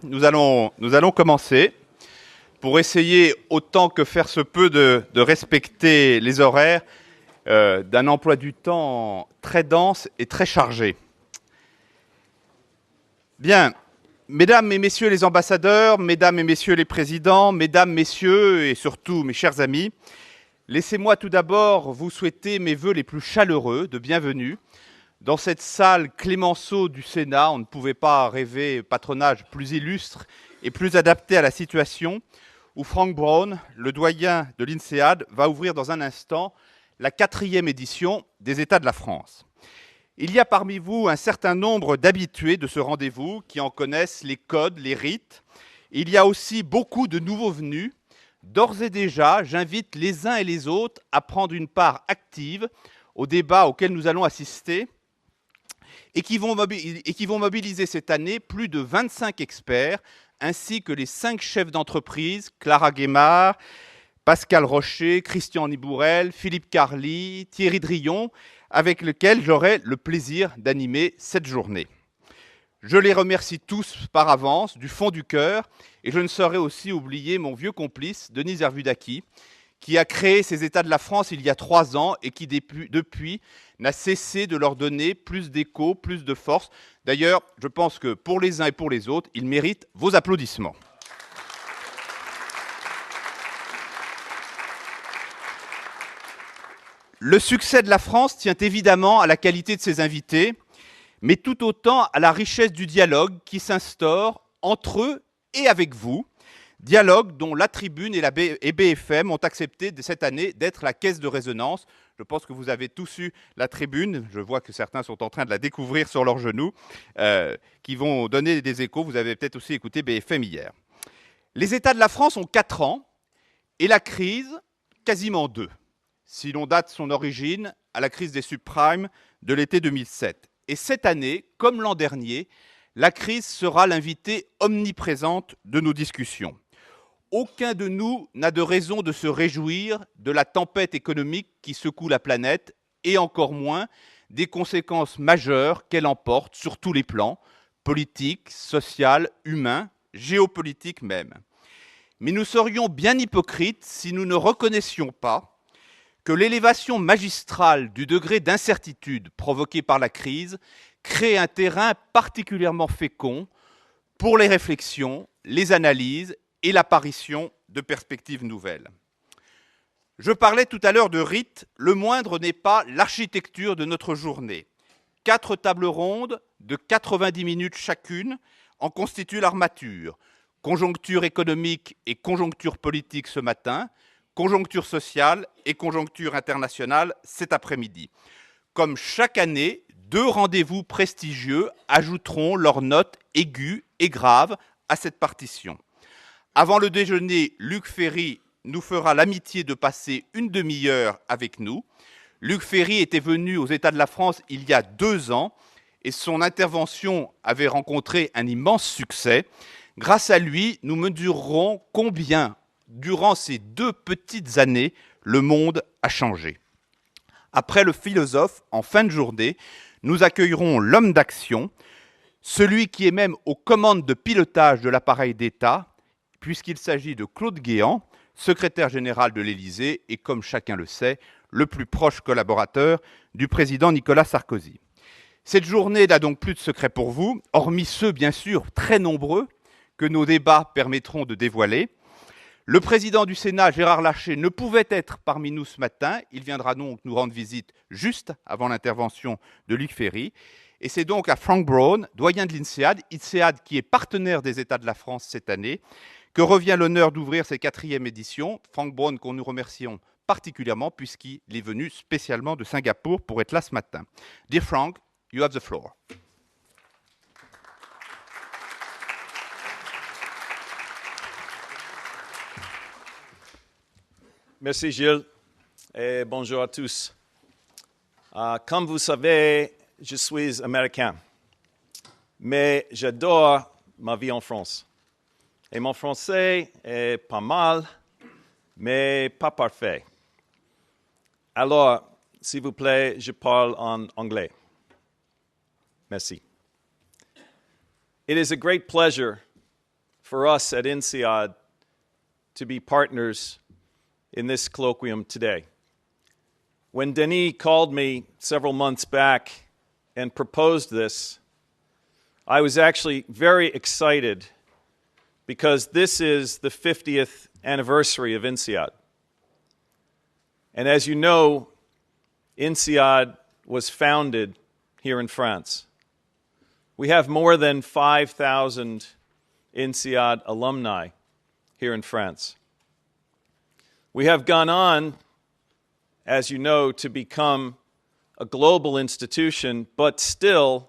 nous allons commencer pour essayer autant que faire se peut de respecter les horaires d'un emploi du temps très dense et très chargé. Bien, mesdames et messieurs les ambassadeurs, mesdames et messieurs les présidents, mesdames, messieurs et surtout mes chers amis, laissez-moi tout d'abord vous souhaiter mes vœux les plus chaleureux de bienvenue. Dans cette salle Clémenceau du Sénat, on ne pouvait pas rêver patronage plus illustre et plus adapté à la situation, où Frank Brown, le doyen de l'INSEAD, va ouvrir dans un instant la 4e édition des États de la France. Il y a parmi vous un certain nombre d'habitués de ce rendez-vous qui en connaissent les codes, les rites. Il y a aussi beaucoup de nouveaux venus. D'ores et déjà, j'invite les uns et les autres à prendre une part active au débat auquel nous allons assister et qui vont mobiliser cette année plus de 25 experts, ainsi que les 5 chefs d'entreprise, Clara Guémard, Pascal Rocher, Christian Nibourel, Philippe Carly, Thierry Drillon, avec lesquels j'aurai le plaisir d'animer cette journée. Je les remercie tous par avance, du fond du cœur, et je ne saurais aussi oublier mon vieux complice, Denis Hervudaki, qui a créé ces États de la France il y a 3 ans et qui, depuis, n'a cessé de leur donner plus d'écho, plus de force. D'ailleurs, je pense que pour les uns et pour les autres, ils méritent vos applaudissements. Le succès de la France tient évidemment à la qualité de ses invités, mais tout autant à la richesse du dialogue qui s'instaure entre eux et avec vous. Dialogue dont la Tribune et BFM ont accepté cette année d'être la caisse de résonance. Je pense que vous avez tous eu la Tribune. Je vois que certains sont en train de la découvrir sur leurs genoux, qui vont donner des échos. Vous avez peut-être aussi écouté BFM hier. Les États de la France ont 4 ans et la crise, quasiment 2, si l'on date son origine à la crise des subprimes de l'été 2007. Et cette année, comme l'an dernier, la crise sera l'invitée omniprésente de nos discussions. Aucun de nous n'a de raison de se réjouir de la tempête économique qui secoue la planète et encore moins des conséquences majeures qu'elle emporte sur tous les plans, politiques, social, humains, géopolitiques même. Mais nous serions bien hypocrites si nous ne reconnaissions pas que l'élévation magistrale du degré d'incertitude provoqué par la crise crée un terrain particulièrement fécond pour les réflexions, les analyses et l'apparition de perspectives nouvelles. Je parlais tout à l'heure de rite, le moindre n'est pas l'architecture de notre journée. 4 tables rondes de 90 minutes chacune en constituent l'armature. Conjoncture économique et conjoncture politique ce matin, conjoncture sociale et conjoncture internationale cet après-midi. Comme chaque année, 2 rendez-vous prestigieux ajouteront leurs notes aiguës et graves à cette partition. Avant le déjeuner, Luc Ferry nous fera l'amitié de passer une demi-heure avec nous. Luc Ferry était venu aux États de la France il y a 2 ans et son intervention avait rencontré un immense succès. Grâce à lui, nous mesurerons combien, durant ces 2 petites années, le monde a changé. Après le philosophe, en fin de journée, nous accueillerons l'homme d'action, celui qui est même aux commandes de pilotage de l'appareil d'État, puisqu'il s'agit de Claude Guéant, secrétaire général de l'Élysée et, comme chacun le sait, le plus proche collaborateur du président Nicolas Sarkozy. Cette journée n'a donc plus de secret pour vous, hormis ceux, bien sûr, très nombreux, que nos débats permettront de dévoiler. Le président du Sénat, Gérard Larcher, ne pouvait être parmi nous ce matin. Il viendra donc nous rendre visite juste avant l'intervention de Luc Ferry. Et c'est donc à Frank Brown, doyen de l'INSEAD, INSEAD qui est partenaire des États de la France cette année, que revient l'honneur d'ouvrir cette 4e édition. Frank Brown, qu'on nous remercions particulièrement puisqu'il est venu spécialement de Singapour pour être là ce matin. Dear Frank, you have the floor. Merci Gilles et bonjour à tous. Comme vous savez, je suis américain, mais j'adore ma vie en France. Et mon français est pas mal, mais pas parfait. Alors, s'il vous plaît, je parle en anglais. Merci. It is a great pleasure for us at INSEAD to be partners in this colloquium today. When Denis called me several months back and proposed this, I was actually very excited because this is the 50th anniversary of INSEAD. And as you know, INSEAD was founded here in France. We have more than 5,000 INSEAD alumni here in France. We have gone on, as you know, to become a global institution, but still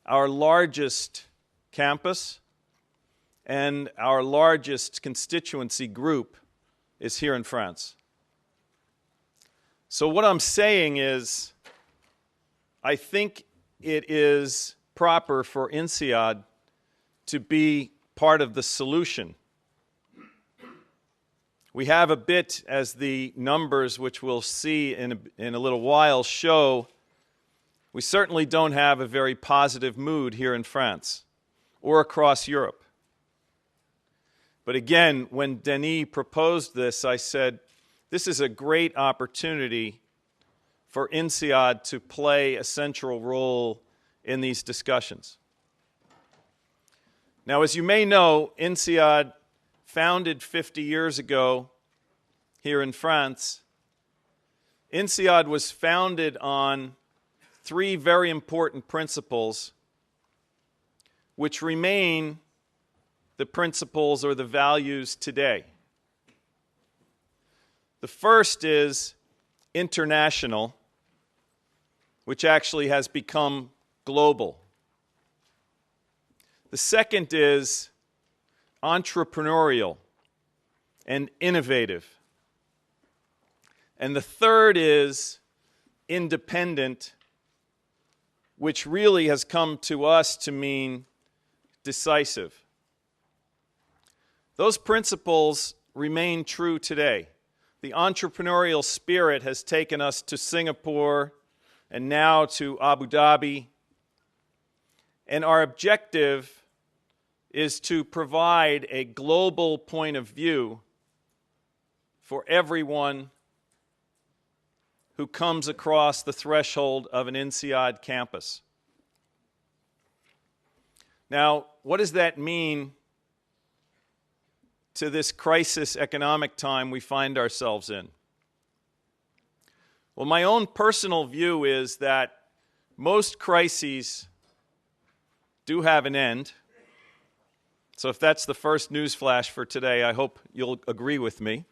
our largest campus and our largest constituency group is here in France. So what I'm saying is, I think it is proper for INSEAD to be part of the solution. We have a bit, as the numbers which we'll see in a little while show, we certainly don't have a very positive mood here in France or across Europe. But again, when Denis proposed this, I said, this is a great opportunity for INSEAD to play a central role in these discussions. Now, as you may know, INSEAD, founded 50 years ago here in France, INSEAD was founded on three very important principles which remain the principles or the values today. The first is international, which actually has become global. The second is entrepreneurial and innovative. And the third is independent, which really has come to us to mean decisive. Those principles remain true today. The entrepreneurial spirit has taken us to Singapore and now to Abu Dhabi. And our objective is to provide a global point of view for everyone who comes across the threshold of an INSEAD campus. Now, what does that mean to this crisis economic time we find ourselves in? Well, my own personal view is that most crises do have an end. So if that's the first news flash for today, I hope you'll agree with me.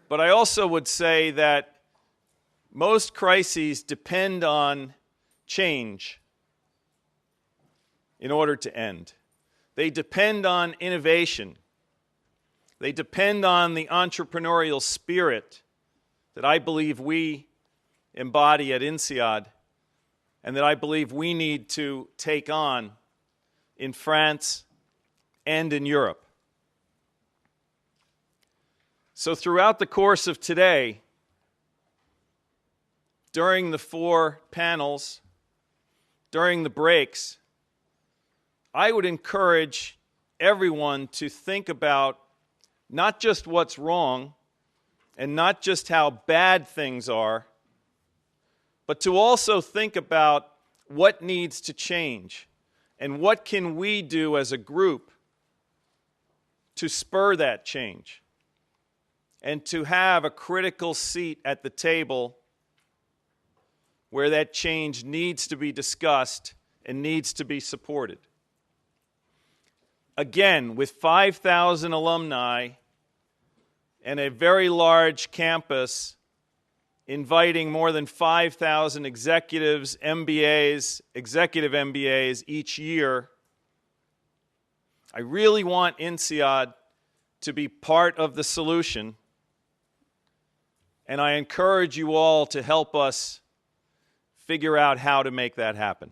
But I also would say that most crises depend on change in order to end. They depend on innovation. They depend on the entrepreneurial spirit that I believe we embody at INSEAD and that I believe we need to take on in France and in Europe. So throughout the course of today, during the 4 panels, during the breaks, I would encourage everyone to think about not just what's wrong and not just how bad things are, but to also think about what needs to change and what can we do as a group to spur that change and to have a critical seat at the table where that change needs to be discussed and needs to be supported. Again, with 5,000 alumni and a very large campus inviting more than 5,000 executives, MBAs, executive MBAs each year, I really want INSEAD to be part of the solution, and I encourage you all to help us figure out how to make that happen.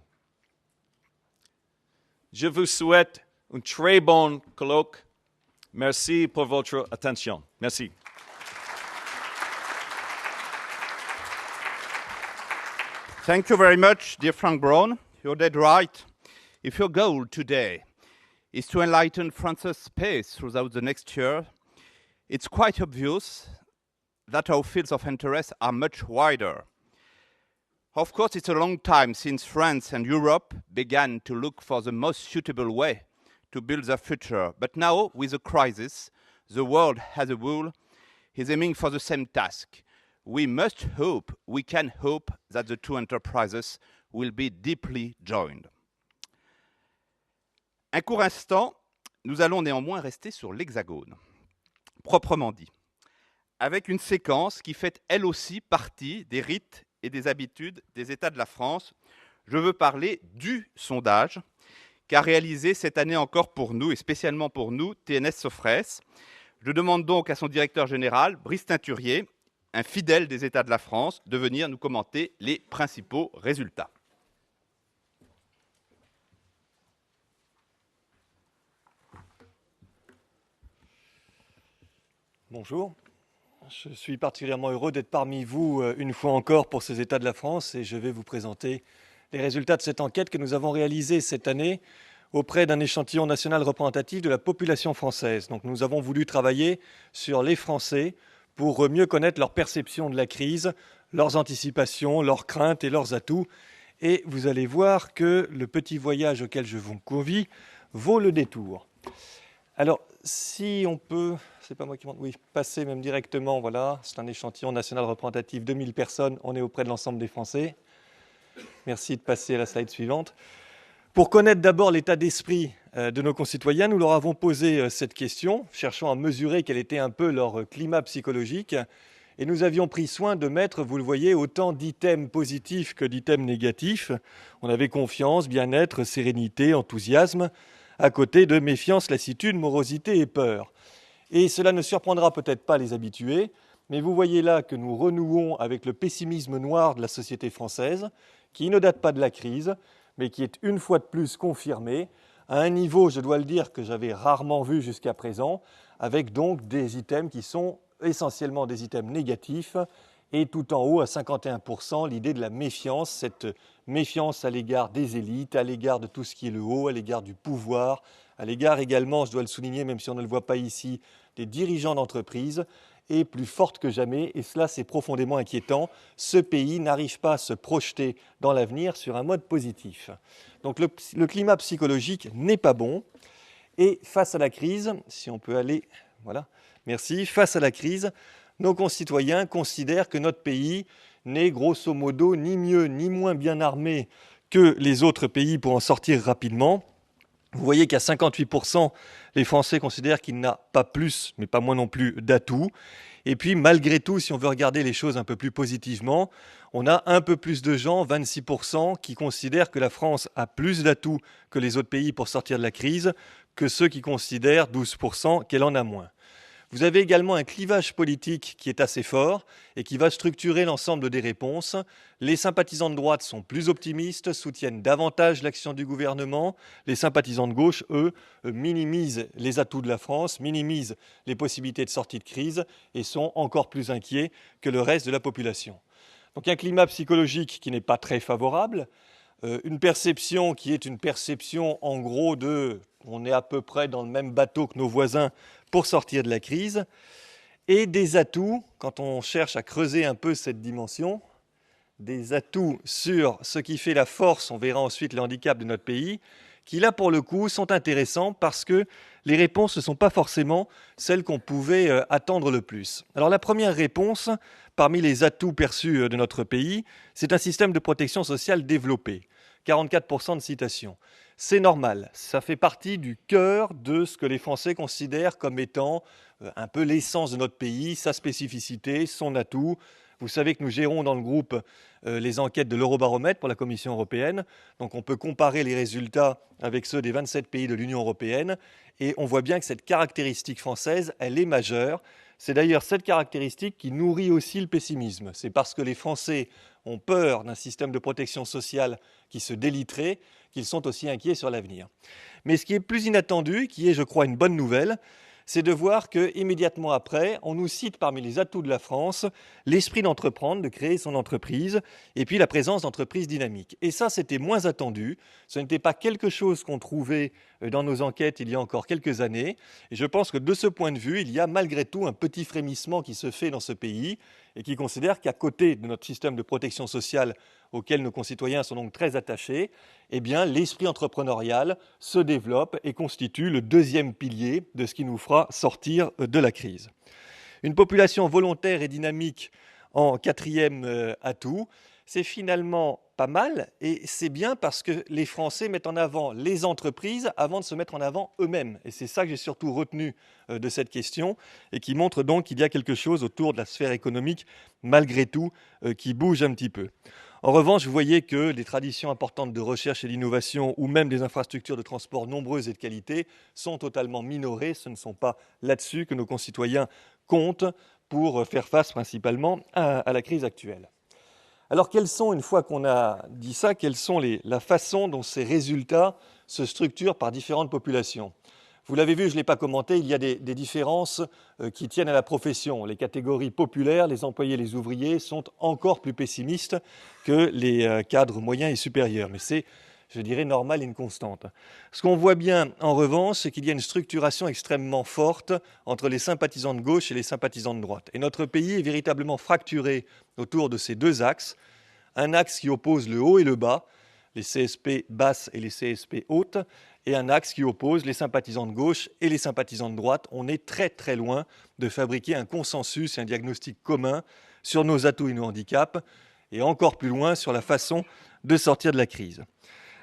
Je vous souhaite un très bon colloque. Merci pour votre attention. Merci. Thank you very much, dear Frank Braun. You're dead right. If your goal today is to enlighten France's space throughout the next year, it's quite obvious that our fields of interest are much wider. Of course, it's a long time since France and Europe began to look for the most suitable way to build their future. But now, with the crisis, the world as a whole is aiming for the same task. We can hope that the two enterprises will be deeply joined. Un court instant, nous allons néanmoins rester sur l'Hexagone, proprement dit, avec une séquence qui fait elle aussi partie des rites et des habitudes des États de la France. Je veux parler du sondage qu'a réalisé cette année encore pour nous, et spécialement pour nous, TNS Sofres. Je demande donc à son directeur général, Brice Teinturier, un fidèle des États de la France, de venir nous commenter les principaux résultats. Bonjour, je suis particulièrement heureux d'être parmi vous une fois encore pour ces États de la France et je vais vous présenter les résultats de cette enquête que nous avons réalisée cette année auprès d'un échantillon national représentatif de la population française. Donc nous avons voulu travailler sur les Français pour mieux connaître leur perception de la crise, leurs anticipations, leurs craintes et leurs atouts. Et vous allez voir que le petit voyage auquel je vous convie vaut le détour. Alors, si on peut, c'est pas moi qui montre, oui, passer même directement, voilà, c'est un échantillon national représentatif, 2000 personnes, on est auprès de l'ensemble des Français. Merci de passer à la slide suivante. Pour connaître d'abord l'état d'esprit de nos concitoyens, nous leur avons posé cette question, cherchant à mesurer quel était un peu leur climat psychologique. Et nous avions pris soin de mettre, vous le voyez, autant d'items positifs que d'items négatifs. On avait confiance, bien-être, sérénité, enthousiasme, à côté de méfiance, lassitude, morosité et peur. Et cela ne surprendra peut-être pas les habitués, mais vous voyez là que nous renouons avec le pessimisme noir de la société française, qui ne date pas de la crise, mais qui est une fois de plus confirmé, à un niveau, je dois le dire, que j'avais rarement vu jusqu'à présent, avec donc des items qui sont essentiellement des items négatifs, et tout en haut, à 51%, l'idée de la méfiance, cette méfiance à l'égard des élites, à l'égard de tout ce qui est le haut, à l'égard du pouvoir, à l'égard également, je dois le souligner, même si on ne le voit pas ici, des dirigeants d'entreprise, est plus forte que jamais, et cela c'est profondément inquiétant. Ce pays n'arrive pas à se projeter dans l'avenir sur un mode positif. Donc le climat psychologique n'est pas bon, et face à la crise, si on peut aller, voilà, merci, face à la crise, nos concitoyens considèrent que notre pays n'est grosso modo ni mieux ni moins bien armé que les autres pays pour en sortir rapidement. Vous voyez qu'à 58%, les Français considèrent qu'il n'a pas plus, mais pas moins non plus, d'atouts. Et puis, malgré tout, si on veut regarder les choses un peu plus positivement, on a un peu plus de gens, 26%, qui considèrent que la France a plus d'atouts que les autres pays pour sortir de la crise, que ceux qui considèrent, 12%, qu'elle en a moins. Vous avez également un clivage politique qui est assez fort et qui va structurer l'ensemble des réponses. Les sympathisants de droite sont plus optimistes, soutiennent davantage l'action du gouvernement. Les sympathisants de gauche, eux, minimisent les atouts de la France, minimisent les possibilités de sortie de crise et sont encore plus inquiets que le reste de la population. Donc un climat psychologique qui n'est pas très favorable, une perception qui est une perception en gros de on est à peu près dans le même bateau que nos voisins pour sortir de la crise, et des atouts, quand on cherche à creuser un peu cette dimension, des atouts sur ce qui fait la force, on verra ensuite le handicap de notre pays, qui là pour le coup sont intéressants parce que les réponses ne sont pas forcément celles qu'on pouvait attendre le plus. Alors la première réponse, parmi les atouts perçus de notre pays, c'est un système de protection sociale développé. 44% de citations. C'est normal, ça fait partie du cœur de ce que les Français considèrent comme étant un peu l'essence de notre pays, sa spécificité, son atout. Vous savez que nous gérons dans le groupe les enquêtes de l'Eurobaromètre pour la Commission européenne. Donc on peut comparer les résultats avec ceux des 27 pays de l'Union européenne. Et on voit bien que cette caractéristique française, elle est majeure. C'est d'ailleurs cette caractéristique qui nourrit aussi le pessimisme. C'est parce que les Français ont peur d'un système de protection sociale qui se déliterait qu'ils sont aussi inquiets sur l'avenir. Mais ce qui est plus inattendu, qui est, je crois, une bonne nouvelle, c'est de voir qu'immédiatement après, on nous cite parmi les atouts de la France l'esprit d'entreprendre, de créer son entreprise, et puis la présence d'entreprises dynamiques. Et ça, c'était moins attendu. Ce n'était pas quelque chose qu'on trouvait dans nos enquêtes il y a encore quelques années. Et je pense que de ce point de vue, il y a malgré tout un petit frémissement qui se fait dans ce pays et qui considère qu'à côté de notre système de protection sociale auquel nos concitoyens sont donc très attachés, eh bien, l'esprit entrepreneurial se développe et constitue le deuxième pilier de ce qui nous fera sortir de la crise. Une population volontaire et dynamique en quatrième atout, c'est finalement pas mal et c'est bien parce que les Français mettent en avant les entreprises avant de se mettre en avant eux-mêmes. Et c'est ça que j'ai surtout retenu de cette question et qui montre donc qu'il y a quelque chose autour de la sphère économique, malgré tout, qui bouge un petit peu. En revanche, vous voyez que les traditions importantes de recherche et d'innovation ou même des infrastructures de transport nombreuses et de qualité sont totalement minorées. Ce ne sont pas là-dessus que nos concitoyens comptent pour faire face principalement à la crise actuelle. Alors, quels sont, une fois qu'on a dit ça, quelles sont la façon dont ces résultats se structurent par différentes populations ? Vous l'avez vu, je ne l'ai pas commenté, il y a des différences qui tiennent à la profession. Les catégories populaires, les employés, les ouvriers, sont encore plus pessimistes que les cadres moyens et supérieurs. Mais c'est, je dirais, normal et une constante. Ce qu'on voit bien, en revanche, c'est qu'il y a une structuration extrêmement forte entre les sympathisants de gauche et les sympathisants de droite. Et notre pays est véritablement fracturé autour de ces deux axes. Un axe qui oppose le haut et le bas, les CSP basses et les CSP hautes, et un axe qui oppose les sympathisants de gauche et les sympathisants de droite. On est très très loin de fabriquer un consensus et un diagnostic commun sur nos atouts et nos handicaps, et encore plus loin sur la façon de sortir de la crise.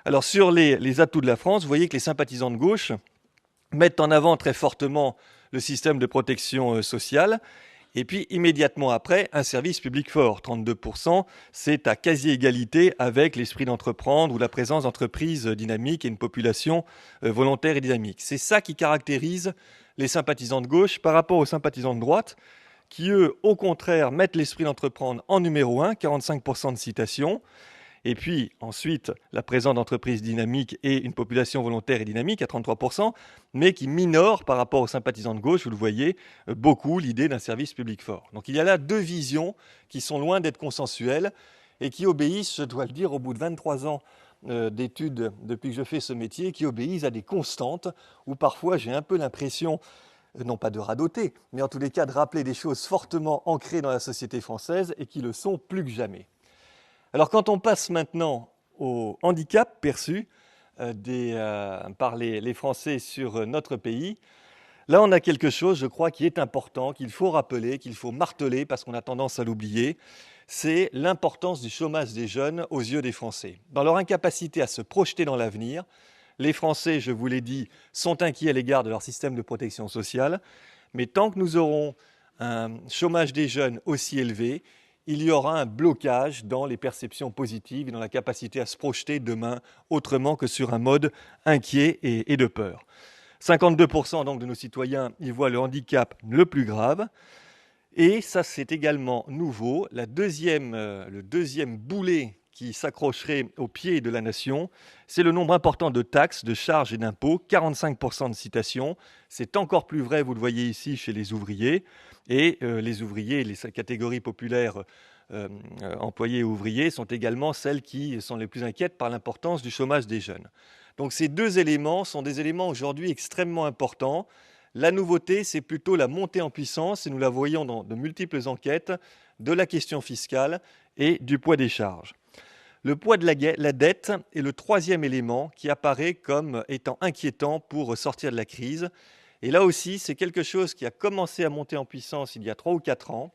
Alors sur les atouts de la France, vous voyez que les sympathisants de gauche mettent en avant très fortement le système de protection sociale, et puis immédiatement après, un service public fort, 32%, c'est à quasi-égalité avec l'esprit d'entreprendre ou la présence d'entreprises dynamiques et une population volontaire et dynamique. C'est ça qui caractérise les sympathisants de gauche par rapport aux sympathisants de droite, qui eux, au contraire, mettent l'esprit d'entreprendre en numéro 1, 45% de citations, et puis ensuite la présence d'entreprises dynamiques et une population volontaire et dynamique à 33%, mais qui minore par rapport aux sympathisants de gauche, vous le voyez, beaucoup l'idée d'un service public fort. Donc il y a là deux visions qui sont loin d'être consensuelles et qui obéissent, je dois le dire, au bout de 23 ans d'études depuis que je fais ce métier, qui obéissent à des constantes où parfois j'ai un peu l'impression, non pas de radoter, mais en tous les cas de rappeler des choses fortement ancrées dans la société française et qui le sont plus que jamais. Alors quand on passe maintenant au handicap perçu par les Français sur notre pays, là on a quelque chose, je crois, qui est important, qu'il faut rappeler, qu'il faut marteler parce qu'on a tendance à l'oublier, c'est l'importance du chômage des jeunes aux yeux des Français. Dans leur incapacité à se projeter dans l'avenir, les Français, je vous l'ai dit, sont inquiets à l'égard de leur système de protection sociale, mais tant que nous aurons un chômage des jeunes aussi élevé, il y aura un blocage dans les perceptions positives et dans la capacité à se projeter demain autrement que sur un mode inquiet et de peur. 52% donc de nos citoyens y voient le handicap le plus grave. Et ça, c'est également nouveau. Le deuxième boulet qui s'accrocherait au pied de la nation, c'est le nombre important de taxes, de charges et d'impôts, 45% de citations. C'est encore plus vrai, vous le voyez ici, chez les ouvriers. Et les ouvriers et les catégories populaires employés et ouvriers sont également celles qui sont les plus inquiètes par l'importance du chômage des jeunes. Donc ces deux éléments sont des éléments aujourd'hui extrêmement importants. La nouveauté, c'est plutôt la montée en puissance, et nous la voyons dans de multiples enquêtes, de la question fiscale et du poids des charges. Le poids de la dette est le troisième élément qui apparaît comme étant inquiétant pour sortir de la crise. Et là aussi, c'est quelque chose qui a commencé à monter en puissance il y a 3 ou 4 ans,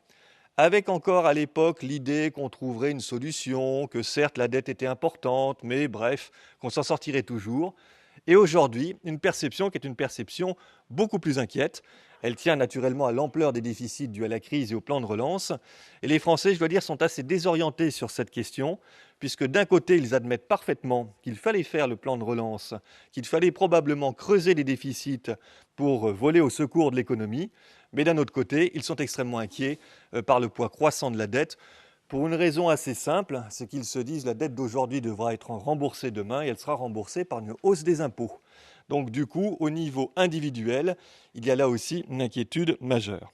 avec encore à l'époque l'idée qu'on trouverait une solution, que certes la dette était importante, mais bref, qu'on s'en sortirait toujours. Et aujourd'hui, une perception qui est une perception beaucoup plus inquiète. Elle tient naturellement à l'ampleur des déficits dus à la crise et au plan de relance. Et les Français, je dois dire, sont assez désorientés sur cette question, puisque d'un côté, ils admettent parfaitement qu'il fallait faire le plan de relance, qu'il fallait probablement creuser les déficits pour voler au secours de l'économie, mais d'un autre côté, ils sont extrêmement inquiets par le poids croissant de la dette, pour une raison assez simple, c'est qu'ils se disent que la dette d'aujourd'hui devra être remboursée demain et elle sera remboursée par une hausse des impôts. Donc du coup, au niveau individuel, il y a là aussi une inquiétude majeure.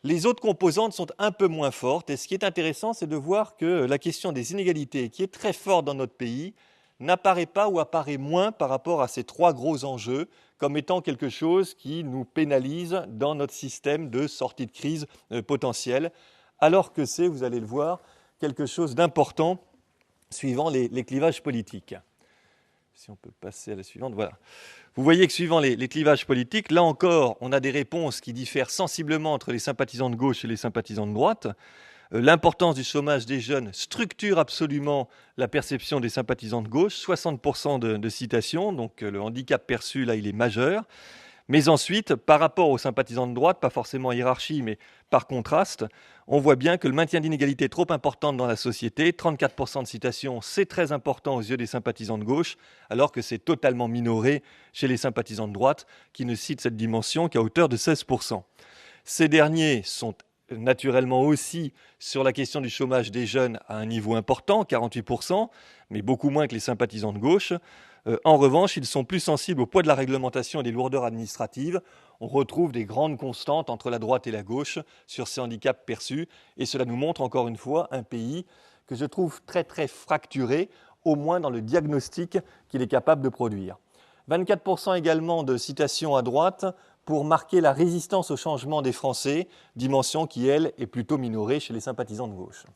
Les autres composantes sont un peu moins fortes et ce qui est intéressant, c'est de voir que la question des inégalités, qui est très forte dans notre pays, n'apparaît pas ou apparaît moins par rapport à ces trois gros enjeux comme étant quelque chose qui nous pénalise dans notre système de sortie de crise potentielle, alors que c'est, vous allez le voir, quelque chose d'important suivant les clivages politiques. Si on peut passer à la suivante, voilà. Vous voyez que suivant les clivages politiques, là encore, on a des réponses qui diffèrent sensiblement entre les sympathisants de gauche et les sympathisants de droite. L'importance du chômage des jeunes structure absolument la perception des sympathisants de gauche, 60% de citations, donc le handicap perçu, là, il est majeur. Mais ensuite, par rapport aux sympathisants de droite, pas forcément hiérarchie, mais par contraste, on voit bien que le maintien d'inégalités est trop importante dans la société. 34% de citations, c'est très important aux yeux des sympathisants de gauche, alors que c'est totalement minoré chez les sympathisants de droite, qui ne citent cette dimension qu'à hauteur de 16%. Ces derniers sont naturellement aussi sur la question du chômage des jeunes à un niveau important, 48%, mais beaucoup moins que les sympathisants de gauche. En revanche, ils sont plus sensibles au poids de la réglementation et des lourdeurs administratives. On retrouve des grandes constantes entre la droite et la gauche sur ces handicaps perçus. Et cela nous montre encore une fois un pays que je trouve très très fracturé, au moins dans le diagnostic qu'il est capable de produire. 24% également de citations à droite pour marquer la résistance au changement des Français, dimension qui, elle, est plutôt minorée chez les sympathisants de gauche.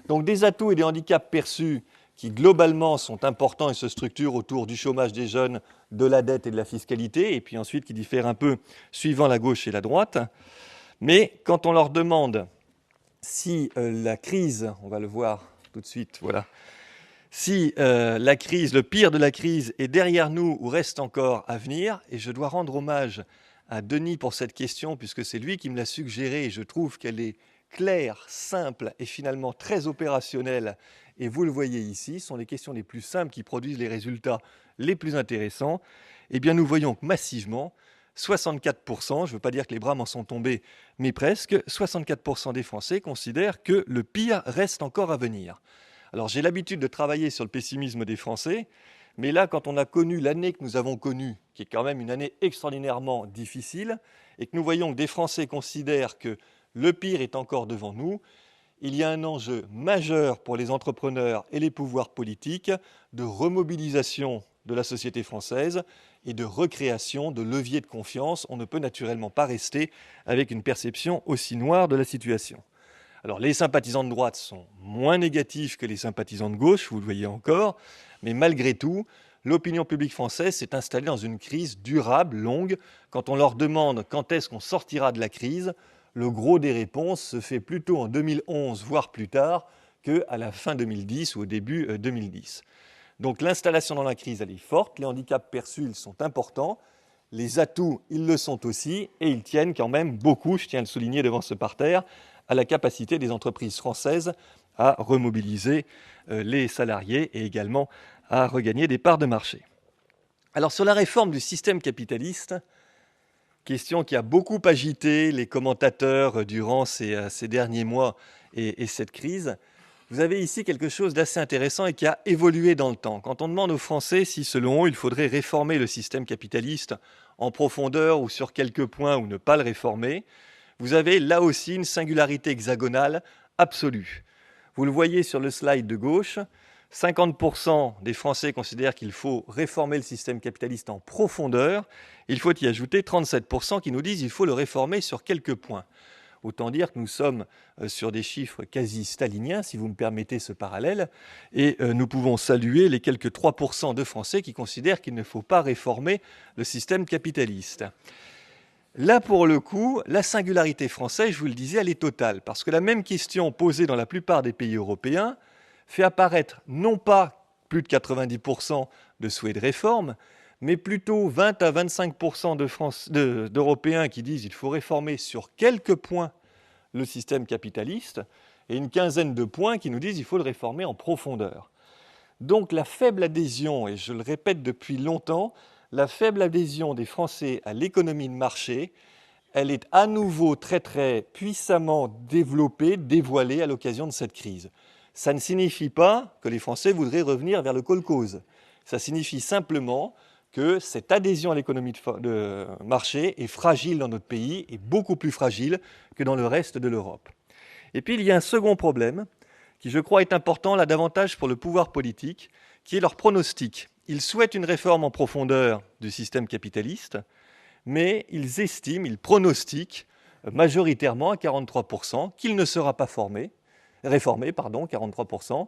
Donc des atouts et des handicaps perçus qui globalement sont importants et se structurent autour du chômage des jeunes, de la dette et de la fiscalité, et puis ensuite qui diffèrent un peu suivant la gauche et la droite. Mais quand on leur demande si la crise, on va le voir tout de suite, voilà, si la crise, le pire de la crise est derrière nous ou reste encore à venir, et je dois rendre hommage à Denis pour cette question, puisque c'est lui qui me l'a suggérée, et je trouve qu'elle est claire, simple et finalement très opérationnelle. Et vous le voyez ici, ce sont les questions les plus simples qui produisent les résultats les plus intéressants. Eh bien, nous voyons que massivement, 64%, je ne veux pas dire que les bras m'en sont tombés, mais presque, 64% des Français considèrent que le pire reste encore à venir. Alors, j'ai l'habitude de travailler sur le pessimisme des Français, mais là, quand on a connu l'année que nous avons connue, qui est quand même une année extraordinairement difficile, et que nous voyons que des Français considèrent que le pire est encore devant nous, il y a un enjeu majeur pour les entrepreneurs et les pouvoirs politiques de remobilisation de la société française et de recréation de leviers de confiance. On ne peut naturellement pas rester avec une perception aussi noire de la situation. Alors les sympathisants de droite sont moins négatifs que les sympathisants de gauche, vous le voyez encore, mais malgré tout, l'opinion publique française s'est installée dans une crise durable, longue. Quand on leur demande quand est-ce qu'on sortira de la crise, le gros des réponses se fait plutôt en 2011, voire plus tard, qu'à la fin 2010 ou au début 2010. Donc l'installation dans la crise, elle est forte, les handicaps perçus, ils sont importants, les atouts, ils le sont aussi, et ils tiennent quand même beaucoup, je tiens à le souligner devant ce parterre, à la capacité des entreprises françaises à remobiliser les salariés et également à regagner des parts de marché. Alors sur la réforme du système capitaliste, question qui a beaucoup agité les commentateurs durant ces derniers mois et cette crise, vous avez ici quelque chose d'assez intéressant et qui a évolué dans le temps. Quand on demande aux Français si, selon eux, il faudrait réformer le système capitaliste en profondeur ou sur quelques points ou ne pas le réformer, vous avez là aussi une singularité hexagonale absolue. Vous le voyez sur le slide de gauche, 50% des Français considèrent qu'il faut réformer le système capitaliste en profondeur. Il faut y ajouter 37% qui nous disent qu'il faut le réformer sur quelques points. Autant dire que nous sommes sur des chiffres quasi staliniens, si vous me permettez ce parallèle, et nous pouvons saluer les quelques 3% de Français qui considèrent qu'il ne faut pas réformer le système capitaliste. Là, pour le coup, la singularité française, je vous le disais, elle est totale, parce que la même question posée dans la plupart des pays européens fait apparaître non pas plus de 90% de souhaits de réforme, mais plutôt 20 à 25% d'Européens qui disent qu'il faut réformer sur quelques points le système capitaliste, et une quinzaine de points qui nous disent qu'il faut le réformer en profondeur. Donc la faible adhésion, et je le répète depuis longtemps, la faible adhésion des Français à l'économie de marché, elle est à nouveau très très puissamment développée, dévoilée à l'occasion de cette crise. Ça ne signifie pas que les Français voudraient revenir vers le kolkhoz. Ça signifie simplement que cette adhésion à l'économie de marché est fragile dans notre pays et beaucoup plus fragile que dans le reste de l'Europe. Et puis il y a un second problème qui, je crois, est important là davantage pour le pouvoir politique, qui est leur pronostic. Ils souhaitent une réforme en profondeur du système capitaliste, mais ils estiment, ils pronostiquent majoritairement à 43% qu'il ne sera pas réformé, 43%,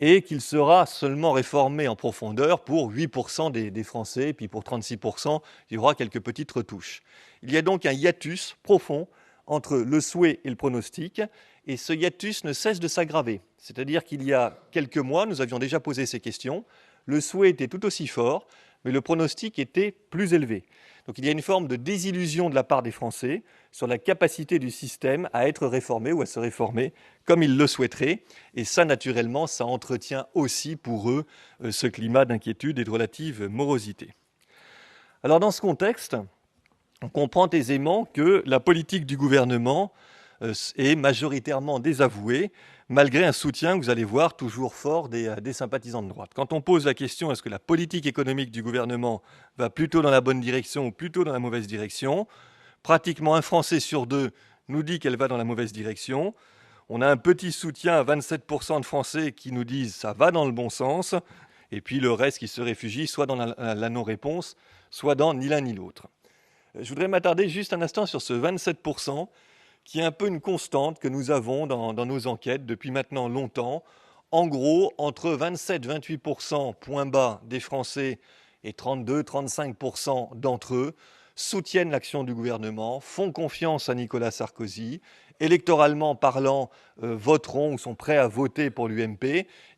et qu'il sera seulement réformé en profondeur pour 8% des Français, puis pour 36%, il y aura quelques petites retouches. Il y a donc un hiatus profond entre le souhait et le pronostic, et ce hiatus ne cesse de s'aggraver. C'est-à-dire qu'il y a quelques mois, nous avions déjà posé ces questions, le souhait était tout aussi fort, mais le pronostic était plus élevé. Donc il y a une forme de désillusion de la part des Français sur la capacité du système à être réformé ou à se réformer comme ils le souhaiteraient. Et ça, naturellement, ça entretient aussi pour eux ce climat d'inquiétude et de relative morosité. Alors dans ce contexte, on comprend aisément que la politique du gouvernement est majoritairement désavouée, malgré un soutien, vous allez voir, toujours fort des sympathisants de droite. Quand on pose la question, est-ce que la politique économique du gouvernement va plutôt dans la bonne direction ou plutôt dans la mauvaise direction, pratiquement un Français sur deux nous dit qu'elle va dans la mauvaise direction. On a un petit soutien à 27% de Français qui nous disent ça va dans le bon sens, et puis le reste qui se réfugie soit dans la non-réponse, soit dans ni l'un ni l'autre. Je voudrais m'attarder juste un instant sur ce 27%, qui est un peu une constante que nous avons dans nos enquêtes depuis maintenant longtemps. En gros, entre 27-28% point bas des Français et 32-35% d'entre eux soutiennent l'action du gouvernement, font confiance à Nicolas Sarkozy, électoralement parlant, voteront ou sont prêts à voter pour l'UMP.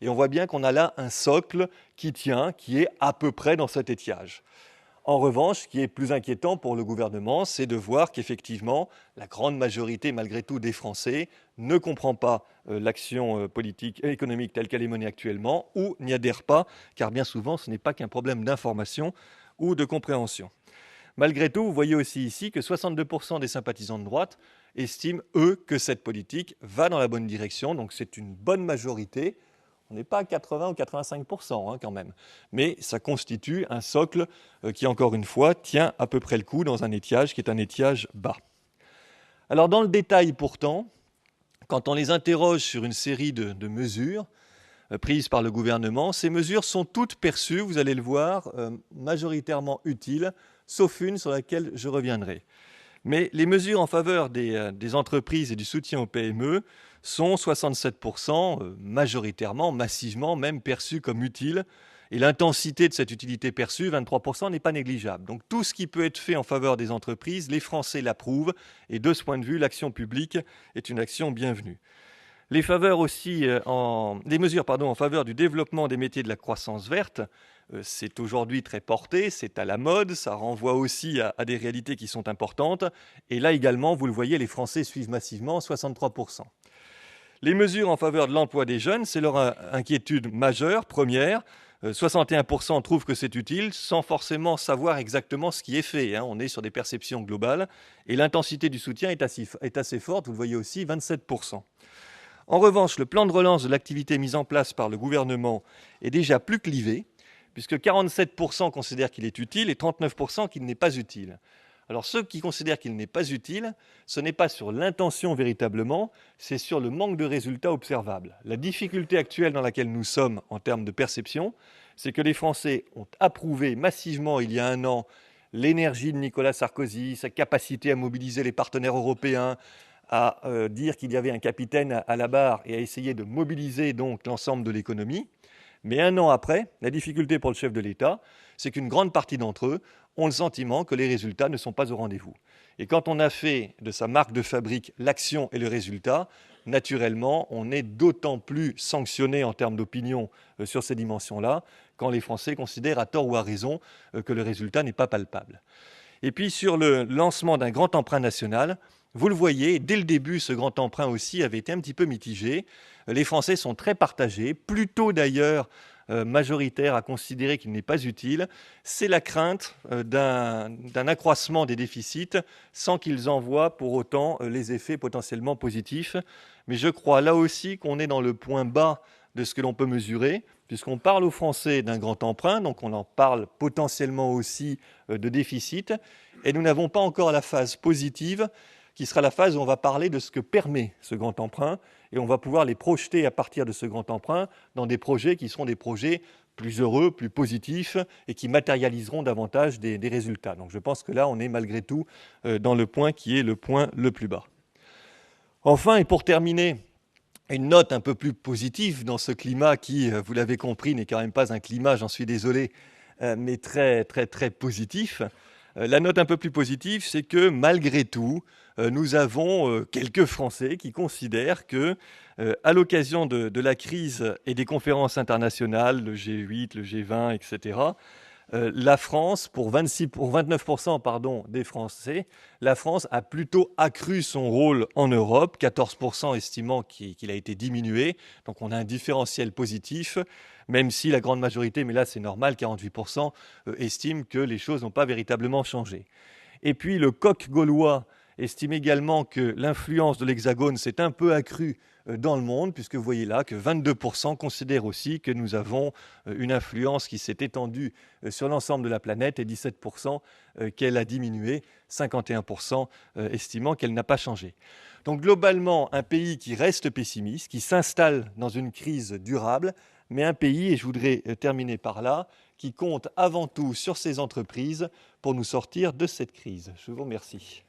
Et on voit bien qu'on a là un socle qui tient, qui est à peu près dans cet étiage. En revanche, ce qui est plus inquiétant pour le gouvernement, c'est de voir qu'effectivement, la grande majorité, malgré tout, des Français ne comprend pas l'action politique et économique telle qu'elle est menée actuellement ou n'y adhère pas, car bien souvent, ce n'est pas qu'un problème d'information ou de compréhension. Malgré tout, vous voyez aussi ici que 62% des sympathisants de droite estiment, eux, que cette politique va dans la bonne direction, donc c'est une bonne majorité. On n'est pas à 80 ou 85% quand même. Mais ça constitue un socle qui, encore une fois, tient à peu près le coup dans un étiage qui est un étiage bas. Alors dans le détail pourtant, quand on les interroge sur une série de mesures prises par le gouvernement, ces mesures sont toutes perçues, vous allez le voir, majoritairement utiles, sauf une sur laquelle je reviendrai. Mais les mesures en faveur des entreprises et du soutien aux PME sont 67%, majoritairement, massivement, même perçues comme utiles. Et l'intensité de cette utilité perçue, 23%, n'est pas négligeable. Donc tout ce qui peut être fait en faveur des entreprises, les Français l'approuvent. Et de ce point de vue, l'action publique est une action bienvenue. Les mesures en faveur du développement des métiers de la croissance verte, c'est aujourd'hui très porté, c'est à la mode, ça renvoie aussi à des réalités qui sont importantes. Et là également, vous le voyez, les Français suivent massivement, 63%. Les mesures en faveur de l'emploi des jeunes, c'est leur inquiétude majeure, première. 61% trouvent que c'est utile sans forcément savoir exactement ce qui est fait. On est sur des perceptions globales. Et l'intensité du soutien est assez forte, vous le voyez aussi, 27%. En revanche, le plan de relance de l'activité mise en place par le gouvernement est déjà plus clivé, puisque 47% considèrent qu'il est utile et 39% qu'il n'est pas utile. Alors ceux qui considèrent qu'il n'est pas utile, ce n'est pas sur l'intention véritablement, c'est sur le manque de résultats observables. La difficulté actuelle dans laquelle nous sommes en termes de perception, c'est que les Français ont approuvé massivement il y a un an l'énergie de Nicolas Sarkozy, sa capacité à mobiliser les partenaires européens, à dire qu'il y avait un capitaine à la barre et à essayer de mobiliser donc l'ensemble de l'économie. Mais un an après, la difficulté pour le chef de l'État, c'est qu'une grande partie d'entre eux ont le sentiment que les résultats ne sont pas au rendez-vous. Et quand on a fait de sa marque de fabrique l'action et le résultat, naturellement, on est d'autant plus sanctionné en termes d'opinion sur ces dimensions-là, quand les Français considèrent à tort ou à raison que le résultat n'est pas palpable. Et puis sur le lancement d'un grand emprunt national, vous le voyez, dès le début, ce grand emprunt aussi avait été un petit peu mitigé. Les Français sont très partagés, plutôt d'ailleurs majoritaires à considérer qu'il n'est pas utile. C'est la crainte d'un accroissement des déficits sans qu'ils en voient pour autant les effets potentiellement positifs. Mais je crois là aussi qu'on est dans le point bas de ce que l'on peut mesurer, puisqu'on parle aux Français d'un grand emprunt, donc on en parle potentiellement aussi de déficit, et nous n'avons pas encore la phase positive, qui sera la phase où on va parler de ce que permet ce grand emprunt, et on va pouvoir les projeter à partir de ce grand emprunt dans des projets qui seront des projets plus heureux, plus positifs, et qui matérialiseront davantage des résultats. Donc je pense que là, on est malgré tout dans le point qui est le point le plus bas. Enfin, et pour terminer, une note un peu plus positive dans ce climat qui, vous l'avez compris, n'est quand même pas un climat, j'en suis désolé, mais très, très, très positif. La note un peu plus positive, c'est que malgré tout, nous avons quelques Français qui considèrent que, à l'occasion de la crise et des conférences internationales, le G8, le G20, etc., la France, pour 29% des Français, la France a plutôt accru son rôle en Europe, 14% estimant qu'il a été diminué. Donc on a un différentiel positif, même si la grande majorité, mais là c'est normal, 48%, estiment que les choses n'ont pas véritablement changé. Et puis le coq gaulois estime également que l'influence de l'Hexagone s'est un peu accrue dans le monde, puisque vous voyez là que 22% considèrent aussi que nous avons une influence qui s'est étendue sur l'ensemble de la planète et 17% qu'elle a diminué, 51% estimant qu'elle n'a pas changé. Donc globalement, un pays qui reste pessimiste, qui s'installe dans une crise durable, mais un pays, et je voudrais terminer par là, qui compte avant tout sur ses entreprises pour nous sortir de cette crise. Je vous remercie.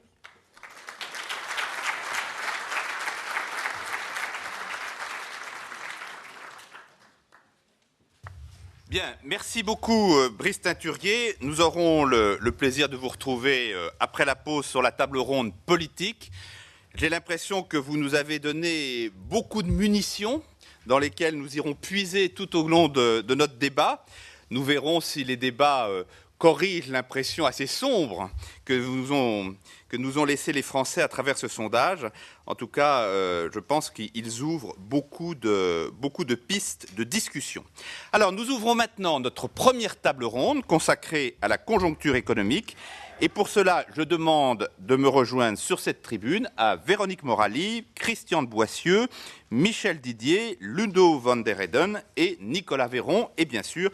Bien, merci beaucoup Brice Teinturier. Nous aurons le plaisir de vous retrouver après la pause sur la table ronde politique. J'ai l'impression que vous nous avez donné beaucoup de munitions dans lesquelles nous irons puiser tout au long de notre débat. Nous verrons si les débats corrigent l'impression assez sombre que nous ont laissé les Français à travers ce sondage. En tout cas, je pense qu'ils ouvrent beaucoup de pistes de discussion. Alors, nous ouvrons maintenant notre première table ronde consacrée à la conjoncture économique. Et pour cela, je demande de me rejoindre sur cette tribune à Véronique Morali, Christian de Boissieu, Michel Didier, Ludo van der Heyden et Nicolas Véron, et bien sûr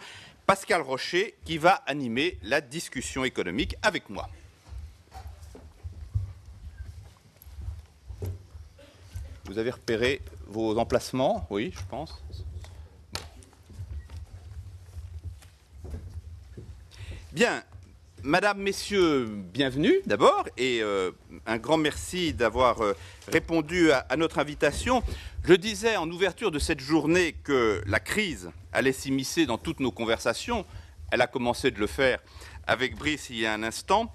Pascal Rocher qui va animer la discussion économique avec moi. Vous avez repéré vos emplacements? Oui, je pense. Bien. Madame, Messieurs, bienvenue d'abord et un grand merci d'avoir répondu à notre invitation. Je disais en ouverture de cette journée que la crise allait s'immiscer dans toutes nos conversations. Elle a commencé de le faire avec Brice il y a un instant.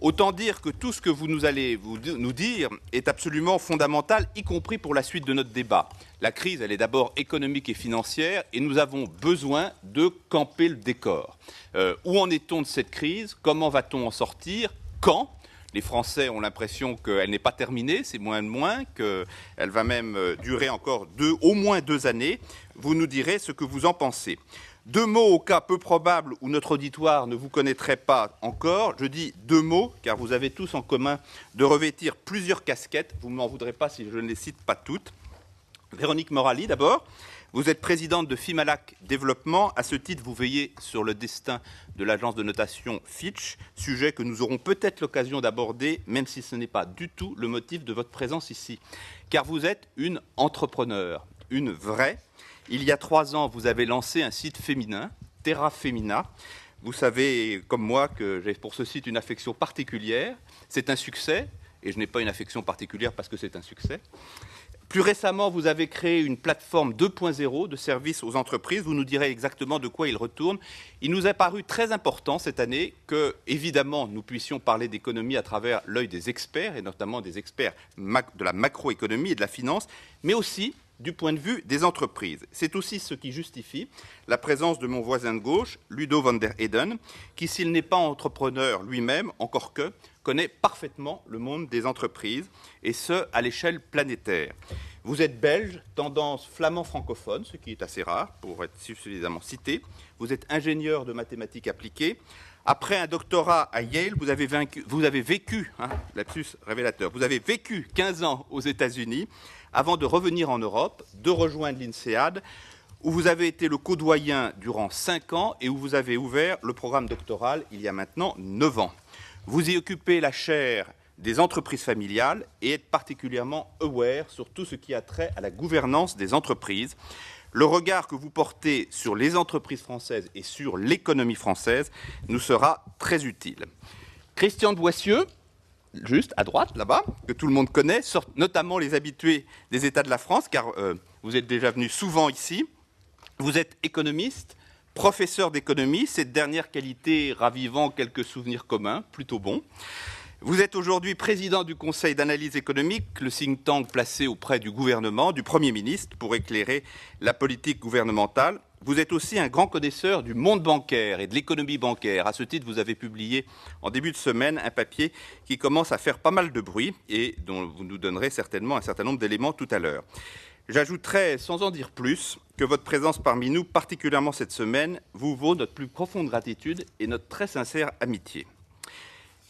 Autant dire que tout ce que vous nous allez nous dire est absolument fondamental, y compris pour la suite de notre débat. La crise, elle est d'abord économique et financière, et nous avons besoin de camper le décor. Où en est-on de cette crise? Comment va-t-on en sortir? Quand? Les Français ont l'impression qu'elle n'est pas terminée, c'est moins de moins, qu'elle va même durer encore au moins 2 années. Vous nous direz ce que vous en pensez. 2 mots au cas peu probable où notre auditoire ne vous connaîtrait pas encore. Je dis 2 mots, car vous avez tous en commun de revêtir plusieurs casquettes. Vous ne m'en voudrez pas si je ne les cite pas toutes. Véronique Morali, d'abord. Vous êtes présidente de Fimalac Développement. À ce titre, vous veillez sur le destin de l'agence de notation Fitch, sujet que nous aurons peut-être l'occasion d'aborder, même si ce n'est pas du tout le motif de votre présence ici. Car vous êtes une entrepreneure, une vraie. Il y a 3 ans, vous avez lancé un site féminin, Terra Femina. Vous savez, comme moi, que j'ai pour ce site une affection particulière. C'est un succès, et je n'ai pas une affection particulière parce que c'est un succès. Plus récemment, vous avez créé une plateforme 2.0 de services aux entreprises. Vous nous direz exactement de quoi il retourne. Il nous a paru très important cette année que, évidemment, nous puissions parler d'économie à travers l'œil des experts, et notamment des experts de la macroéconomie et de la finance, mais aussi du point de vue des entreprises. C'est aussi ce qui justifie la présence de mon voisin de gauche, Ludo van der Heyden, qui, s'il n'est pas entrepreneur lui-même, encore que, connaît parfaitement le monde des entreprises, et ce, à l'échelle planétaire. Vous êtes belge, tendance flamand francophone, ce qui est assez rare pour être suffisamment cité. Vous êtes ingénieur de mathématiques appliquées. Après un doctorat à Yale, vous avez vécu, lapsus révélateur, vous avez vécu 15 ans aux États-Unis avant de revenir en Europe, de rejoindre l'INSEAD, où vous avez été le co-doyen durant 5 ans et où vous avez ouvert le programme doctoral il y a maintenant 9 ans. Vous y occupez la chaire des entreprises familiales et êtes particulièrement aware sur tout ce qui a trait à la gouvernance des entreprises. Le regard que vous portez sur les entreprises françaises et sur l'économie française nous sera très utile. Christian de Boissieu, juste à droite, là-bas, que tout le monde connaît, notamment les habitués des États de la France, car vous êtes déjà venu souvent ici. Vous êtes économiste, professeur d'économie, cette dernière qualité ravivant quelques souvenirs communs, plutôt bons. Vous êtes aujourd'hui président du Conseil d'analyse économique, le think tank placé auprès du gouvernement, du Premier ministre, pour éclairer la politique gouvernementale. Vous êtes aussi un grand connaisseur du monde bancaire et de l'économie bancaire. À ce titre, vous avez publié en début de semaine un papier qui commence à faire pas mal de bruit et dont vous nous donnerez certainement un certain nombre d'éléments tout à l'heure. J'ajouterai, sans en dire plus, que votre présence parmi nous, particulièrement cette semaine, vous vaut notre plus profonde gratitude et notre très sincère amitié.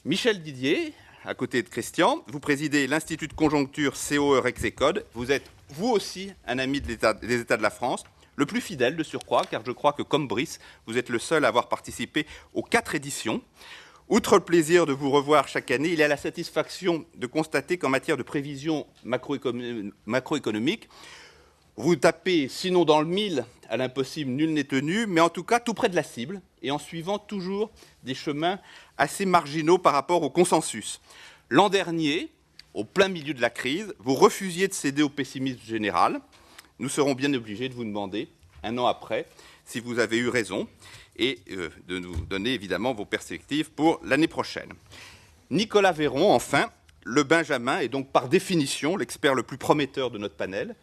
Michel Didier, à côté de Christian, vous présidez l'Institut de conjoncture COE Rexecode. Vous êtes, vous aussi, un ami des États de la France, le plus fidèle de surcroît, car je crois que, comme Brice, vous êtes le seul à avoir participé aux 4 éditions. Outre le plaisir de vous revoir chaque année, il y a la satisfaction de constater qu'en matière de prévision macroéconomique, vous tapez, sinon dans le mille, à l'impossible, nul n'est tenu, mais en tout cas tout près de la cible, et en suivant toujours des chemins assez marginaux par rapport au consensus. L'an dernier, au plein milieu de la crise, vous refusiez de céder au pessimisme général. Nous serons bien obligés de vous demander, un an après, si vous avez eu raison, et de nous donner évidemment vos perspectives pour l'année prochaine. Nicolas Véron, enfin, le Benjamin, est donc par définition l'expert le plus prometteur de notre panel.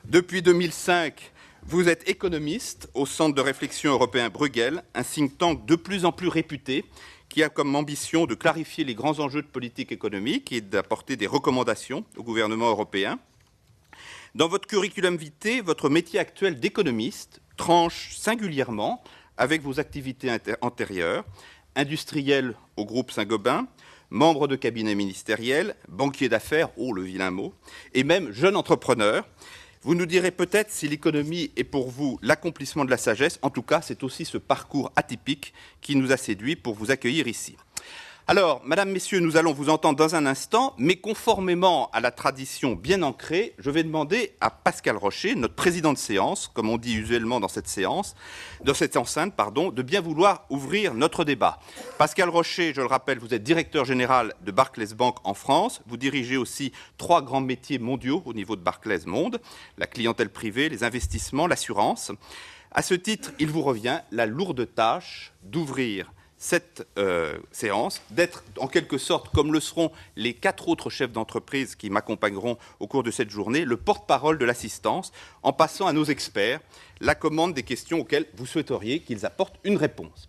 Depuis 2005, vous êtes économiste au Centre de réflexion européen Bruegel, un think tank de plus en plus réputé qui a comme ambition de clarifier les grands enjeux de politique économique et d'apporter des recommandations au gouvernement européen. Dans votre curriculum vitae, votre métier actuel d'économiste tranche singulièrement avec vos activités antérieures, industriel au groupe Saint-Gobain, membre de cabinet ministériel, banquier d'affaires, oh le vilain mot, et même jeune entrepreneur. Vous nous direz peut-être si l'économie est pour vous l'accomplissement de la sagesse. En tout cas, c'est aussi ce parcours atypique qui nous a séduits pour vous accueillir ici. Alors, Madame, Messieurs, nous allons vous entendre dans un instant, mais conformément à la tradition bien ancrée, je vais demander à Pascal Rocher, notre président de séance, comme on dit usuellement dans cette séance, dans cette enceinte, de bien vouloir ouvrir notre débat. Pascal Rocher, je le rappelle, vous êtes directeur général de Barclays Bank en France. Vous dirigez aussi 3 grands métiers mondiaux au niveau de Barclays Monde, la clientèle privée, les investissements, l'assurance. À ce titre, il vous revient la lourde tâche d'ouvrir cette séance, d'être en quelque sorte, comme le seront les 4 autres chefs d'entreprise qui m'accompagneront au cours de cette journée, le porte-parole de l'assistance, en passant à nos experts la commande des questions auxquelles vous souhaiteriez qu'ils apportent une réponse.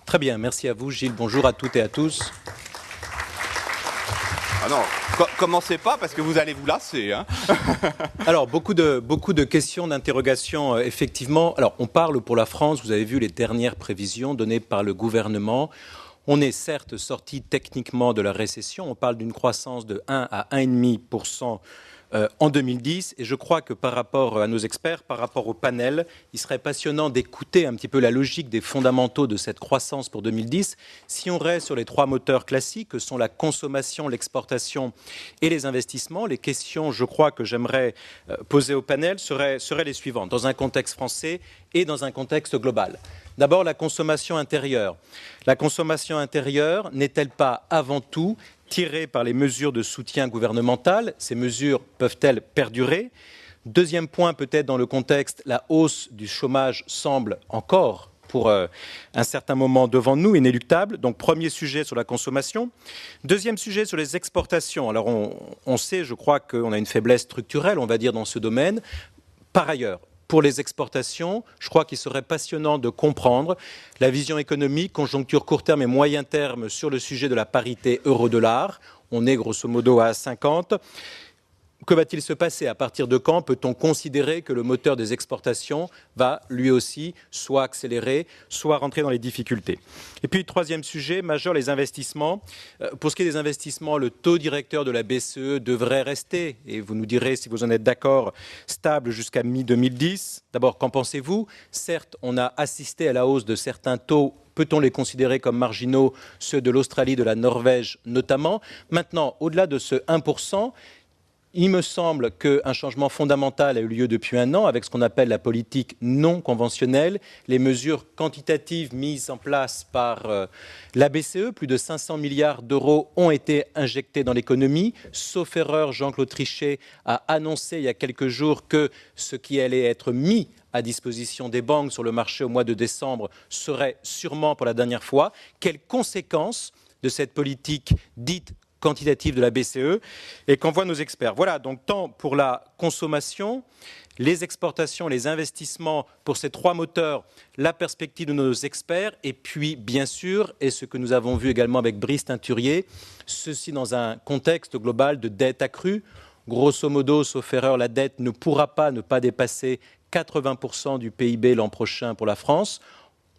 Très bien, merci à vous Gilles, bonjour à toutes et à tous. Ah non, commencez pas parce que vous allez vous lasser. Hein. Alors, beaucoup de questions, d'interrogations, effectivement. Alors, on parle pour la France, vous avez vu les dernières prévisions données par le gouvernement. On est certes sorti techniquement de la récession, on parle d'une croissance de 1 à 1,5% en 2010. Et je crois que par rapport à nos experts, par rapport au panel, il serait passionnant d'écouter un petit peu la logique des fondamentaux de cette croissance pour 2010. Si on reste sur les 3 moteurs classiques que sont la consommation, l'exportation et les investissements, les questions, je crois, que j'aimerais poser au panel seraient les suivantes, dans un contexte français et dans un contexte global. D'abord, la consommation intérieure. La consommation intérieure n'est-elle pas avant tout tirées par les mesures de soutien gouvernemental? Ces mesures peuvent-elles perdurer? Deuxième point, peut-être dans le contexte, la hausse du chômage semble encore, pour un certain moment devant nous, inéluctable. Donc, premier sujet sur la consommation. Deuxième sujet sur les exportations. Alors, on sait, je crois qu'on a une faiblesse structurelle, on va dire, dans ce domaine. Par ailleurs, pour les exportations, je crois qu'il serait passionnant de comprendre la vision économique, conjoncture court terme et moyen terme sur le sujet de la parité euro-dollar. On est grosso modo à 50. que va-t-il se passer? À partir de quand peut-on considérer que le moteur des exportations va lui aussi soit accélérer, soit rentrer dans les difficultés? Et puis, troisième sujet majeur, les investissements. Pour ce qui est des investissements, le taux directeur de la BCE devrait rester, et vous nous direz si vous en êtes d'accord, stable jusqu'à mi-2010. D'abord, qu'en pensez-vous? Certes, on a assisté à la hausse de certains taux. Peut-on les considérer comme marginaux, ceux de l'Australie, de la Norvège notamment? Maintenant, au-delà de ce 1%, il me semble qu'un changement fondamental a eu lieu depuis un an avec ce qu'on appelle la politique non conventionnelle, les mesures quantitatives mises en place par la BCE. Plus de 500 milliards d'euros ont été injectés dans l'économie. Sauf erreur, Jean-Claude Trichet a annoncé il y a quelques jours que ce qui allait être mis à disposition des banques sur le marché au mois de décembre serait sûrement pour la dernière fois. Quelles conséquences de cette politique dite quantitative de la BCE et qu'en voient nos experts? Voilà, donc tant pour la consommation, les exportations, les investissements pour ces trois moteurs, la perspective de nos experts et puis bien sûr, et ce que nous avons vu également avec Brice Teinturier, ceci dans un contexte global de dette accrue. Grosso modo, sauf erreur, la dette ne pourra pas ne pas dépasser 80% du PIB l'an prochain pour la France.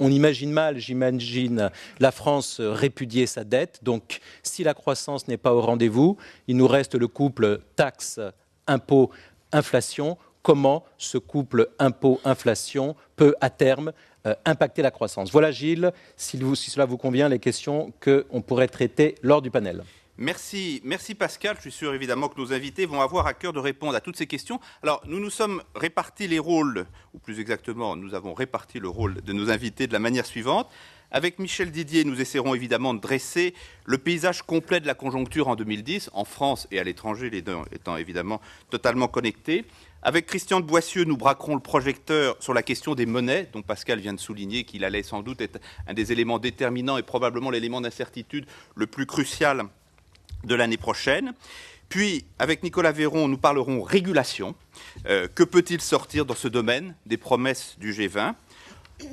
On imagine mal, j'imagine, la France répudier sa dette. Donc, si la croissance n'est pas au rendez-vous, il nous reste le couple taxe, impôt, inflation. Comment ce couple impôt-inflation peut, à terme, impacter la croissance? Voilà, Gilles, si cela vous convient, les questions qu'on pourrait traiter lors du panel. Merci Pascal. Je suis sûr évidemment que nos invités vont avoir à cœur de répondre à toutes ces questions. Alors, nous sommes répartis les rôles, ou plus exactement, nous avons réparti le rôle de nos invités de la manière suivante. Avec Michel Didier, nous essaierons évidemment de dresser le paysage complet de la conjoncture en 2010, en France et à l'étranger, les deux étant évidemment totalement connectés. Avec Christian de Boissieu, nous braquerons le projecteur sur la question des monnaies, dont Pascal vient de souligner qu'il allait sans doute être un des éléments déterminants et probablement l'élément d'incertitude le plus crucial de l'année prochaine. Puis, avec Nicolas Véron, nous parlerons régulation. Que peut-il sortir dans ce domaine des promesses du G20?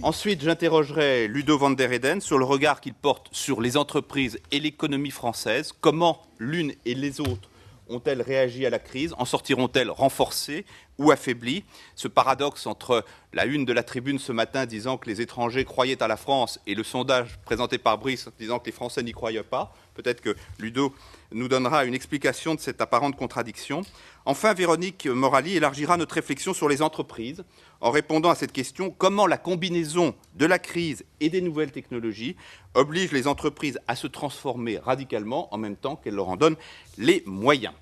Ensuite, j'interrogerai Ludo van der Heyden sur le regard qu'il porte sur les entreprises et l'économie française. Comment l'une et les autres ont-elles réagi à la crise? En sortiront-elles renforcées ou affaiblies? Ce paradoxe entre la une de la Tribune ce matin disant que les étrangers croyaient à la France et le sondage présenté par Brice disant que les Français n'y croyaient pas. Peut-être que Ludo nous donnera une explication de cette apparente contradiction. Enfin, Véronique Morali élargira notre réflexion sur les entreprises en répondant à cette question: comment la combinaison de la crise et des nouvelles technologies oblige les entreprises à se transformer radicalement en même temps qu'elle leur en donne les moyens?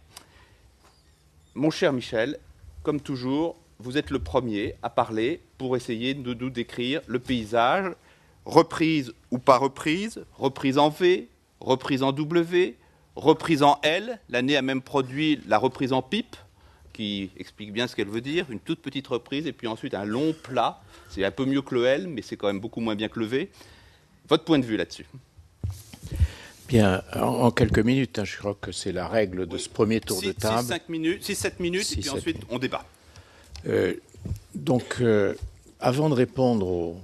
Mon cher Michel, comme toujours, vous êtes le premier à parler pour essayer de nous décrire le paysage, reprise ou pas reprise, reprise en V, reprise en W, reprise en L. L'année a même produit la reprise en pipe, qui explique bien ce qu'elle veut dire, une toute petite reprise, et puis ensuite un long plat. C'est un peu mieux que le L, mais c'est quand même beaucoup moins bien que le V. Votre point de vue là-dessus? Bien, en quelques minutes, je crois que c'est la règle de ce premier tour de table. 6-7 minutes, et puis ensuite on débat. Avant de répondre aux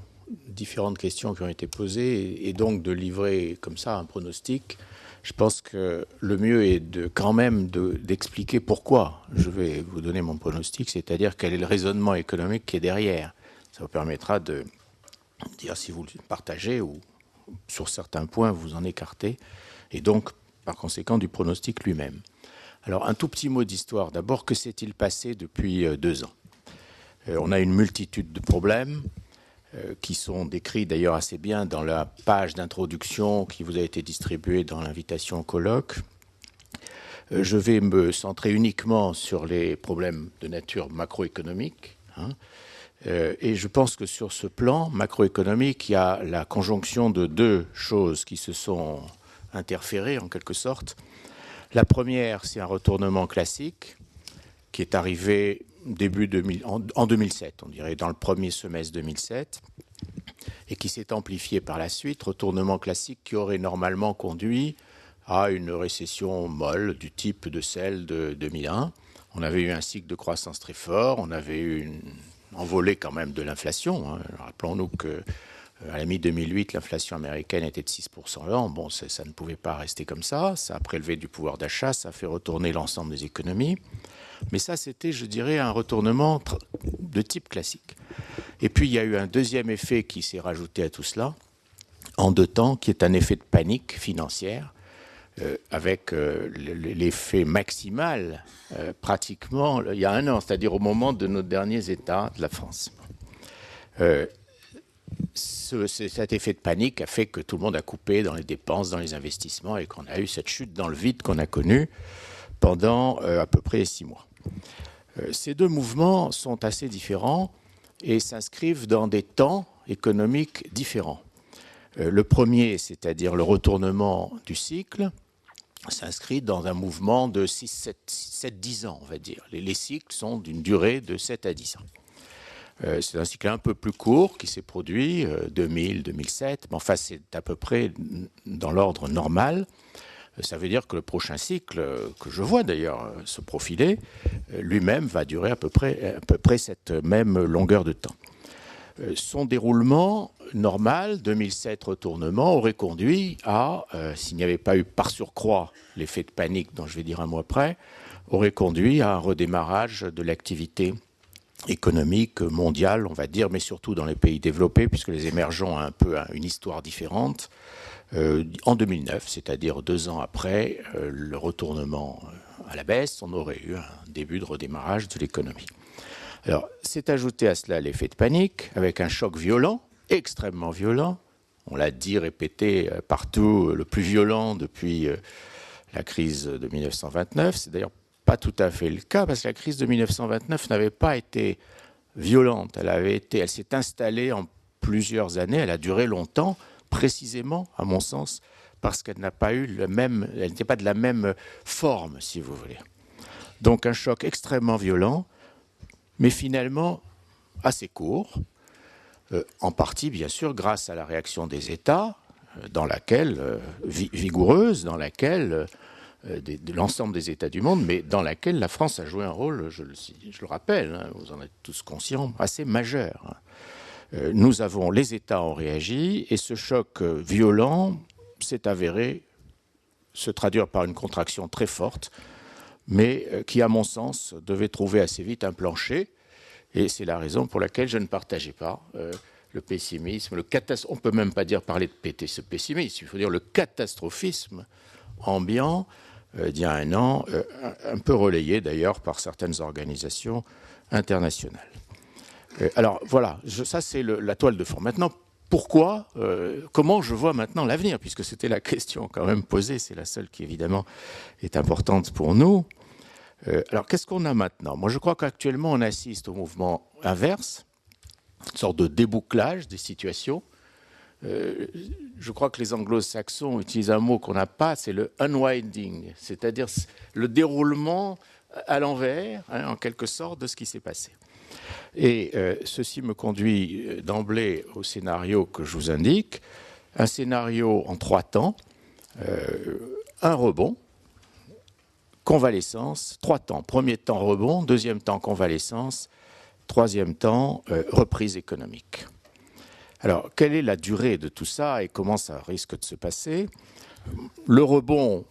différentes questions qui ont été posées, et donc de livrer comme ça un pronostic, je pense que le mieux est quand même d'expliquer pourquoi je vais vous donner mon pronostic, c'est-à-dire quel est le raisonnement économique qui est derrière. Ça vous permettra de dire si vous le partagez ou sur certains points vous en écartez, et donc par conséquent du pronostic lui-même. Alors un tout petit mot d'histoire. D'abord, que s'est-il passé depuis 2 ans? On a une multitude de problèmes qui sont décrits d'ailleurs assez bien dans la page d'introduction qui vous a été distribuée dans l'invitation au colloque. Je vais me centrer uniquement sur les problèmes de nature macroéconomique. Et je pense que sur ce plan macroéconomique, il y a la conjonction de deux choses qui se sont interférées en quelque sorte. La première, c'est un retournement classique qui est arrivé en 2007, on dirait, dans le premier semestre 2007, et qui s'est amplifié par la suite. Retournement classique qui aurait normalement conduit à une récession molle du type de celle de 2001. On avait eu un cycle de croissance très fort, on avait eu une envolée quand même de l'inflation. Rappelons-nous qu'à la mi-2008, l'inflation américaine était de 6% l'an. Bon, ça ne pouvait pas rester comme ça. Ça a prélevé du pouvoir d'achat, ça a fait retourner l'ensemble des économies. Mais ça, c'était, je dirais, un retournement de type classique. Et puis, il y a eu un deuxième effet qui s'est rajouté à tout cela, en 2 temps, qui est un effet de panique financière, avec l'effet maximal, pratiquement, il y a 1 an, c'est-à-dire au moment de nos derniers États de la France. Cet effet de panique a fait que tout le monde a coupé dans les dépenses, dans les investissements, et qu'on a eu cette chute dans le vide qu'on a connue pendant à peu près 6 mois. Ces 2 mouvements sont assez différents et s'inscrivent dans des temps économiques différents. Le premier, c'est-à-dire le retournement du cycle, s'inscrit dans un mouvement de 7-10 ans, on va dire. Les cycles sont d'une durée de 7 à 10 ans. C'est un cycle un peu plus court qui s'est produit, 2000-2007, mais enfin c'est à peu près dans l'ordre normal. Ça veut dire que le prochain cycle, que je vois d'ailleurs se profiler, lui-même va durer à peu près cette même longueur de temps. Son déroulement normal, 2007 retournement, aurait conduit à, s'il n'y avait pas eu par surcroît l'effet de panique dont je vais dire un mot après, aurait conduit à un redémarrage de l'activité économique mondiale, on va dire, mais surtout dans les pays développés, puisque les émergents ont un peu une histoire différente, en 2009, c'est-à-dire 2 ans après le retournement à la baisse, on aurait eu un début de redémarrage de l'économie. Alors, c'est ajouté à cela l'effet de panique, avec un choc violent, extrêmement violent, on l'a dit, répété partout, le plus violent depuis la crise de 1929. C'est d'ailleurs pas tout à fait le cas, parce que la crise de 1929 n'avait pas été violente. Elle s'est installée en plusieurs années, elle a duré longtemps, précisément, à mon sens, parce qu'elle n'a pas eu elle n'était pas de la même forme, si vous voulez. Donc un choc extrêmement violent, mais finalement assez court, en partie, bien sûr, grâce à la réaction des États, vigoureuse, dans laquelle de l'ensemble des États du monde, mais dans laquelle la France a joué un rôle, je le rappelle, hein, vous en êtes tous conscients, assez majeur. Les États ont réagi, et ce choc violent s'est avéré se traduire par une contraction très forte, mais qui, à mon sens, devait trouver assez vite un plancher. Et c'est la raison pour laquelle je ne partageais pas le pessimisme, on ne peut même pas parler de ce pessimisme, il faut dire le catastrophisme ambiant d'il y a 1 an, un peu relayé d'ailleurs par certaines organisations internationales. Alors voilà, ça c'est la toile de fond. Maintenant, pourquoi, comment je vois maintenant l'avenir, puisque c'était la question quand même posée, c'est la seule qui évidemment est importante pour nous. Alors qu'est-ce qu'on a maintenant? Moi je crois qu'actuellement on assiste au mouvement inverse, une sorte de débouclage des situations. Je crois que les anglo-saxons utilisent un mot qu'on n'a pas, c'est le unwinding, c'est-à-dire le déroulement à l'envers, hein, en quelque sorte, de ce qui s'est passé. Et ceci me conduit d'emblée au scénario que je vous indique, un scénario en 3 temps, un rebond, convalescence, 3 temps. Premier temps rebond, deuxième temps convalescence, troisième temps reprise économique. Alors, quelle est la durée de tout ça et comment ça risque de se passer? Le rebond,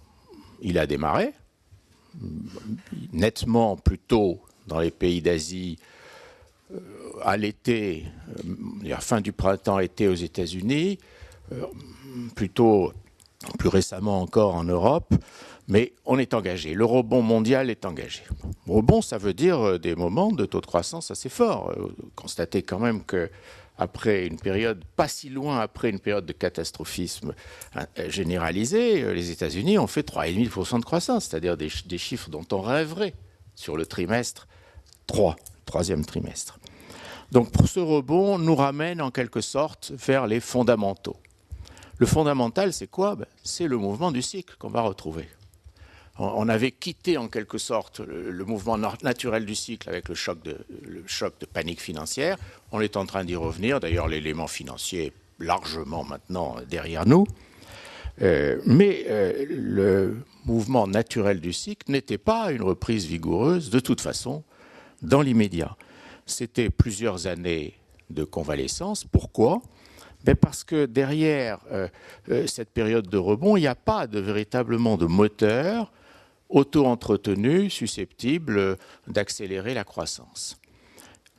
il a démarré, nettement plus tôt dans les pays d'Asie, à l'été, fin du printemps-été aux États-Unis, plutôt plus récemment encore en Europe, mais on est engagé. Le rebond mondial est engagé. Rebond, ça veut dire des moments de taux de croissance assez forts. Constatez quand même que après une période, pas si loin après une période de catastrophisme généralisé, les États-Unis ont fait 3,5% de croissance, c'est-à-dire des chiffres dont on rêverait sur le trimestre 3, troisième trimestre. Donc pour ce rebond, nous ramène en quelque sorte vers les fondamentaux. Le fondamental, c'est quoi? C'est le mouvement du cycle qu'on va retrouver. On avait quitté en quelque sorte le mouvement naturel du cycle avec le choc de panique financière. On est en train d'y revenir. D'ailleurs, l'élément financier est largement maintenant derrière nous. Mais le mouvement naturel du cycle n'était pas une reprise vigoureuse de toute façon dans l'immédiat. C'était plusieurs années de convalescence. Pourquoi? Parce que derrière cette période de rebond, il n'y a pas véritablement de moteur auto-entretenus, susceptibles d'accélérer la croissance.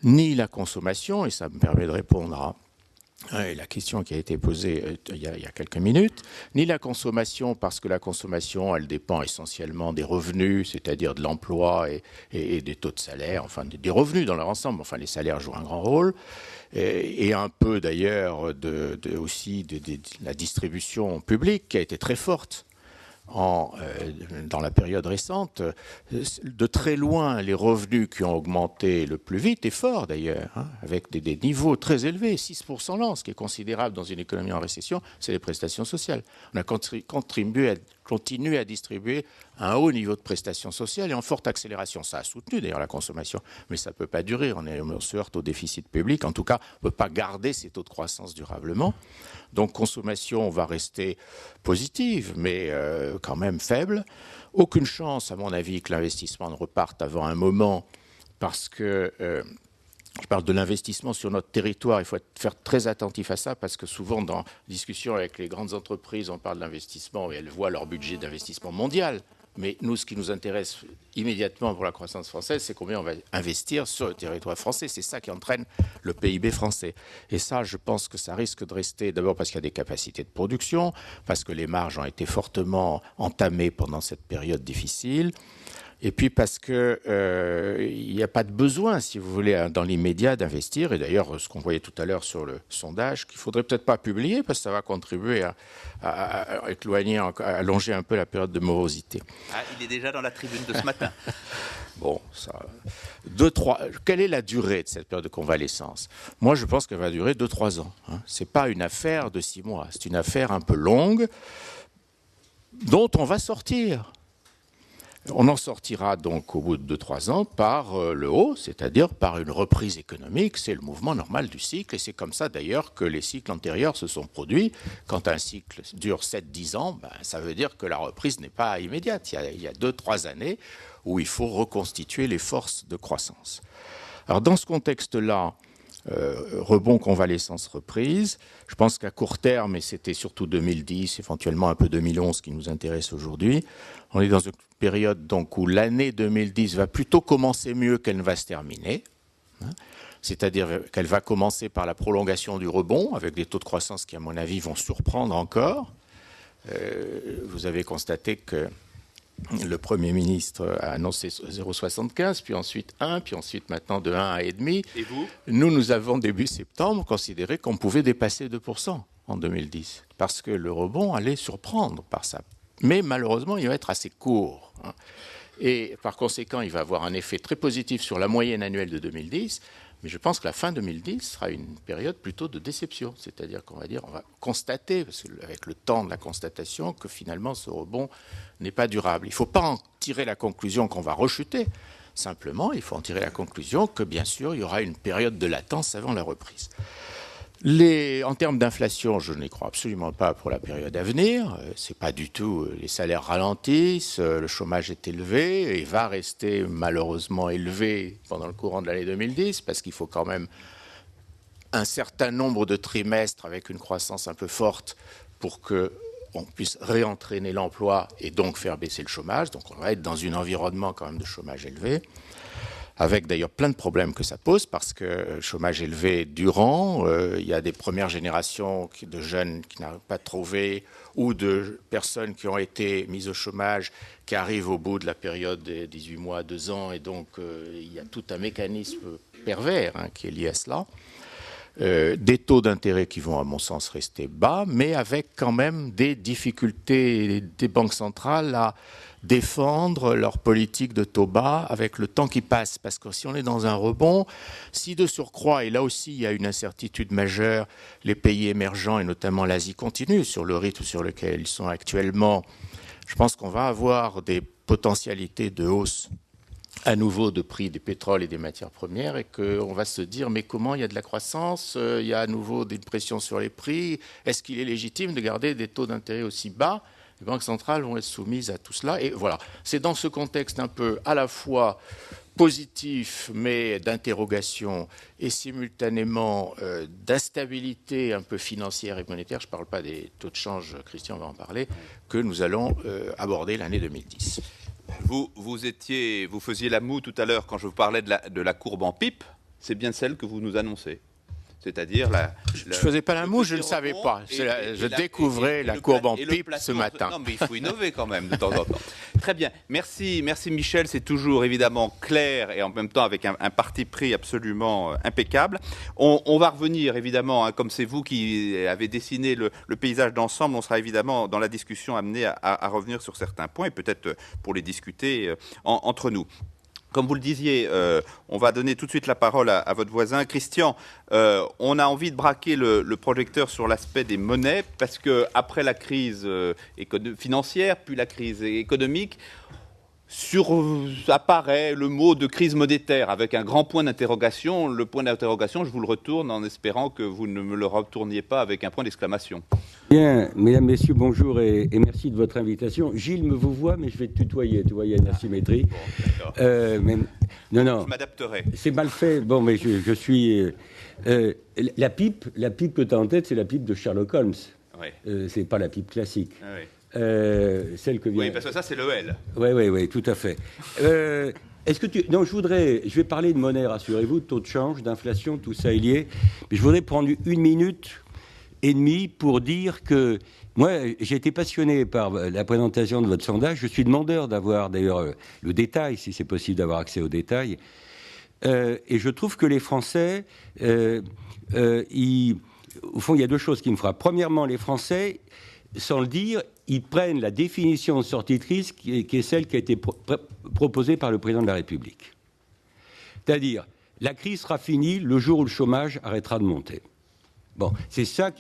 Ni la consommation, et ça me permet de répondre à la question qui a été posée il y a quelques minutes, ni la consommation, parce que la consommation, elle dépend essentiellement des revenus, c'est-à-dire de l'emploi et des taux de salaire, enfin des revenus dans leur ensemble, enfin les salaires jouent un grand rôle, et un peu d'ailleurs aussi de la distribution publique qui a été très forte. Dans la période récente, de très loin, les revenus qui ont augmenté le plus vite, et fort d'ailleurs, avec des niveaux très élevés, 6% l'an, ce qui est considérable dans une économie en récession, c'est les prestations sociales. On a continué à distribuer un haut niveau de prestations sociales et en forte accélération. Ça a soutenu d'ailleurs la consommation, mais ça ne peut pas durer. On se heurte au déficit public. En tout cas, on ne peut pas garder ces taux de croissance durablement. Donc, consommation va rester positive, mais quand même faible. Aucune chance, à mon avis, que l'investissement ne reparte avant un moment, parce que je parle de l'investissement sur notre territoire. Il faut faire très attentif à ça, parce que souvent, dans discussion avec les grandes entreprises, on parle d'investissement et elles voient leur budget d'investissement mondial. Mais nous, ce qui nous intéresse immédiatement pour la croissance française, c'est combien on va investir sur le territoire français. C'est ça qui entraîne le PIB français. Et ça, je pense que ça risque de rester, d'abord parce qu'il y a des capacités de production, parce que les marges ont été fortement entamées pendant cette période difficile, et puis parce qu'il n'y a pas de besoin, si vous voulez, dans l'immédiat d'investir. Et d'ailleurs, ce qu'on voyait tout à l'heure sur le sondage, qu'il ne faudrait peut-être pas publier, parce que ça va contribuer à allonger un peu la période de morosité. Ah, il est déjà dans la tribune de ce matin. Bon, quelle est la durée de cette période de convalescence? Moi, je pense qu'elle va durer 2-3 ans. Ce n'est pas une affaire de 6 mois. C'est une affaire un peu longue dont on va sortir. On en sortira donc au bout de 2-3 ans par le haut, c'est-à-dire par une reprise économique. C'est le mouvement normal du cycle, et c'est comme ça d'ailleurs que les cycles antérieurs se sont produits. Quand un cycle dure 7-10 ans, ça veut dire que la reprise n'est pas immédiate. Il y a 2-3 années où il faut reconstituer les forces de croissance. Alors dans ce contexte-là, rebond, convalescence, reprise. Je pense qu'à court terme, et c'était surtout 2010, éventuellement un peu 2011 qui nous intéresse aujourd'hui, on est dans une période donc où l'année 2010 va plutôt commencer mieux qu'elle ne va se terminer. C'est-à-dire qu'elle va commencer par la prolongation du rebond, avec des taux de croissance qui, à mon avis, vont surprendre encore. Vous avez constaté que le Premier ministre a annoncé 0,75, puis ensuite 1, puis ensuite maintenant de 1 à 1,5. Et vous ? Nous avons début septembre considéré qu'on pouvait dépasser 2% en 2010, parce que le rebond allait surprendre par ça. Mais malheureusement, il va être assez court. Et par conséquent, il va avoir un effet très positif sur la moyenne annuelle de 2010. Mais je pense que la fin 2010 sera une période plutôt de déception. C'est-à-dire qu'on va constater, parce qu'avec le temps de la constatation, que finalement ce rebond n'est pas durable. Il ne faut pas en tirer la conclusion qu'on va rechuter. Simplement, il faut en tirer la conclusion que, bien sûr, il y aura une période de latence avant la reprise. En termes d'inflation, je n'y crois absolument pas pour la période à venir. C'est pas du tout. Les salaires ralentissent, le chômage est élevé et va rester malheureusement élevé pendant le courant de l'année 2010, parce qu'il faut quand même un certain nombre de trimestres avec une croissance un peu forte pour qu'on puisse réentraîner l'emploi et donc faire baisser le chômage. Donc on va être dans un environnement quand même de chômage élevé, avec d'ailleurs plein de problèmes que ça pose, parce que chômage élevé durant, il y a des premières générations de jeunes qui n'arrivent pas à trouver, ou de personnes qui ont été mises au chômage, qui arrivent au bout de la période des 18 mois, 2 ans, et donc il y a tout un mécanisme pervers qui est lié à cela. Des taux d'intérêt qui vont, à mon sens, rester bas, mais avec quand même des difficultés des banques centrales à défendre leur politique de taux bas avec le temps qui passe. Parce que si on est dans un rebond, si de surcroît, et là aussi il y a une incertitude majeure, les pays émergents et notamment l'Asie continuent sur le rythme sur lequel ils sont actuellement, je pense qu'on va avoir des potentialités de hausse à nouveau de prix des pétroles et des matières premières, et qu'on va se dire mais comment il y a de la croissance, il y a à nouveau des pressions sur les prix, est-ce qu'il est légitime de garder des taux d'intérêt aussi bas? Les banques centrales vont être soumises à tout cela, et voilà, c'est dans ce contexte un peu à la fois positif mais d'interrogation et simultanément d'instabilité un peu financière et monétaire, je ne parle pas des taux de change, Christian va en parler, que nous allons aborder l'année 2010. Vous faisiez la moue tout à l'heure quand je vous parlais de la courbe en pipe. C'est bien celle que vous nous annoncez. C'est-à-dire je ne faisais pas la moue, je ne savais pas. Je découvrais la courbe en pipe ce matin. Non, mais il faut innover quand même de temps en temps. Très bien. Merci Michel. C'est toujours évidemment clair et en même temps avec un parti pris absolument impeccable. On va revenir évidemment, hein, comme c'est vous qui avez dessiné le paysage d'ensemble, on sera évidemment dans la discussion amené à revenir sur certains points et peut-être pour les discuter entre nous. Comme vous le disiez, on va donner tout de suite la parole à votre voisin. Christian, on a envie de braquer le projecteur sur l'aspect des monnaies parce qu'après la crise financière, puis la crise économique, apparaît le mot de crise monétaire avec un grand point d'interrogation. Le point d'interrogation, je vous le retourne en espérant que vous ne me le retourniez pas avec un point d'exclamation. Bien, mesdames, messieurs, bonjour et merci de votre invitation. Gilles me vous voit, mais je vais te tutoyer. Tu vois, il y a une asymétrie. Bon, non. Je m'adapterai. C'est mal fait. Bon, mais je suis... la pipe que tu as en tête, c'est la pipe de Sherlock Holmes. Oui. C'est pas la pipe classique. Oui. Celle que vient... Oui, parce que ça, c'est le L. Oui, tout à fait. Est-ce que tu... Non, je vais parler de monnaie, rassurez-vous, de taux de change, d'inflation, tout ça est lié. Mais je voudrais prendre 1 minute et demie pour dire que moi, j'ai été passionné par la présentation de votre sondage. Je suis demandeur d'avoir d'ailleurs le détail, si c'est possible d'avoir accès aux détails. Et je trouve que les Français, au fond, il y a 2 choses qui me frappent. Premièrement, les Français, sans le dire, ils prennent la définition de sortie de crise qui est celle qui a été proposée par le président de la République. C'est-à-dire, la crise sera finie le jour où le chômage arrêtera de monter. Bon, c'est ça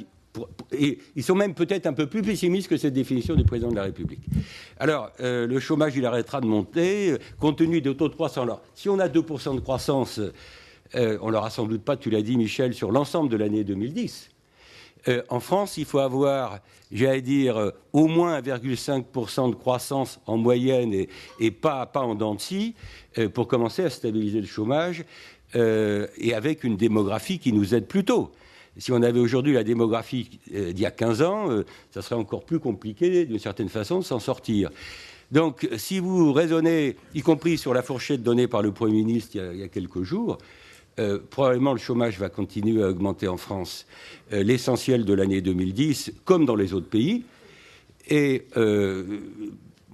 et ils sont même peut-être un peu plus pessimistes que cette définition du président de la République. Alors, le chômage, il arrêtera de monter, compte tenu des taux de croissance. Alors, si on a 2% de croissance, on l'aura sans doute pas, tu l'as dit, Michel, sur l'ensemble de l'année 2010. En France, il faut avoir, j'allais dire, au moins 1,5% de croissance en moyenne et pas en dents de scie pour commencer à stabiliser le chômage et avec une démographie qui nous aide plutôt. Si on avait aujourd'hui la démographie d'il y a 15 ans, ça serait encore plus compliqué, d'une certaine façon, de s'en sortir. Donc, si vous raisonnez, y compris sur la fourchette donnée par le Premier ministre il y a quelques jours, probablement le chômage va continuer à augmenter en France l'essentiel de l'année 2010, comme dans les autres pays. Et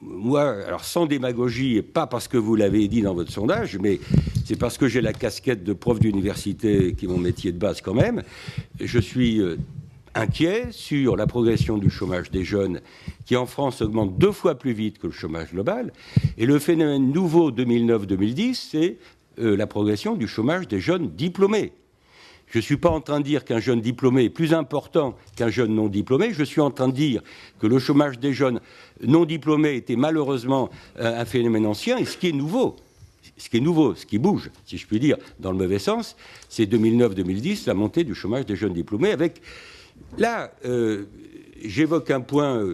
moi, alors sans démagogie, et pas parce que vous l'avez dit dans votre sondage, mais c'est parce que j'ai la casquette de prof d'université, qui est mon métier de base quand même, je suis inquiet sur la progression du chômage des jeunes, qui en France augmente 2 fois plus vite que le chômage global. Et le phénomène nouveau 2009-2010, c'est la progression du chômage des jeunes diplômés. Je ne suis pas en train de dire qu'un jeune diplômé est plus important qu'un jeune non diplômé. Je suis en train de dire que le chômage des jeunes non diplômés était malheureusement un phénomène ancien. Et ce qui est nouveau, ce qui bouge, si je puis dire, dans le mauvais sens, c'est 2009-2010, la montée du chômage des jeunes diplômés. Avec là, j'évoque un point,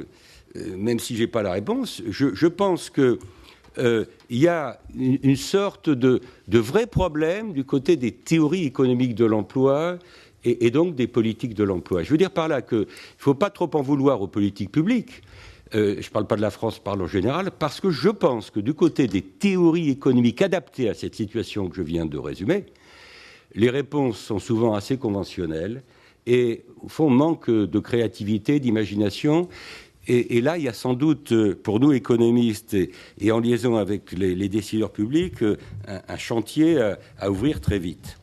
même si je n'ai pas la réponse, je pense que il y a une sorte de vrai problème du côté des théories économiques de l'emploi et donc des politiques de l'emploi. Je veux dire par là qu'il ne faut pas trop en vouloir aux politiques publiques. Je ne parle pas de la France, je parle en général, parce que je pense que du côté des théories économiques adaptées à cette situation que je viens de résumer, les réponses sont souvent assez conventionnelles et au fond manquent de créativité, d'imagination. Et là, il y a sans doute, pour nous économistes et en liaison avec les décideurs publics, un chantier à ouvrir très vite.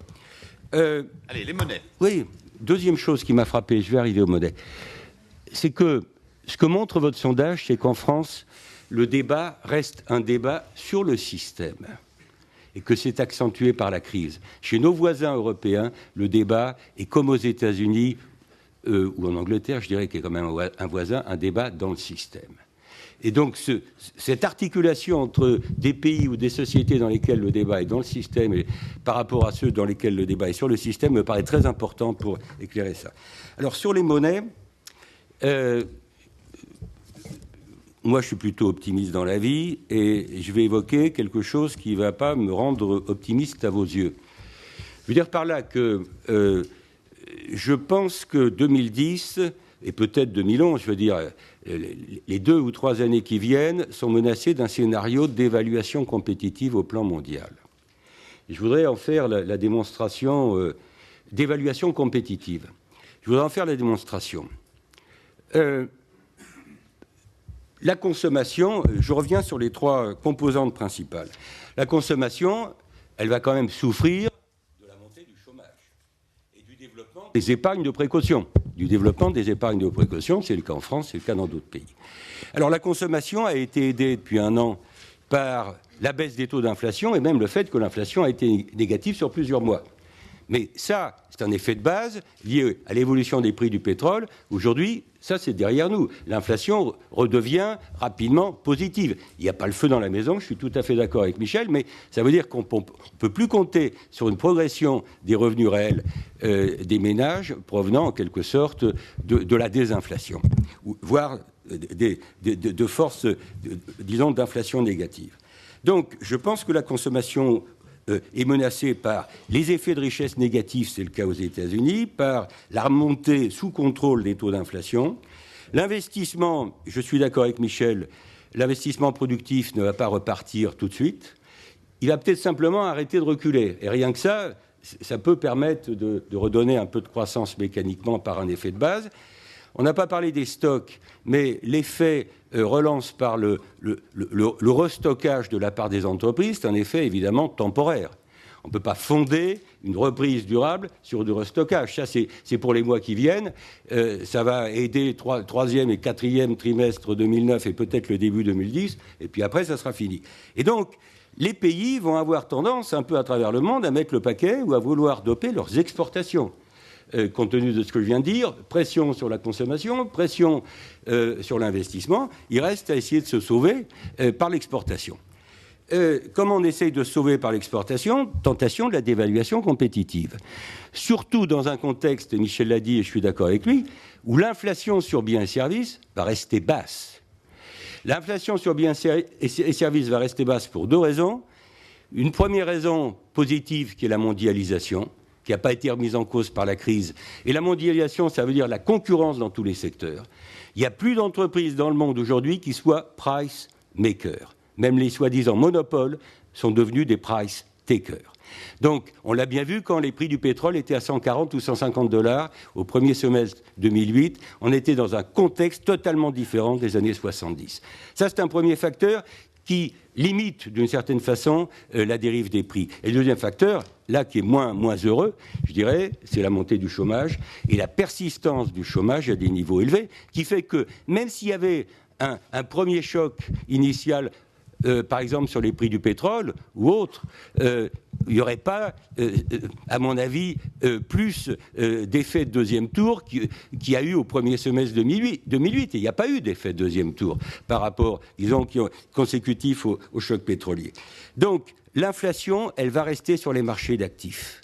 Allez, les monnaies. Oui, deuxième chose qui m'a frappé, je vais arriver aux monnaies, c'est que ce que montre votre sondage, c'est qu'en France, le débat reste un débat sur le système et que c'est accentué par la crise. Chez nos voisins européens, le débat est comme aux États-Unis, ou en Angleterre, je dirais qu'il y a quand même un voisin, un débat dans le système. Et donc, cette articulation entre des pays ou des sociétés dans lesquelles le débat est dans le système et par rapport à ceux dans lesquels le débat est sur le système me paraît très important pour éclairer ça. Alors, sur les monnaies, moi, je suis plutôt optimiste dans la vie et je vais évoquer quelque chose qui ne va pas me rendre optimiste à vos yeux. Je veux dire par là que je pense que 2010 et peut-être 2011, je veux dire, les 2 ou 3 années qui viennent sont menacées d'un scénario d'évaluation compétitive au plan mondial. Et je voudrais en faire la démonstration d'évaluation compétitive. Je voudrais en faire la démonstration. La consommation, je reviens sur les 3 composantes principales. La consommation, elle va quand même souffrir de la montée du chômage et du développement des épargnes de précaution. Du développement des épargnes de précaution, c'est le cas en France, c'est le cas dans d'autres pays. Alors la consommation a été aidée depuis 1 an par la baisse des taux d'inflation et même le fait que l'inflation a été négative sur plusieurs mois. Mais ça, c'est un effet de base lié à l'évolution des prix du pétrole. Aujourd'hui, ça, c'est derrière nous. L'inflation redevient rapidement positive. Il n'y a pas le feu dans la maison, je suis tout à fait d'accord avec Michel, mais ça veut dire qu'on ne peut plus compter sur une progression des revenus réels des ménages provenant en quelque sorte de la désinflation, voire de forces, disons, d'inflation négative. Donc, je pense que la consommation est menacée par les effets de richesse négatifs, c'est le cas aux États-Unis, par la remontée sous contrôle des taux d'inflation. L'investissement, je suis d'accord avec Michel, l'investissement productif ne va pas repartir tout de suite. Il va peut-être simplement arrêter de reculer. Et rien que ça, ça peut permettre de redonner un peu de croissance mécaniquement par un effet de base. On n'a pas parlé des stocks, mais l'effet relance par le restockage de la part des entreprises, c'est un effet évidemment temporaire. On ne peut pas fonder une reprise durable sur du restockage. Ça, c'est pour les mois qui viennent. Ça va aider 3e et 4e trimestre 2009 et peut-être le début 2010. Et puis après, ça sera fini. Et donc, les pays vont avoir tendance, un peu à travers le monde, à mettre le paquet ou à vouloir doper leurs exportations. Compte tenu de ce que je viens de dire, pression sur la consommation, pression sur l'investissement, il reste à essayer de se sauver par l'exportation. Comment on essaye de se sauver par l'exportation? Tentation de la dévaluation compétitive. Surtout dans un contexte, Michel l'a dit et je suis d'accord avec lui, où l'inflation sur biens et services va rester basse. L'inflation sur biens et services va rester basse pour 2 raisons. Une première raison positive qui est la mondialisation, qui n'a pas été remise en cause par la crise. Et la mondialisation, ça veut dire la concurrence dans tous les secteurs. Il n'y a plus d'entreprises dans le monde aujourd'hui qui soient price makers. Même les soi-disant monopoles sont devenus des price takers. Donc, on l'a bien vu quand les prix du pétrole étaient à 140 ou 150 $ au premier semestre 2008. On était dans un contexte totalement différent des années 70. Ça, c'est un premier facteur qui limite d'une certaine façon la dérive des prix. Et le deuxième facteur, là qui est moins heureux, je dirais, c'est la montée du chômage et la persistance du chômage à des niveaux élevés, qui fait que même s'il y avait un premier choc initial, par exemple sur les prix du pétrole ou autres, il n'y aurait pas, à mon avis, plus d'effet de deuxième tour qu'il y a eu au premier semestre 2008. Et il n'y a pas eu d'effet de deuxième tour par rapport, disons, consécutif au choc pétrolier. Donc, l'inflation, elle va rester sur les marchés d'actifs.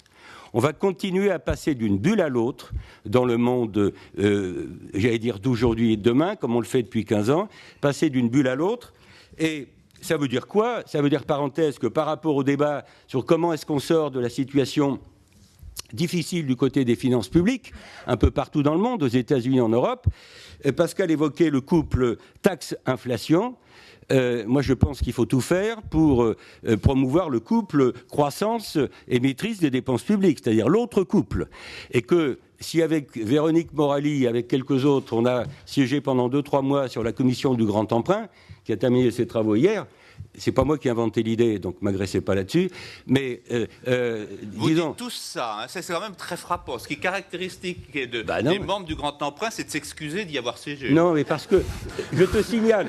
On va continuer à passer d'une bulle à l'autre dans le monde, j'allais dire, d'aujourd'hui et de demain, comme on le fait depuis 15 ans, passer d'une bulle à l'autre. Et ça veut dire quoi? Ça veut dire, parenthèse, que par rapport au débat sur comment est-ce qu'on sort de la situation difficile du côté des finances publiques, un peu partout dans le monde, aux États-Unis, en Europe, Pascal évoquait le couple taxe-inflation. Moi, je pense qu'il faut tout faire pour promouvoir le couple croissance et maîtrise des dépenses publiques, c'est-à-dire l'autre couple. Et que si avec Véronique Morali, avec quelques autres, on a siégé pendant 2-3 mois sur la commission du grand emprunt, qui a terminé ses travaux hier, c'est pas moi qui ai inventé l'idée, donc ne m'agressez pas là-dessus, mais vous disons... dites tous ça, hein, c'est quand même très frappant. Ce qui est caractéristique des membres du Grand Emprunt, c'est de s'excuser d'y avoir siégé. Non, mais parce que, je te signale,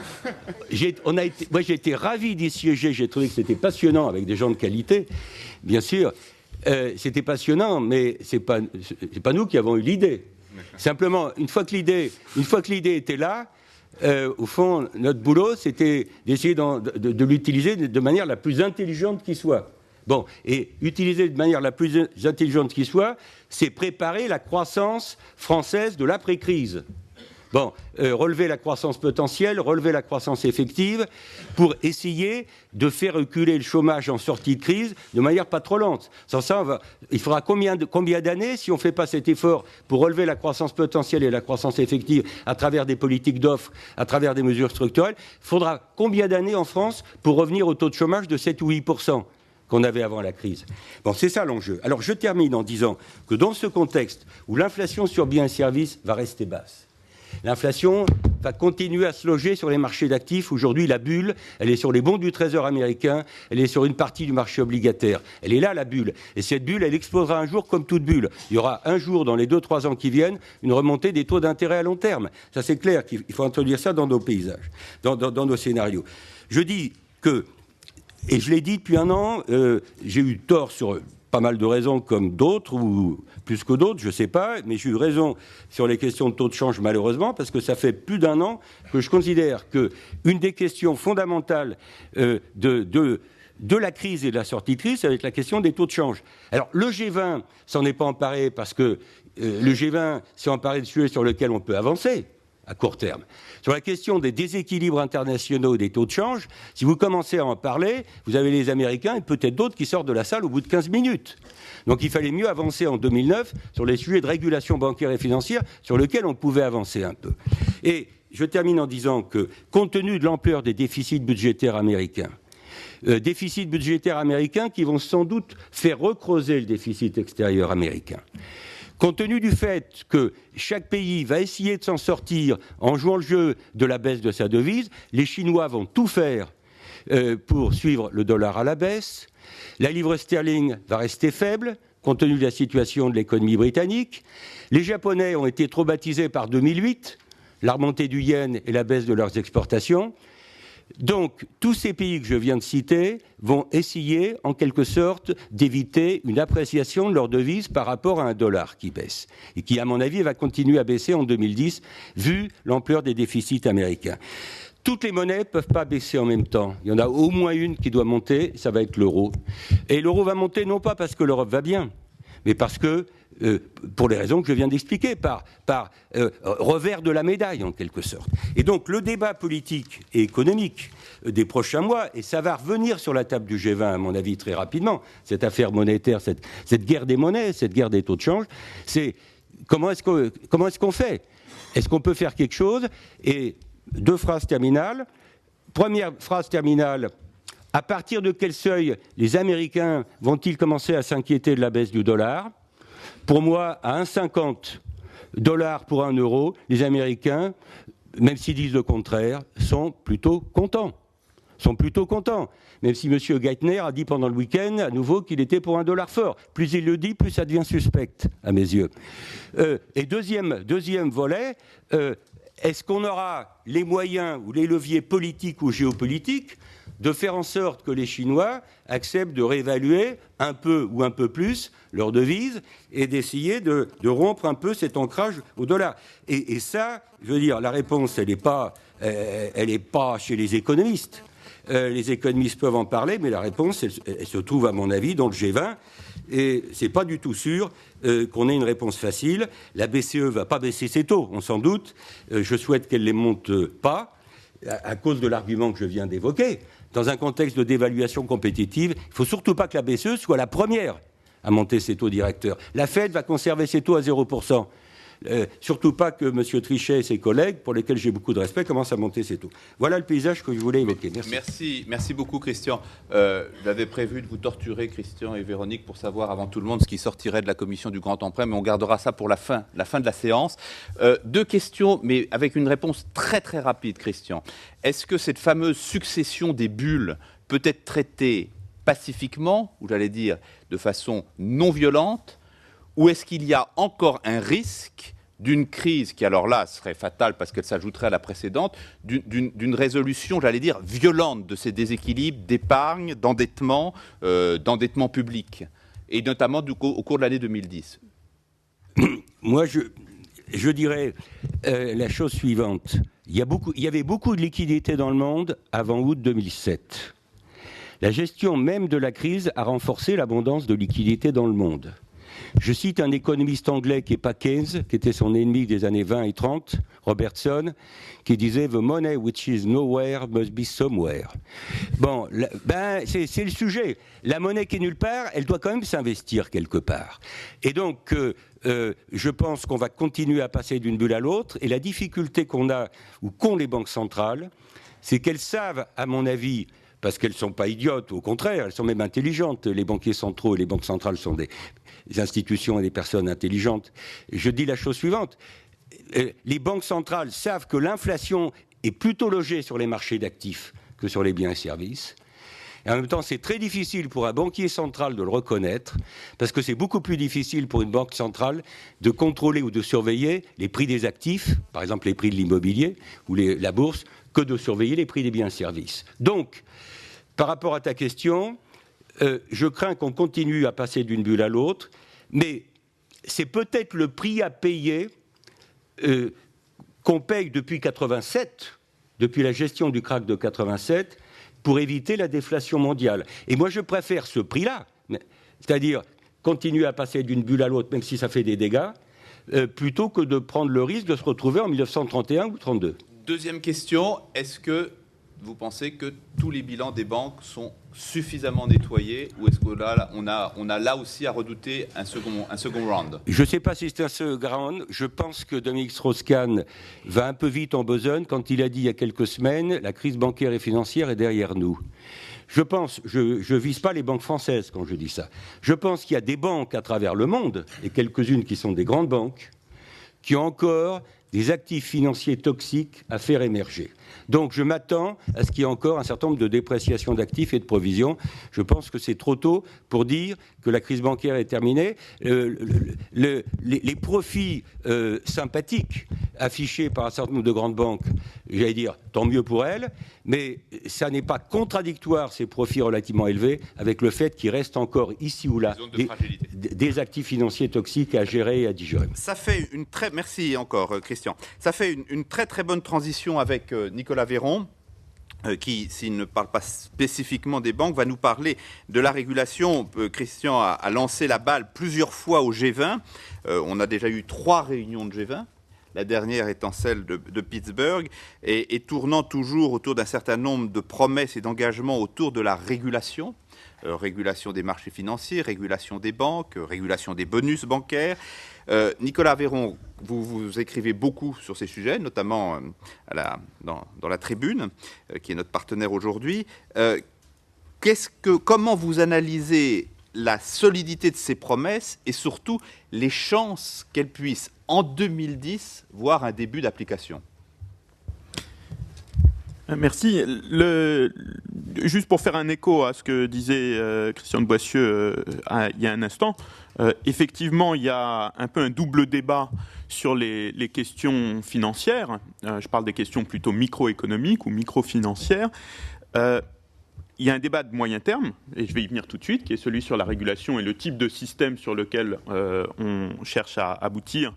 moi j'ai été ravi d'y siéger, j'ai trouvé que c'était passionnant avec des gens de qualité, bien sûr, c'était passionnant, mais c'est pas nous qui avons eu l'idée. Simplement, une fois que l'idée était là, au fond, notre boulot, c'était d'essayer de l'utiliser de manière la plus intelligente qui soit. Bon, et utiliser de manière la plus intelligente qui soit, c'est préparer la croissance française de l'après-crise. Bon, relever la croissance potentielle, relever la croissance effective, pour essayer de faire reculer le chômage en sortie de crise de manière pas trop lente. Sans ça, il faudra combien d'années si on ne fait pas cet effort pour relever la croissance potentielle et la croissance effective à travers des politiques d'offres, à travers des mesures structurelles? Il faudra combien d'années en France pour revenir au taux de chômage de 7 ou 8% qu'on avait avant la crise? Bon, c'est ça l'enjeu. Alors je termine en disant que dans ce contexte où l'inflation sur biens et services va rester basse, l'inflation va continuer à se loger sur les marchés d'actifs. Aujourd'hui, la bulle, elle est sur les bons du Trésor américain, elle est sur une partie du marché obligataire. Elle est là, la bulle. Et cette bulle, elle explosera un jour comme toute bulle. Il y aura un jour, dans les 2-3 ans qui viennent, une remontée des taux d'intérêt à long terme. Ça, c'est clair qu'il faut introduire ça dans nos paysages, dans nos scénarios. Je dis que, et je l'ai dit depuis un an, j'ai eu tort sur pas mal de raisons comme d'autres, ou plus que d'autres, je ne sais pas, mais j'ai eu raison sur les questions de taux de change, malheureusement, parce que ça fait plus d'un an que je considère qu'une des questions fondamentales de la crise et de la sortie de crise, ça va être la question des taux de change. Alors, le G20 s'en est pas emparé parce que le G20 s'est emparé de sujets sur lesquels on peut avancer à court terme. Sur la question des déséquilibres internationaux des taux de change, si vous commencez à en parler, vous avez les Américains et peut-être d'autres qui sortent de la salle au bout de 15 minutes. Donc il fallait mieux avancer en 2009 sur les sujets de régulation bancaire et financière sur lesquels on pouvait avancer un peu. Et je termine en disant que, compte tenu de l'ampleur des déficits budgétaires américains, qui vont sans doute faire recreuser le déficit extérieur américain, compte tenu du fait que chaque pays va essayer de s'en sortir en jouant le jeu de la baisse de sa devise, les Chinois vont tout faire pour suivre le dollar à la baisse, la livre sterling va rester faible, compte tenu de la situation de l'économie britannique, les Japonais ont été traumatisés par 2008, la remontée du yen et la baisse de leurs exportations. Donc, tous ces pays que je viens de citer vont essayer, en quelque sorte, d'éviter une appréciation de leur devise par rapport à un dollar qui baisse, et qui, à mon avis, va continuer à baisser en 2010, vu l'ampleur des déficits américains. Toutes les monnaies ne peuvent pas baisser en même temps. Il y en a au moins une qui doit monter, ça va être l'euro. Et l'euro va monter non pas parce que l'Europe va bien, mais parce que, pour les raisons que je viens d'expliquer, par revers de la médaille en quelque sorte. Et donc le débat politique et économique des prochains mois, et ça va revenir sur la table du G20 à mon avis très rapidement, cette affaire monétaire, cette guerre des monnaies, cette guerre des taux de change, c'est comment est-ce qu'on fait? Est-ce qu'on peut faire quelque chose? Et deux phrases terminales. Première phrase terminale. À partir de quel seuil les Américains vont-ils commencer à s'inquiéter de la baisse du dollar? Pour moi, à 1,50 $ pour 1 euro, les Américains, même s'ils disent le contraire, sont plutôt contents. Même si M. Geithner a dit pendant le week-end, à nouveau, qu'il était pour un dollar fort. Plus il le dit, plus ça devient suspect, à mes yeux. Et deuxième volet, est-ce qu'on aura les moyens ou les leviers politiques ou géopolitiques de faire en sorte que les Chinois acceptent de réévaluer un peu ou un peu plus leur devise et d'essayer de rompre un peu cet ancrage au dollar. Et ça, je veux dire, la réponse, elle n'est pas chez les économistes. Les économistes peuvent en parler, mais la réponse, elle se trouve, à mon avis, dans le G20. Et c'est pas du tout sûr qu'on ait une réponse facile. La BCE ne va pas baisser ses taux, on s'en doute. Je souhaite qu'elle ne les monte pas, à cause de l'argument que je viens d'évoquer. Dans un contexte de dévaluation compétitive, il ne faut surtout pas que la BCE soit la première à monter ses taux directeurs. La Fed va conserver ses taux à 0%. Surtout pas que M. Trichet et ses collègues, pour lesquels j'ai beaucoup de respect, commencent à monter ses taux. Voilà le paysage que je voulais évoquer. Merci beaucoup, Christian. J'avais prévu de vous torturer, Christian et Véronique, pour savoir avant tout le monde ce qui sortirait de la commission du Grand Emprunt, mais on gardera ça pour la fin de la séance. Deux questions, mais avec une réponse très très rapide, Christian. Est-ce que cette fameuse succession des bulles peut être traitée pacifiquement, ou j'allais dire de façon non violente, ou est-ce qu'il y a encore un risque d'une crise qui, alors là, serait fatale parce qu'elle s'ajouterait à la précédente, d'une résolution, j'allais dire, violente de ces déséquilibres d'épargne, d'endettement public, et notamment au cours de l'année 2010? Moi, je dirais la chose suivante. Il y avait beaucoup de liquidités dans le monde avant août 2007. La gestion même de la crise a renforcé l'abondance de liquidités dans le monde. Je cite un économiste anglais qui n'est pas Keynes, qui était son ennemi des années 20 et 30, Robertson, qui disait « The money which is nowhere must be somewhere ». Bon, c'est le sujet. La monnaie qui est nulle part, elle doit quand même s'investir quelque part. Et donc, je pense qu'on va continuer à passer d'une bulle à l'autre. Et la difficulté qu'on a, ou qu'ont les banques centrales, c'est qu'elles savent, à mon avis, parce qu'elles ne sont pas idiotes, au contraire, elles sont même intelligentes. Les banquiers centraux et les banques centrales sont des institutions et des personnes intelligentes. Je dis la chose suivante. Les banques centrales savent que l'inflation est plutôt logée sur les marchés d'actifs que sur les biens et services. Et en même temps, c'est très difficile pour un banquier central de le reconnaître, parce que c'est beaucoup plus difficile pour une banque centrale de contrôler ou de surveiller les prix des actifs, par exemple les prix de l'immobilier ou la bourse, que de surveiller les prix des biens et services. Donc, par rapport à ta question, je crains qu'on continue à passer d'une bulle à l'autre, mais c'est peut-être le prix à payer qu'on paye depuis 87, depuis la gestion du krach de 87, pour éviter la déflation mondiale. Et moi, je préfère ce prix-là, c'est-à-dire continuer à passer d'une bulle à l'autre, même si ça fait des dégâts, plutôt que de prendre le risque de se retrouver en 1931 ou 1932. Deuxième question, est-ce que vous pensez que tous les bilans des banques sont suffisamment nettoyés, ou est-ce qu'on a là aussi à redouter un second round? Je ne sais pas si c'est un second round. Je pense que Dominique Strauss-Kahn va un peu vite en besogne quand il a dit il y a quelques semaines la crise bancaire et financière est derrière nous. Je pense, je vise pas les banques françaises quand je dis ça. Je pense qu'il y a des banques à travers le monde, et quelques-unes qui sont des grandes banques, qui ont encore des actifs financiers toxiques à faire émerger. Donc je m'attends à ce qu'il y ait encore un certain nombre de dépréciations d'actifs et de provisions. Je pense que c'est trop tôt pour dire que la crise bancaire est terminée. Les profits sympathiques affichés par un certain nombre de grandes banques, j'allais dire tant mieux pour elles, mais ça n'est pas contradictoire, ces profits relativement élevés, avec le fait qu'il reste encore ici ou là des actifs financiers toxiques à gérer et à digérer. Ça fait merci encore Christian. Ça fait une très très bonne transition avec Nicolas Véron, qui, s'il ne parle pas spécifiquement des banques, va nous parler de la régulation. Christian a lancé la balle plusieurs fois au G20. On a déjà eu 3 réunions de G20. La dernière étant celle de Pittsburgh, et tournant toujours autour d'un certain nombre de promesses et d'engagements autour de la régulation. Régulation des marchés financiers, régulation des banques, régulation des bonus bancaires. Nicolas Véron, vous écrivez beaucoup sur ces sujets, notamment dans la Tribune, qui est notre partenaire aujourd'hui. Comment vous analysez la solidité de ces promesses et surtout les chances qu'elles puissent, en 2010, voir un début d'application? Merci. Juste pour faire un écho à ce que disait Christian de Boissieu il y a un instant, effectivement, il y a un peu un double débat sur les questions financières. Je parle des questions plutôt microéconomiques ou microfinancières. Il y a un débat de moyen terme, et je vais y venir tout de suite, qui est celui sur la régulation et le type de système sur lequel on cherche à aboutir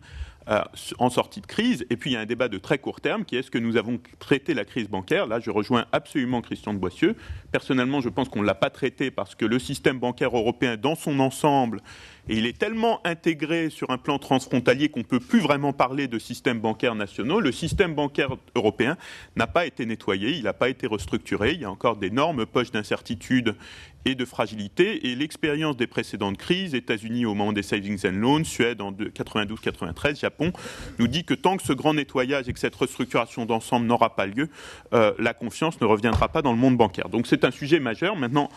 en sortie de crise. Et puis il y a un débat de très court terme qui est: est-ce que nous avons traité la crise bancaire? Là, je rejoins absolument Christian de Boissieu. Personnellement, je pense qu'on ne l'a pas traité parce que le système bancaire européen dans son ensemble, et il est tellement intégré sur un plan transfrontalier qu'on ne peut plus vraiment parler de systèmes bancaires nationaux. Le système bancaire européen n'a pas été nettoyé, il n'a pas été restructuré. Il y a encore d'énormes poches d'incertitude et de fragilité. Et l'expérience des précédentes crises, États-Unis au moment des savings and loans, Suède en 92-93, Japon, nous dit que tant que ce grand nettoyage et que cette restructuration d'ensemble n'aura pas lieu, la confiance ne reviendra pas dans le monde bancaire. Donc c'est un sujet majeur. Maintenant,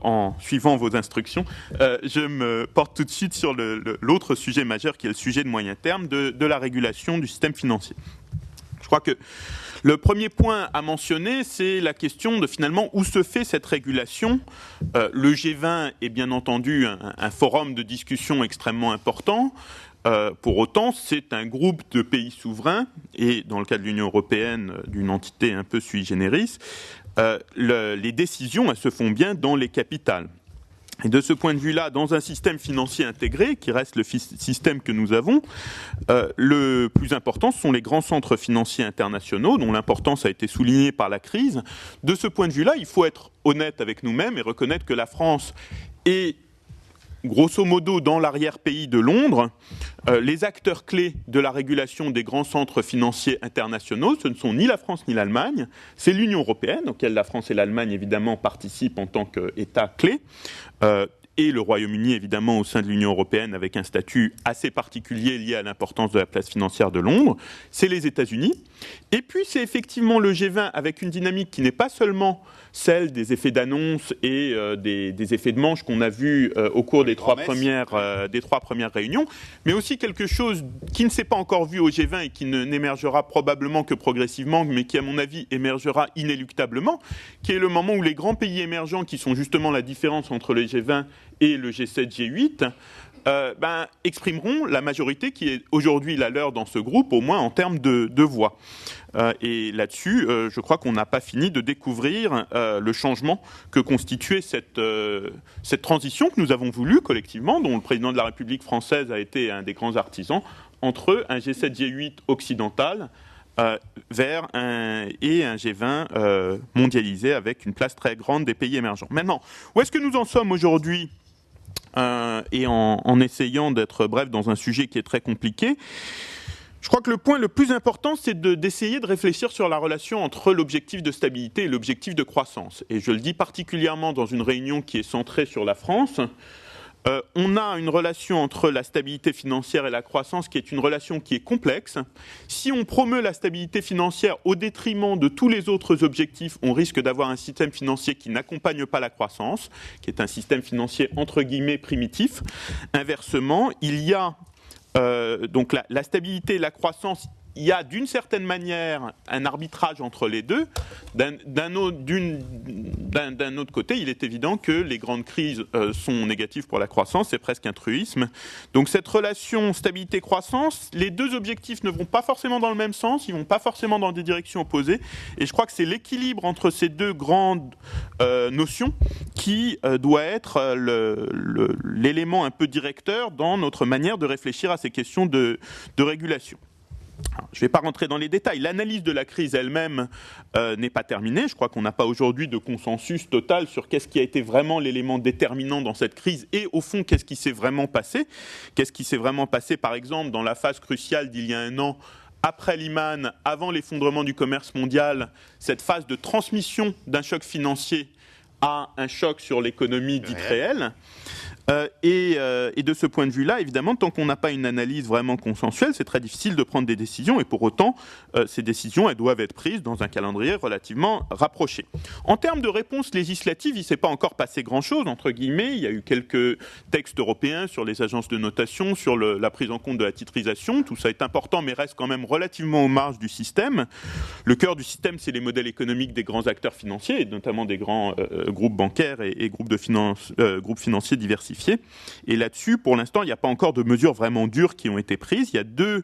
en suivant vos instructions, je me porte tout de suite sur l'autre sujet majeur qui est le sujet de moyen terme de la régulation du système financier. Je crois que le premier point à mentionner, c'est la question de finalement où se fait cette régulation. Le G20 est bien entendu un forum de discussion extrêmement important. Pour autant, c'est un groupe de pays souverains et, dans le cas de l'Union européenne, d'une entité un peu sui generis. Les décisions, elles se font bien dans les capitales. Et de ce point de vue-là, dans un système financier intégré, qui reste le système que nous avons, le plus important, ce sont les grands centres financiers internationaux, dont l'importance a été soulignée par la crise. De ce point de vue-là, il faut être honnête avec nous-mêmes et reconnaître que la France est grosso modo, dans l'arrière-pays de Londres, les acteurs clés de la régulation des grands centres financiers internationaux, ce ne sont ni la France ni l'Allemagne, c'est l'Union européenne, auquel la France et l'Allemagne, évidemment, participent en tant qu'États clés, et le Royaume-Uni, évidemment, au sein de l'Union européenne, avec un statut assez particulier lié à l'importance de la place financière de Londres. C'est les États-Unis. Et puis, c'est effectivement le G20 avec une dynamique qui n'est pas seulement celle des effets d'annonce et des effets de manche qu'on a vus au cours des trois premières réunions, mais aussi quelque chose qui ne s'est pas encore vu au G20 et qui n'émergera probablement que progressivement, mais qui, à mon avis, émergera inéluctablement, qui est le moment où les grands pays émergents, qui sont justement la différence entre le G20 et le G7, G8, exprimeront la majorité qui est aujourd'hui la leur dans ce groupe, au moins en termes de voix. Et là-dessus, je crois qu'on n'a pas fini de découvrir le changement que constituait cette transition que nous avons voulu collectivement, dont le président de la République française a été un des grands artisans, entre un G7, G8 occidental vers un G20 mondialisé avec une place très grande des pays émergents. Maintenant, où est-ce que nous en sommes aujourd'hui et en essayant d'être bref dans un sujet qui est très compliqué, je crois que le point le plus important, c'est d'essayer de réfléchir sur la relation entre l'objectif de stabilité et l'objectif de croissance. Et je le dis particulièrement dans une réunion qui est centrée sur la France. On a une relation entre la stabilité financière et la croissance qui est une relation qui est complexe. Si on promeut la stabilité financière au détriment de tous les autres objectifs, on risque d'avoir un système financier qui n'accompagne pas la croissance, qui est un système financier entre guillemets primitif. Inversement, il y a donc la stabilité et la croissance. Il y a d'une certaine manière un arbitrage entre les deux. D'un autre côté, il est évident que les grandes crises sont négatives pour la croissance, c'est presque un truisme. Donc cette relation stabilité-croissance, les deux objectifs ne vont pas forcément dans le même sens, ils ne vont pas forcément dans des directions opposées. Et je crois que c'est l'équilibre entre ces deux grandes notions qui doit être l'élément un peu directeur dans notre manière de réfléchir à ces questions de régulation. Alors, je ne vais pas rentrer dans les détails. L'analyse de la crise elle-même n'est pas terminée. Je crois qu'on n'a pas aujourd'hui de consensus total sur qu'est-ce qui a été vraiment l'élément déterminant dans cette crise et au fond, qu'est-ce qui s'est vraiment passé. Qu'est-ce qui s'est vraiment passé, par exemple, dans la phase cruciale d'il y a un an, après Lehman, avant l'effondrement du commerce mondial, cette phase de transmission d'un choc financier à un choc sur l'économie dite réelle. Et de ce point de vue-là, évidemment, tant qu'on n'a pas une analyse vraiment consensuelle, c'est très difficile de prendre des décisions. Et pour autant, ces décisions, elles doivent être prises dans un calendrier relativement rapproché. En termes de réponse législative, il ne s'est pas encore passé grand-chose, entre guillemets. Il y a eu quelques textes européens sur les agences de notation, sur la prise en compte de la titrisation. Tout ça est important, mais reste quand même relativement aux marges du système. Le cœur du système, c'est les modèles économiques des grands acteurs financiers, et notamment des grands groupes bancaires et groupes financiers diversifiés. Et là-dessus, pour l'instant, il n'y a pas encore de mesures vraiment dures qui ont été prises. Il y a deux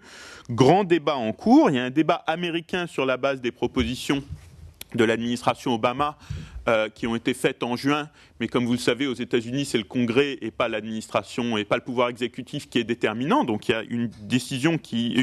grands débats en cours. Il y a un débat américain sur la base des propositions de l'administration Obama qui ont été faites en juin, mais comme vous le savez, aux États-Unis, c'est le Congrès et pas l'administration et pas le pouvoir exécutif qui est déterminant. Donc il y a une discussion qui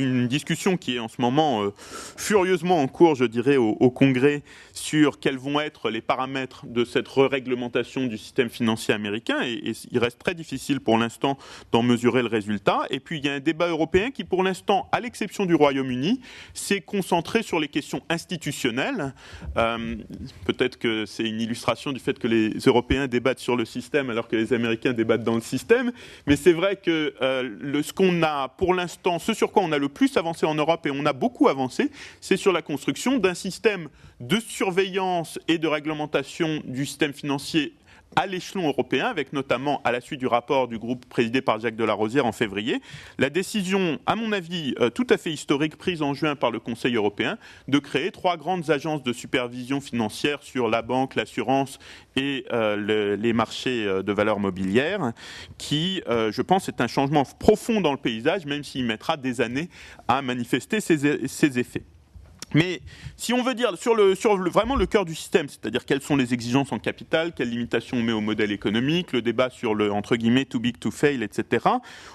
est en ce moment furieusement en cours, je dirais, au Congrès sur quels vont être les paramètres de cette réglementation du système financier américain. Et il reste très difficile pour l'instant d'en mesurer le résultat. Et puis il y a un débat européen qui, pour l'instant, à l'exception du Royaume-Uni, s'est concentré sur les questions institutionnelles. Peut-être que c'est une illustration du fait que les Européens débattent sur le système alors que les Américains débattent dans le système. Mais c'est vrai que ce sur quoi on a le plus avancé en Europe, et on a beaucoup avancé, c'est sur la construction d'un système de surveillance et de réglementation du système financier à l'échelon européen, avec notamment, à la suite du rapport du groupe présidé par Jacques de Larosière en février, la décision, à mon avis, tout à fait historique, prise en juin par le Conseil européen, de créer 3 grandes agences de supervision financière sur la banque, l'assurance et les marchés de valeurs mobilières, qui, je pense, est un changement profond dans le paysage, même s'il mettra des années à manifester ses effets. Mais si on veut dire vraiment le cœur du système, c'est-à-dire quelles sont les exigences en capital, quelles limitations on met au modèle économique, le débat sur le entre guillemets too big to fail, etc.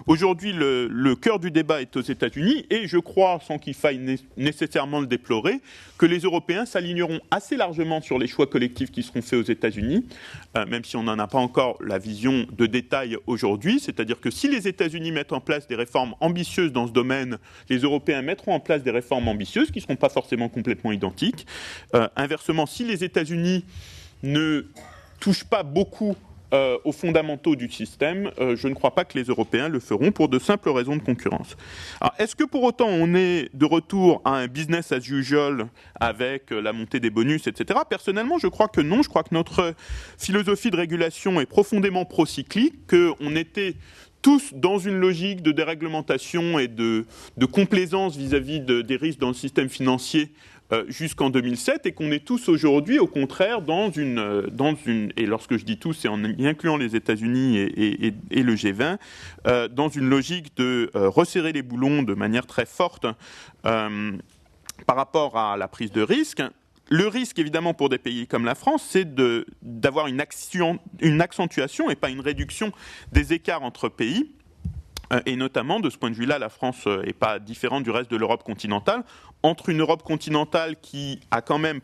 Aujourd'hui, le cœur du débat est aux États-Unis et je crois, sans qu'il faille nécessairement le déplorer, que les Européens s'aligneront assez largement sur les choix collectifs qui seront faits aux États-Unis, même si on n'en a pas encore la vision de détail aujourd'hui. C'est-à-dire que si les États-Unis mettent en place des réformes ambitieuses dans ce domaine, les Européens mettront en place des réformes ambitieuses qui ne seront pas forcément complètement identiques. Inversement, si les États-Unis ne touchent pas beaucoup aux fondamentaux du système, je ne crois pas que les Européens le feront pour de simples raisons de concurrence. Alors, est-ce que pour autant on est de retour à un business as usual avec la montée des bonus, etc. Personnellement, je crois que non. Je crois que notre philosophie de régulation est profondément procyclique, qu'on était tous dans une logique de déréglementation et de complaisance vis-à-vis des risques dans le système financier jusqu'en 2007 et qu'on est tous aujourd'hui, au contraire, dans une et lorsque je dis tous, c'est en incluant les États-Unis et le G20, dans une logique de resserrer les boulons de manière très forte par rapport à la prise de risque. Le risque, évidemment, pour des pays comme la France, c'est d'avoir une accentuation et pas une réduction des écarts entre pays. Et notamment, de ce point de vue-là, la France n'est pas différente du reste de l'Europe continentale. Entre une Europe continentale qui a quand même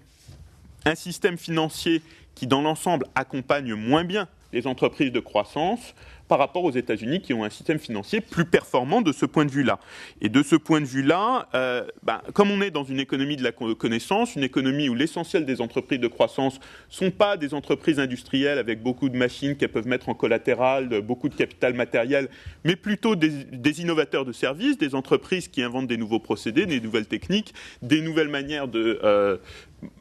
un système financier qui, dans l'ensemble, accompagne moins bien les entreprises de croissance, par rapport aux États-Unis qui ont un système financier plus performant de ce point de vue-là. Et de ce point de vue-là, comme on est dans une économie de la connaissance, une économie où l'essentiel des entreprises de croissance ne sont pas des entreprises industrielles avec beaucoup de machines qu'elles peuvent mettre en collatéral, beaucoup de capital matériel, mais plutôt des innovateurs de services, des entreprises qui inventent des nouveaux procédés, des nouvelles techniques, des nouvelles manières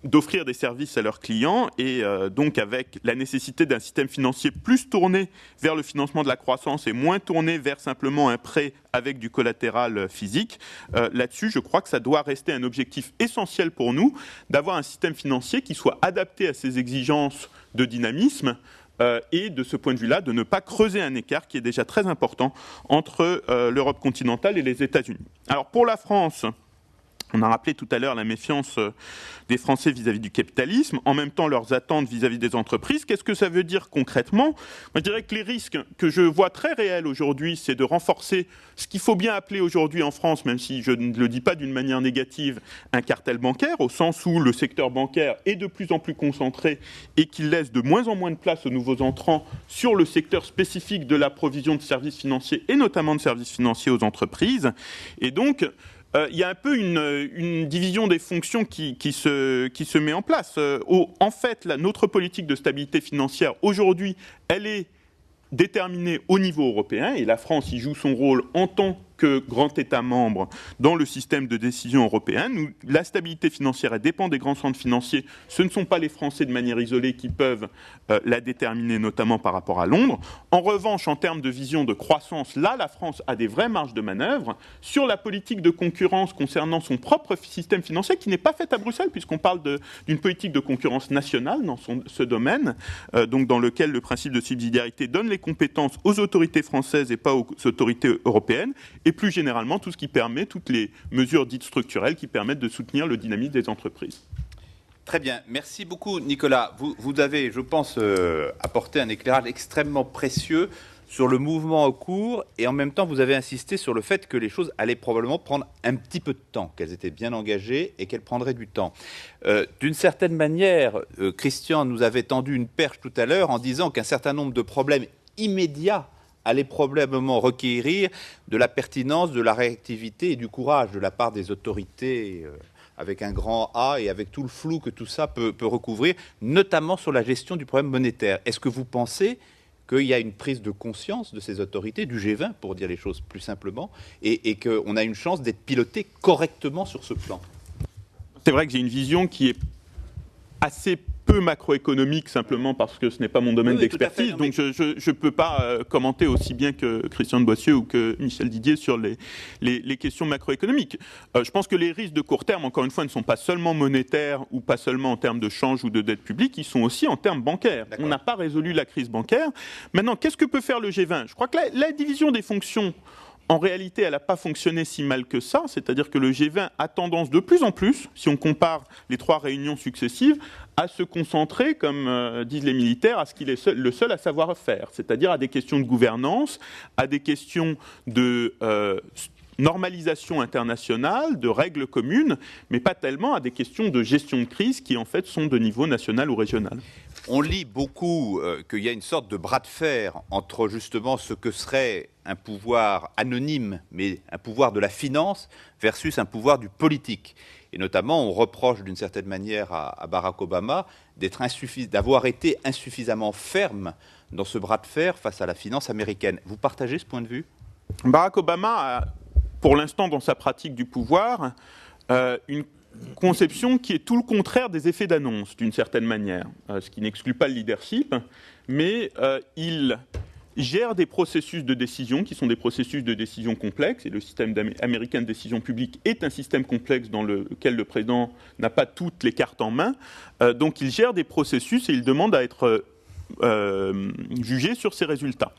d'offrir des services à leurs clients et donc avec la nécessité d'un système financier plus tourné vers le financement de la croissance et moins tourné vers simplement un prêt avec du collatéral physique. Là-dessus, je crois que ça doit rester un objectif essentiel pour nous d'avoir un système financier qui soit adapté à ces exigences de dynamisme et de ce point de vue-là, de ne pas creuser un écart qui est déjà très important entre l'Europe continentale et les États-Unis. Alors pour la France, on a rappelé tout à l'heure la méfiance des Français vis-à-vis du capitalisme, en même temps leurs attentes vis-à-vis des entreprises. Qu'est-ce que ça veut dire concrètement ? Moi, je dirais que les risques que je vois très réels aujourd'hui, c'est de renforcer ce qu'il faut bien appeler aujourd'hui en France, même si je ne le dis pas d'une manière négative, un cartel bancaire, au sens où le secteur bancaire est de plus en plus concentré et qu'il laisse de moins en moins de place aux nouveaux entrants sur le secteur spécifique de la provision de services financiers et notamment de services financiers aux entreprises. Et donc, il y a un peu une division des fonctions qui se met en place. En fait, notre politique de stabilité financière, aujourd'hui, elle est déterminée au niveau européen et la France y joue son rôle en tant que grand État membre dans le système de décision européen. La stabilité financière, elle dépend des grands centres financiers. Ce ne sont pas les Français de manière isolée qui peuvent la déterminer, notamment par rapport à Londres. En revanche, en termes de vision de croissance, là, la France a des vraies marges de manœuvre sur la politique de concurrence concernant son propre système financier, qui n'est pas faite à Bruxelles, puisqu'on parle d'une politique de concurrence nationale dans ce domaine, donc dans lequel le principe de subsidiarité donne les compétences aux autorités françaises et pas aux autorités européennes. Et plus généralement, tout ce qui permet, toutes les mesures dites structurelles qui permettent de soutenir le dynamisme des entreprises. Très bien, merci beaucoup Nicolas. Vous avez, je pense, apporté un éclairage extrêmement précieux sur le mouvement en cours et en même temps vous avez insisté sur le fait que les choses allaient probablement prendre un petit peu de temps, qu'elles étaient bien engagées et qu'elles prendraient du temps. D'une certaine manière, Christian nous avait tendu une perche tout à l'heure en disant qu'un certain nombre de problèmes immédiats allait probablement requérir de la pertinence, de la réactivité et du courage de la part des autorités avec un grand A et avec tout le flou que tout ça peut recouvrir, notamment sur la gestion du problème monétaire. Est-ce que vous pensez qu'il y a une prise de conscience de ces autorités, du G20 pour dire les choses plus simplement, et qu'on a une chance d'être piloté correctement sur ce plan ? C'est vrai que j'ai une vision qui est assez peu macroéconomique, simplement parce que ce n'est pas mon domaine d'expertise, donc je ne peux pas commenter aussi bien que Christian de Boissieu ou que Michel Didier sur les questions macroéconomiques. Je pense que les risques de court terme, encore une fois, ne sont pas seulement monétaires ou pas seulement en termes de change ou de dette publique, ils sont aussi en termes bancaires. On n'a pas résolu la crise bancaire. Maintenant, qu'est-ce que peut faire le G20 ? Je crois que la division des fonctions en réalité, elle n'a pas fonctionné si mal que ça, c'est-à-dire que le G20 a tendance de plus en plus, si on compare les 3 réunions successives, à se concentrer, comme disent les militaires, à ce qu'il est le seul à savoir faire, c'est-à-dire à des questions de gouvernance, à des questions de normalisation internationale, de règles communes, mais pas tellement à des questions de gestion de crise qui en fait sont de niveau national ou régional. On lit beaucoup qu'il y a une sorte de bras de fer entre justement ce que serait un pouvoir anonyme, mais un pouvoir de la finance, versus un pouvoir du politique. Et notamment, on reproche d'une certaine manière à Barack Obama d'avoir été insuffisamment ferme dans ce bras de fer face à la finance américaine. Vous partagez ce point de vue ? Barack Obama a, pour l'instant, dans sa pratique du pouvoir, une conception qui est tout le contraire des effets d'annonce, d'une certaine manière, ce qui n'exclut pas le leadership, mais il gère des processus de décision qui sont des processus de décision complexes, et le système américain de décision publique est un système complexe dans lequel le président n'a pas toutes les cartes en main, donc il gère des processus et il demande à être jugé sur ses résultats.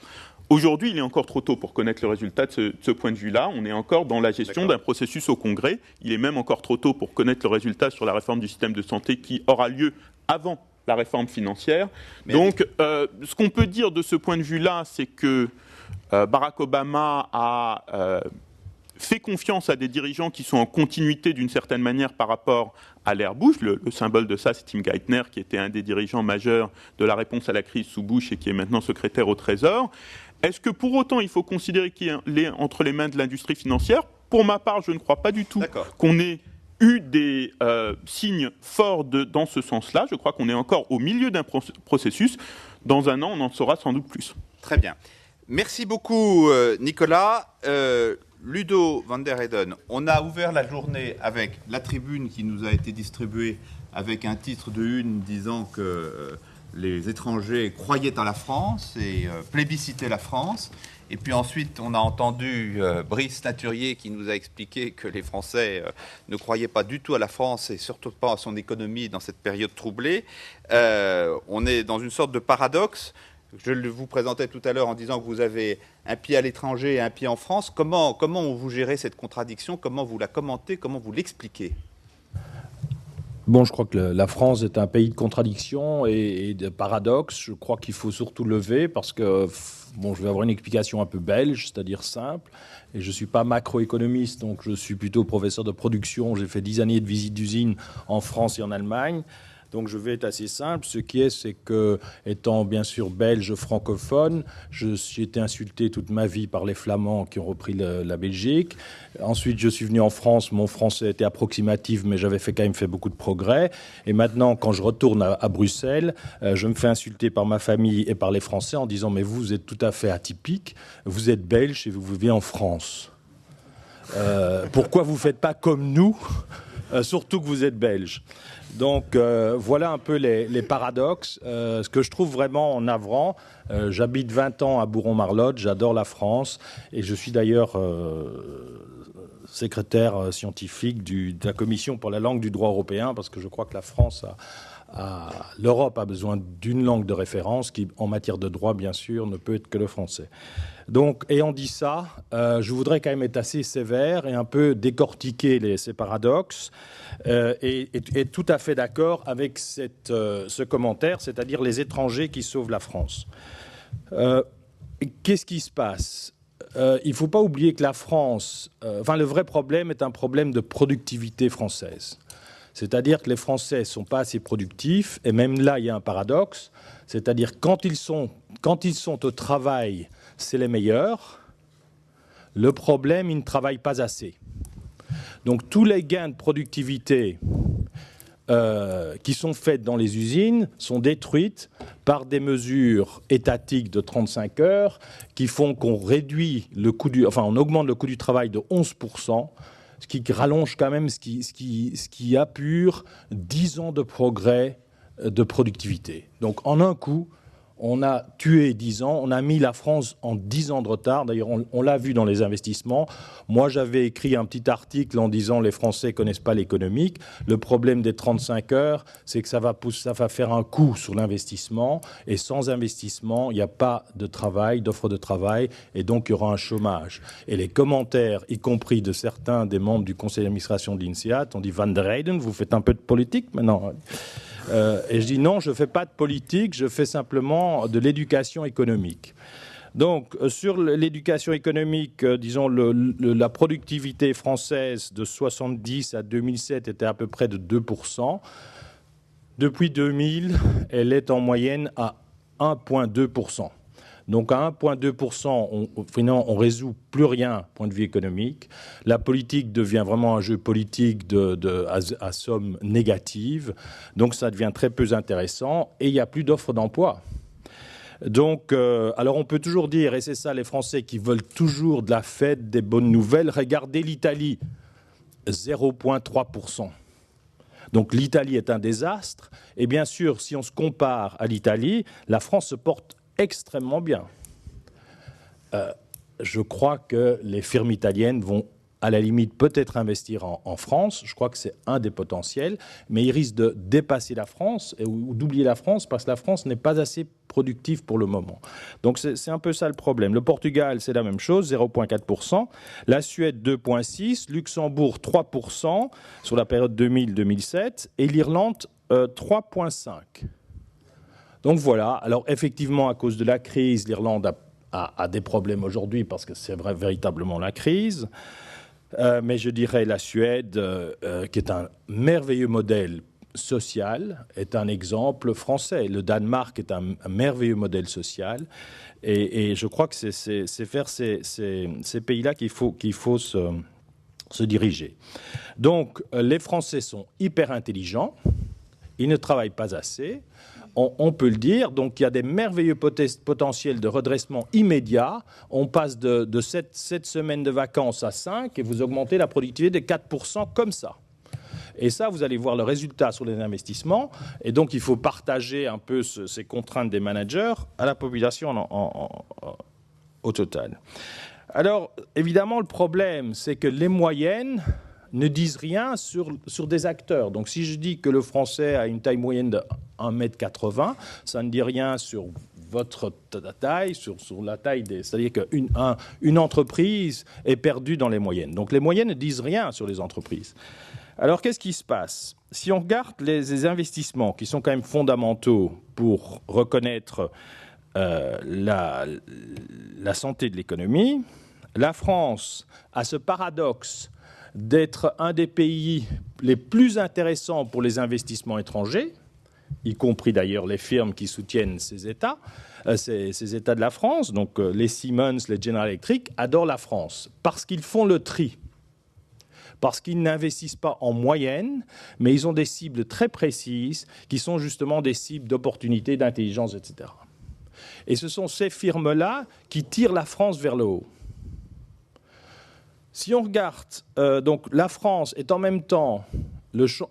Aujourd'hui, il est encore trop tôt pour connaître le résultat de ce point de vue-là. On est encore dans la gestion d'un processus au Congrès. Il est même encore trop tôt pour connaître le résultat sur la réforme du système de santé qui aura lieu avant la réforme financière. Donc, ce qu'on peut dire de ce point de vue-là, c'est que Barack Obama a fait confiance à des dirigeants qui sont en continuité d'une certaine manière par rapport à l'ère Bush. Le symbole de ça, c'est Tim Geithner, qui était un des dirigeants majeurs de la réponse à la crise sous Bush et qui est maintenant secrétaire au Trésor. Est-ce que pour autant il faut considérer qu'il est entre les mains de l'industrie financière ? Pour ma part, je ne crois pas du tout qu'on ait eu des signes forts dans ce sens-là. Je crois qu'on est encore au milieu d'un processus. Dans un an, on en saura sans doute plus. Très bien. Merci beaucoup, Nicolas. Ludo van der Heyden, on a ouvert la journée avec la tribune qui nous a été distribuée avec un titre de une disant que les étrangers croyaient en la France et plébiscitaient la France. Et puis ensuite, on a entendu Brice Naturier qui nous a expliqué que les Français ne croyaient pas du tout à la France et surtout pas à son économie dans cette période troublée. On est dans une sorte de paradoxe. Je vous présentais tout à l'heure en disant que vous avez un pied à l'étranger et un pied en France. Comment vous gérez cette contradiction ? Comment vous la commentez ? Comment vous l'expliquez ? Bon, je crois que la France est un pays de contradictions et de paradoxes. Je crois qu'il faut surtout lever parce que, bon, je vais avoir une explication un peu belge, c'est-à-dire simple. Et je ne suis pas macroéconomiste, donc je suis plutôt professeur de production. J'ai fait 10 années de visite d'usine en France et en Allemagne. Donc je vais être assez simple. Ce qui est, c'est que, étant bien sûr belge francophone, j'ai été insulté toute ma vie par les Flamands qui ont repris la Belgique. Ensuite, je suis venu en France. Mon français était approximatif, mais j'avais quand même fait beaucoup de progrès. Et maintenant, quand je retourne à Bruxelles, je me fais insulter par ma famille et par les Français en disant « Mais vous êtes tout à fait atypique. Vous êtes belge et vous vivez en France. Pourquoi vous ne faites pas comme nous, surtout que vous êtes belge ?» Donc voilà un peu les paradoxes. Ce que je trouve vraiment navrant, j'habite 20 ans à Bourron-Marlotte, j'adore la France et je suis d'ailleurs secrétaire scientifique de la Commission pour la langue du droit européen parce que je crois que la France l'Europe a besoin d'une langue de référence qui, en matière de droit, bien sûr, ne peut être que le français. Donc, ayant dit ça, je voudrais quand même être assez sévère et un peu décortiquer ces paradoxes et être tout à fait d'accord avec ce commentaire, c'est-à-dire les étrangers qui sauvent la France. Qu'est-ce qui se passe ? Il ne faut pas oublier que la France... le vrai problème est un problème de productivité française. C'est-à-dire que les Français ne sont pas assez productifs, et même là, il y a un paradoxe, c'est-à-dire quand ils sont au travail, c'est les meilleurs. Le problème, ils ne travaillent pas assez. Donc tous les gains de productivité qui sont faits dans les usines sont détruites par des mesures étatiques de 35 heures qui font qu'on réduit on augmente le coût du travail de 11%, ce qui rallonge quand même, ce qui appure 10 ans de progrès de productivité. Donc en un coup, on a tué 10 ans, on a mis la France en 10 ans de retard. D'ailleurs, on l'a vu dans les investissements. Moi, j'avais écrit un petit article en disant les Français ne connaissent pas l'économique. Le problème des 35 heures, c'est que ça va faire un coup sur l'investissement. Et sans investissement, il n'y a pas de travail, d'offre de travail, et donc il y aura un chômage. Et les commentaires, y compris de certains des membres du conseil d'administration de l'INSEAD, on dit Van der Heyden, vous faites un peu de politique maintenant. Et je dis non, je ne fais pas de politique, je fais simplement de l'éducation économique. Donc, sur l'éducation économique, disons, la productivité française de 1970 à 2007 était à peu près de 2%. Depuis 2000, elle est en moyenne à 1,2%. Donc à 1,2%, on ne résout plus rien point de vue économique. La politique devient vraiment un jeu politique à somme négative. Donc ça devient très peu intéressant et il n'y a plus d'offres d'emploi. Donc, alors on peut toujours dire, et c'est ça les Français qui veulent toujours de la fête, des bonnes nouvelles, regardez l'Italie, 0,3%. Donc l'Italie est un désastre. Et bien sûr, si on se compare à l'Italie, la France se porte extrêmement bien. Je crois que les firmes italiennes vont à la limite peut-être investir en France. Je crois que c'est un des potentiels, mais ils risquent de dépasser la France ou d'oublier la France parce que la France n'est pas assez productive pour le moment. Donc c'est un peu ça le problème. Le Portugal, c'est la même chose, 0,4%. La Suède, 2,6%. Luxembourg, 3% sur la période 2000-2007. Et l'Irlande, 3,5%. Donc voilà, alors effectivement, à cause de la crise, l'Irlande a des problèmes aujourd'hui parce que c'est véritablement la crise. Mais je dirais la Suède, qui est un merveilleux modèle social, est un exemple français. Le Danemark est un merveilleux modèle social. Et je crois que c'est vers ces pays-là qu'il faut se diriger. Donc les Français sont hyper intelligents, ils ne travaillent pas assez. On peut le dire, donc il y a des merveilleux potentiels de redressement immédiat. On passe de 7 semaines de vacances à 5 et vous augmentez la productivité de 4% comme ça. Et ça, vous allez voir le résultat sur les investissements. Et donc il faut partager un peu ces contraintes des managers à la population au total. Alors évidemment, le problème, c'est que les moyennes ne disent rien sur des acteurs. Donc si je dis que le français a une taille moyenne de 1,80 m, ça ne dit rien sur votre taille, sur la taille des... C'est-à-dire qu'une entreprise est perdue dans les moyennes. Donc les moyennes ne disent rien sur les entreprises. Alors qu'est-ce qui se passe? Si on regarde les investissements qui sont quand même fondamentaux pour reconnaître la santé de l'économie, la France a ce paradoxe d'être un des pays les plus intéressants pour les investissements étrangers, y compris d'ailleurs les firmes qui soutiennent ces États de la France. Donc les Siemens, les General Electric adorent la France parce qu'ils font le tri, parce qu'ils n'investissent pas en moyenne, mais ils ont des cibles très précises qui sont justement des cibles d'opportunités, d'intelligence, etc. Et ce sont ces firmes-là qui tirent la France vers le haut. Si on regarde, donc la France est en même temps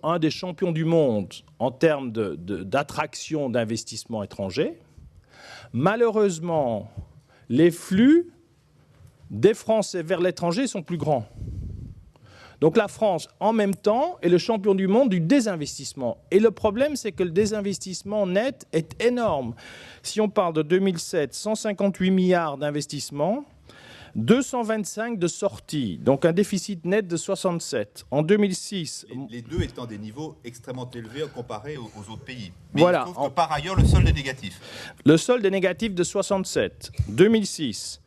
un des champions du monde en termes d'attraction d'investissements étrangers. Malheureusement, les flux des Français vers l'étranger sont plus grands. Donc la France, en même temps, est le champion du monde du désinvestissement. Et le problème, c'est que le désinvestissement net est énorme. Si on parle de 2007, 158 milliards d'investissements, 225 de sorties, donc un déficit net de 67. En 2006... Les deux étant des niveaux extrêmement élevés comparés aux autres pays. Mais voilà. Il se trouve que par ailleurs, le solde est négatif. Le solde est négatif de 67. 2006,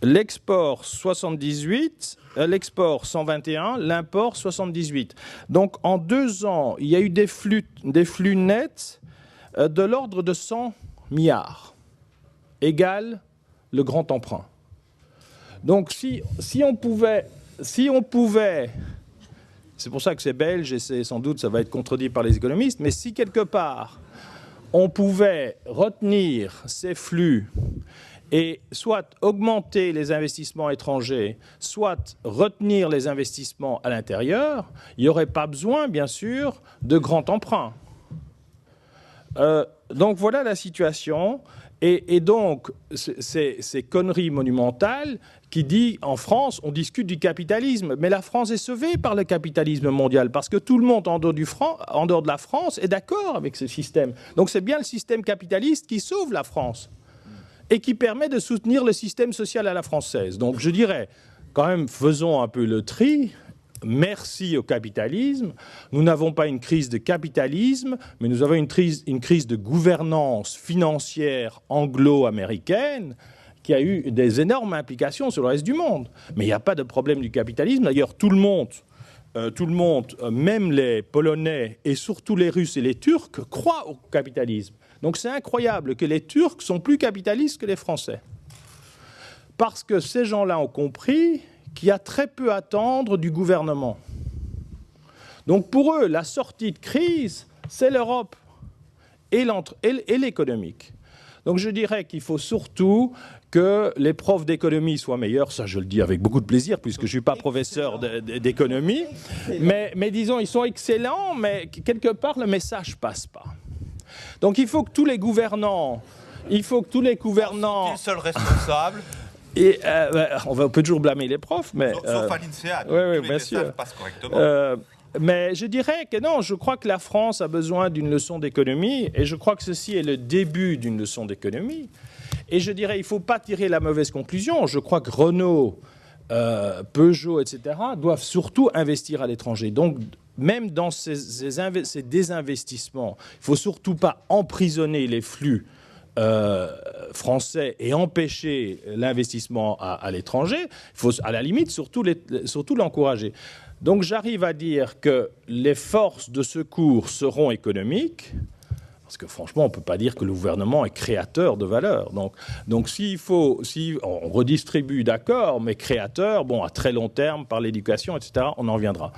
l'export 78, l'export 121, l'import 78. Donc en 2 ans, il y a eu des flux nets de l'ordre de 100 milliards, égale le grand emprunt. Donc si on pouvait, c'est pour ça que c'est belge et sans doute ça va être contredit par les économistes, mais si quelque part on pouvait retenir ces flux et soit augmenter les investissements étrangers, soit retenir les investissements à l'intérieur, il n'y aurait pas besoin, bien sûr, de grands emprunts. donc voilà la situation. Et donc, ces conneries monumentales qui dit en France, on discute du capitalisme. Mais la France est sauvée par le capitalisme mondial parce que tout le monde en dehors de la France est d'accord avec ce système. Donc c'est bien le système capitaliste qui sauve la France et qui permet de soutenir le système social à la française. Donc je dirais, quand même, faisons un peu le tri. Merci au capitalisme. Nous n'avons pas une crise de capitalisme, mais nous avons une crise de gouvernance financière anglo-américaine qui a eu des énormes implications sur le reste du monde. Mais il n'y a pas de problème du capitalisme. D'ailleurs, tout le monde, même les Polonais et surtout les Russes et les Turcs, croient au capitalisme. Donc c'est incroyable que les Turcs sont plus capitalistes que les Français. Parce que ces gens-là ont compris qu'il y a très peu à attendre du gouvernement. Donc pour eux, la sortie de crise, c'est l'Europe et l'économique. Donc je dirais qu'il faut surtout que les profs d'économie soient meilleurs. Ça, je le dis avec beaucoup de plaisir, puisque je ne suis pas professeur d'économie. Mais disons, ils sont excellents, mais quelque part, le message ne passe pas. Donc il faut que tous les gouvernants... Ils sont seuls responsables. Et on peut toujours blâmer les profs, mais... Sauf à l'INSEAD, oui, tous les bien sûr. messages passent correctement. Mais je dirais que non, je crois que la France a besoin d'une leçon d'économie, et je crois que ceci est le début d'une leçon d'économie. Et je dirais, il ne faut pas tirer la mauvaise conclusion. Je crois que Renault, Peugeot, etc., doivent surtout investir à l'étranger. Donc, même dans ces désinvestissements, il ne faut surtout pas emprisonner les flux français et empêcher l'investissement à l'étranger. Il faut, à la limite, surtout l'encourager. Donc j'arrive à dire que les forces de secours seront économiques, parce que franchement, on ne peut pas dire que le gouvernement est créateur de valeur. Donc si on redistribue, d'accord, mais créateur, à très long terme, par l'éducation, etc., on en viendra.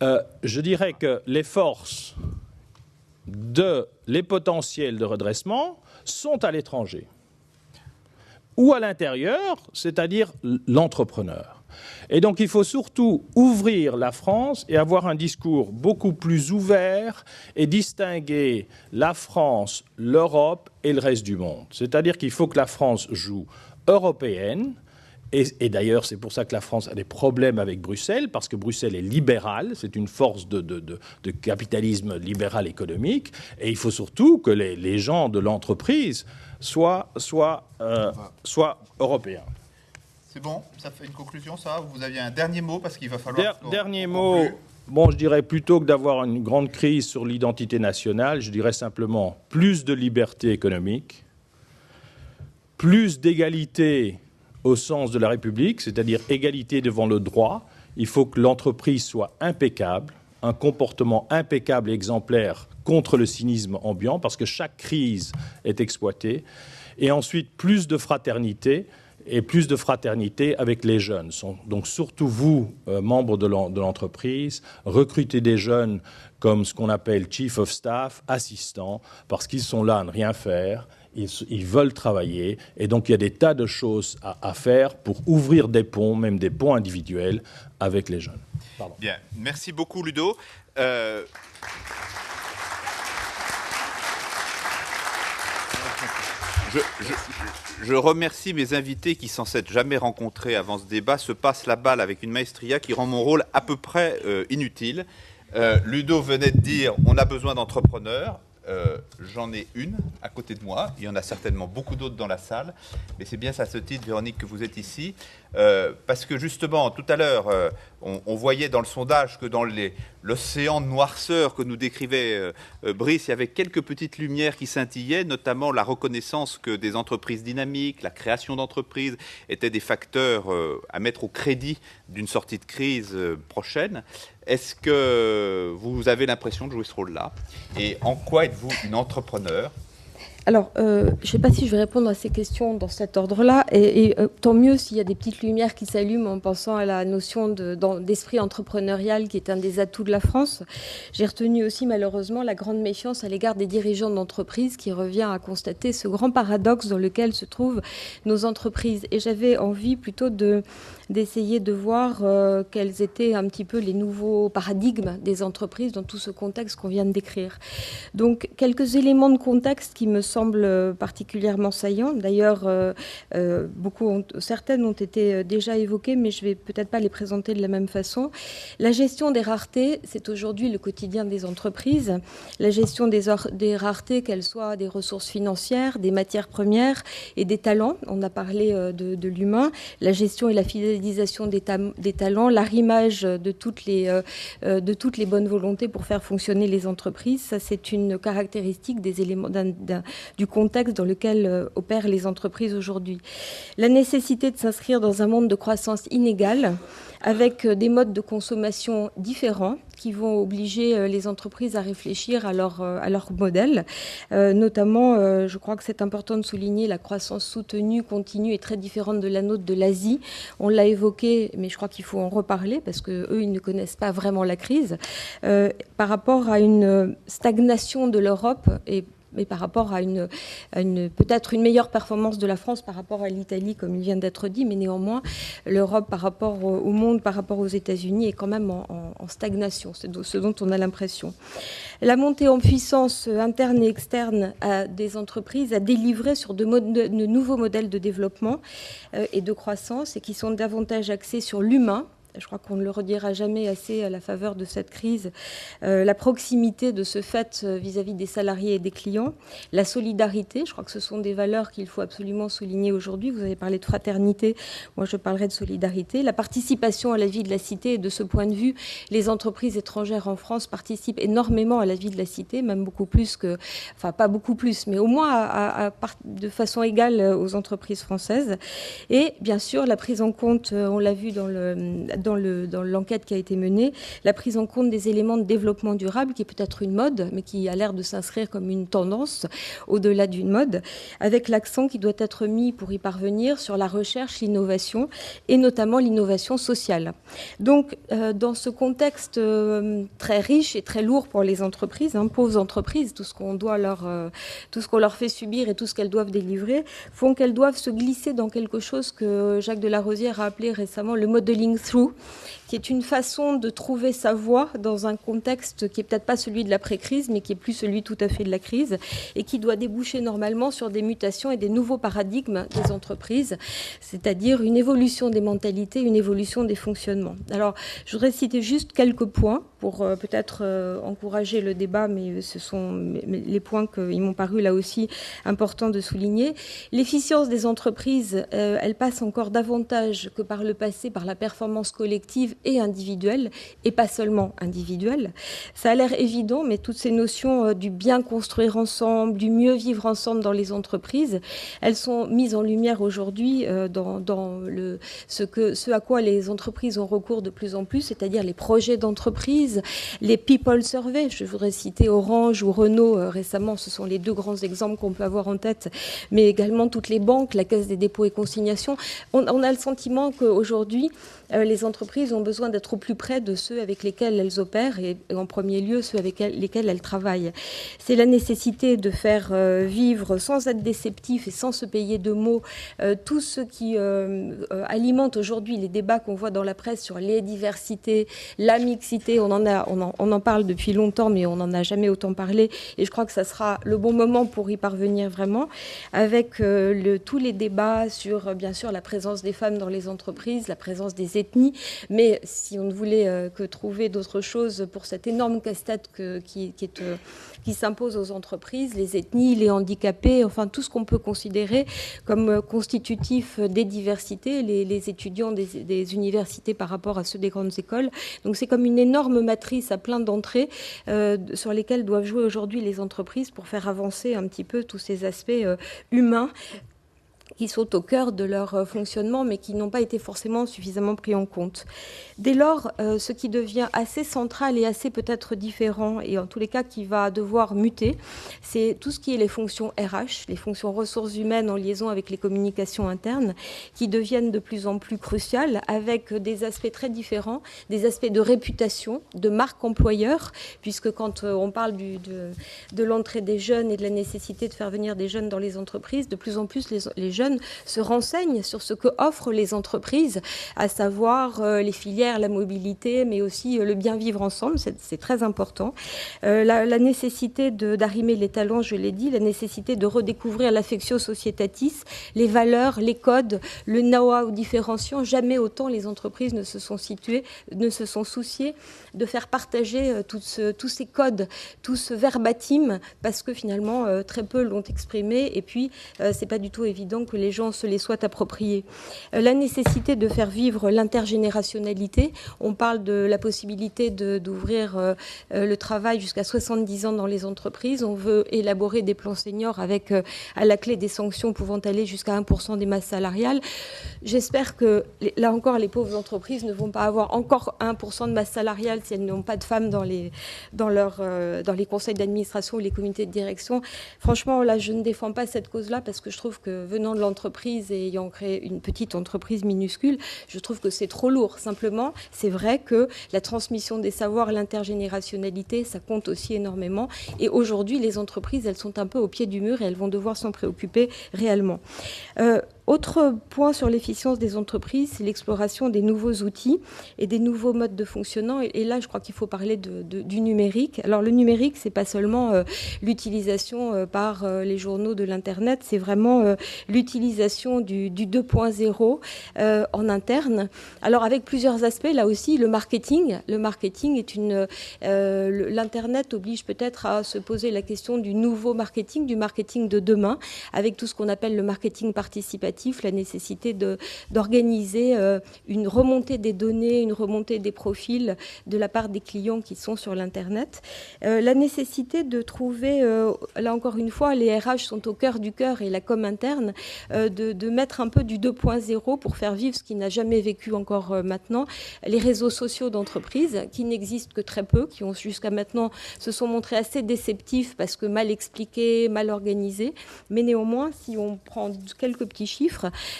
Je dirais que les forces, les potentiels de redressement sont à l'étranger ou à l'intérieur, c'est-à-dire l'entrepreneur. Et donc il faut surtout ouvrir la France et avoir un discours beaucoup plus ouvert et distinguer la France, l'Europe et le reste du monde. C'est-à-dire qu'il faut que la France joue européenne. Et d'ailleurs, c'est pour ça que la France a des problèmes avec Bruxelles, parce que Bruxelles est libérale, c'est une force de capitalisme libéral économique, et il faut surtout que les gens de l'entreprise soient européens. C'est bon, ça fait une conclusion, ça? Vous aviez un dernier mot, parce qu'il va falloir... Dernier mot, je dirais plutôt que d'avoir une grande crise sur l'identité nationale, je dirais simplement plus de liberté économique, plus d'égalité au sens de la République, c'est-à-dire égalité devant le droit. Il faut que l'entreprise soit impeccable, un comportement impeccable et exemplaire contre le cynisme ambiant, parce que chaque crise est exploitée. Et ensuite, plus de fraternité, et plus de fraternité avec les jeunes. Donc surtout vous, membres de l'entreprise, recrutez des jeunes comme ce qu'on appelle Chief of Staff, assistants, parce qu'ils sont là à ne rien faire. Ils veulent travailler, et donc il y a des tas de choses à faire pour ouvrir des ponts, même des ponts individuels, avec les jeunes. Pardon. Bien, merci beaucoup Ludo. Je remercie mes invités qui, sans s'être jamais rencontrés avant ce débat, se passent la balle avec une maestria qui rend mon rôle à peu près inutile. Ludo venait de dire on a besoin d'entrepreneurs. J'en ai une à côté de moi, il y en a certainement beaucoup d'autres dans la salle, mais c'est bien à ce titre, Véronique, que vous êtes ici, parce que justement, tout à l'heure, on voyait dans le sondage que dans l'océan de noirceur que nous décrivait Brice, il y avait quelques petites lumières qui scintillaient, notamment la reconnaissance que des entreprises dynamiques, la création d'entreprises étaient des facteurs à mettre au crédit d'une sortie de crise prochaine. Est-ce que vous avez l'impression de jouer ce rôle-là? Et en quoi êtes-vous une entrepreneur? Alors, je ne sais pas si je vais répondre à ces questions dans cet ordre-là, et tant mieux s'il y a des petites lumières qui s'allument en pensant à la notion d'esprit entrepreneurial qui est un des atouts de la France. J'ai retenu aussi malheureusement la grande méfiance à l'égard des dirigeants d'entreprise qui revient à constater ce grand paradoxe dans lequel se trouvent nos entreprises. Et j'avais envie plutôt d'essayer de voir quels étaient un petit peu les nouveaux paradigmes des entreprises dans tout ce contexte qu'on vient de décrire. Donc, quelques éléments de contexte qui me semblent particulièrement saillants. D'ailleurs, certaines ont été déjà évoquées, mais je ne vais peut-être pas les présenter de la même façon. La gestion des raretés, c'est aujourd'hui le quotidien des entreprises. La gestion des raretés, qu'elles soient des ressources financières, des matières premières et des talents. On a parlé de l'humain. La gestion et la fidélisation des talents, l'arrimage de toutes les bonnes volontés pour faire fonctionner les entreprises. Ça, c'est une caractéristique des éléments du contexte dans lequel opèrent les entreprises aujourd'hui. La nécessité de s'inscrire dans un monde de croissance inégale, avec des modes de consommation différents qui vont obliger les entreprises à réfléchir à leur modèle. Notamment, je crois que c'est important de souligner la croissance soutenue, continue et très différente de la nôtre de l'Asie. On l'a évoqué, mais je crois qu'il faut en reparler parce qu'eux, ils ne connaissent pas vraiment la crise. Par rapport à une stagnation de l'Europe mais par rapport à peut-être une meilleure performance de la France par rapport à l'Italie, comme il vient d'être dit, mais néanmoins, l'Europe par rapport au monde, par rapport aux États-Unis, est quand même en stagnation, c'est ce dont on a l'impression. La montée en puissance interne et externe des entreprises a délivré sur de nouveaux modèles de développement et de croissance et qui sont davantage axés sur l'humain. Je crois qu'on ne le redira jamais assez à la faveur de cette crise. La proximité de ce fait vis-à-vis des salariés et des clients. La solidarité, je crois que ce sont des valeurs qu'il faut absolument souligner aujourd'hui. Vous avez parlé de fraternité, moi je parlerai de solidarité. La participation à la vie de la cité, et de ce point de vue, les entreprises étrangères en France participent énormément à la vie de la cité, même beaucoup plus que, enfin pas beaucoup plus, mais au moins de façon égale aux entreprises françaises. Et bien sûr, la prise en compte, on l'a vu dans l'enquête qui a été menée, la prise en compte des éléments de développement durable, qui est peut-être une mode, mais qui a l'air de s'inscrire comme une tendance au-delà d'une mode, avec l'accent qui doit être mis pour y parvenir sur la recherche, l'innovation, et notamment l'innovation sociale. Donc, dans ce contexte très riche et très lourd pour les entreprises, pauvres entreprises, tout ce qu'on leur fait subir et tout ce qu'elles doivent délivrer, font qu'elles doivent se glisser dans quelque chose que Jacques de la Rosière a appelé récemment le modeling through, qui est une façon de trouver sa voie dans un contexte qui n'est peut-être pas celui de l'après-crise, mais qui est plus celui tout à fait de la crise, et qui doit déboucher normalement sur des mutations et des nouveaux paradigmes des entreprises, c'est-à-dire une évolution des mentalités, une évolution des fonctionnements. Alors, je voudrais citer juste quelques points pour peut-être encourager le débat, mais ce sont les points qui m'ont paru là aussi importants de souligner. L'efficience des entreprises, elle passe encore davantage que par le passé, par la performance collective et individuelle, et pas seulement individuelle. Ça a l'air évident, mais toutes ces notions du bien construire ensemble, du mieux vivre ensemble dans les entreprises, elles sont mises en lumière aujourd'hui dans ce à quoi les entreprises ont recours de plus en plus, c'est-à-dire les projets d'entreprise, les people surveys. Je voudrais citer Orange ou Renault récemment, ce sont les deux grands exemples qu'on peut avoir en tête, mais également toutes les banques, la Caisse des dépôts et consignations. On a le sentiment qu'aujourd'hui, les entreprises ont besoin d'être au plus près de ceux avec lesquels elles opèrent et en premier lieu ceux avec lesquels elles travaillent. C'est la nécessité de faire vivre sans être déceptif et sans se payer de mots tout ce qui alimente aujourd'hui les débats qu'on voit dans la presse sur les diversités, la mixité. On en parle depuis longtemps, mais on n'en a jamais autant parlé et je crois que ça sera le bon moment pour y parvenir vraiment, avec tous les débats sur bien sûr la présence des femmes dans les entreprises, la présence des ethnies, mais si on ne voulait que trouver d'autres choses pour cette énorme casse-tête qui s'impose aux entreprises, les ethnies, les handicapés, enfin tout ce qu'on peut considérer comme constitutif des diversités, les étudiants des universités par rapport à ceux des grandes écoles. Donc c'est comme une énorme matrice à plein d'entrées sur lesquelles doivent jouer aujourd'hui les entreprises pour faire avancer un petit peu tous ces aspects humains qui sont au cœur de leur fonctionnement, mais qui n'ont pas été forcément suffisamment pris en compte. Dès lors, ce qui devient assez central et assez peut-être différent, et en tous les cas qui va devoir muter, c'est tout ce qui est les fonctions RH, les fonctions ressources humaines en liaison avec les communications internes, qui deviennent de plus en plus cruciales, avec des aspects très différents, des aspects de réputation, de marque employeur, puisque quand on parle de l'entrée des jeunes et de la nécessité de faire venir des jeunes dans les entreprises, de plus en plus les jeunes se renseignent sur ce que offrent les entreprises, à savoir les filières, la mobilité, mais aussi le bien vivre ensemble, c'est très important. La nécessité d'arrimer les talents, je l'ai dit, la nécessité de redécouvrir l'affectio societatis, les valeurs, les codes, le know-how différenciant. Jamais autant les entreprises ne se sont souciées de faire partager tous ces codes, tout ce verbatim, parce que finalement, très peu l'ont exprimé, et puis c'est pas du tout évident que les gens se les soient appropriés. La nécessité de faire vivre l'intergénérationnalité. On parle de la possibilité d'ouvrir le travail jusqu'à 70 ans dans les entreprises. On veut élaborer des plans seniors avec à la clé des sanctions pouvant aller jusqu'à 1% des masses salariales. J'espère que, là encore, les pauvres entreprises ne vont pas avoir encore 1% de masse salariale si elles n'ont pas de femmes dans les conseils d'administration ou les comités de direction. Franchement, là, je ne défends pas cette cause-là parce que je trouve que venant de l'entreprise et ayant créé une petite entreprise minuscule, je trouve que c'est trop lourd. Simplement, c'est vrai que la transmission des savoirs, l'intergénérationnalité, ça compte aussi énormément. Et aujourd'hui, les entreprises, elles sont un peu au pied du mur et elles vont devoir s'en préoccuper réellement. Autre point sur l'efficience des entreprises, c'est l'exploration des nouveaux outils et des nouveaux modes de fonctionnement. Et là, je crois qu'il faut parler du numérique. Alors, le numérique, c'est pas seulement l'utilisation par les journaux de l'Internet, c'est vraiment l'utilisation du 2.0 en interne. Alors, avec plusieurs aspects, là aussi, le marketing. Le marketing est l'Internet oblige peut-être à se poser la question du nouveau marketing, du marketing de demain, avec tout ce qu'on appelle le marketing participatif, la nécessité d'organiser une remontée des données, une remontée des profils de la part des clients qui sont sur l'Internet. La nécessité de trouver, là encore une fois, les RH sont au cœur du cœur et la com interne, de mettre un peu du 2.0 pour faire vivre ce qui n'a jamais vécu encore maintenant, les réseaux sociaux d'entreprise qui n'existent que très peu, qui ont jusqu'à maintenant se sont montrés assez déceptifs parce que mal expliqués, mal organisés. Mais néanmoins, si on prend quelques petits chiffres,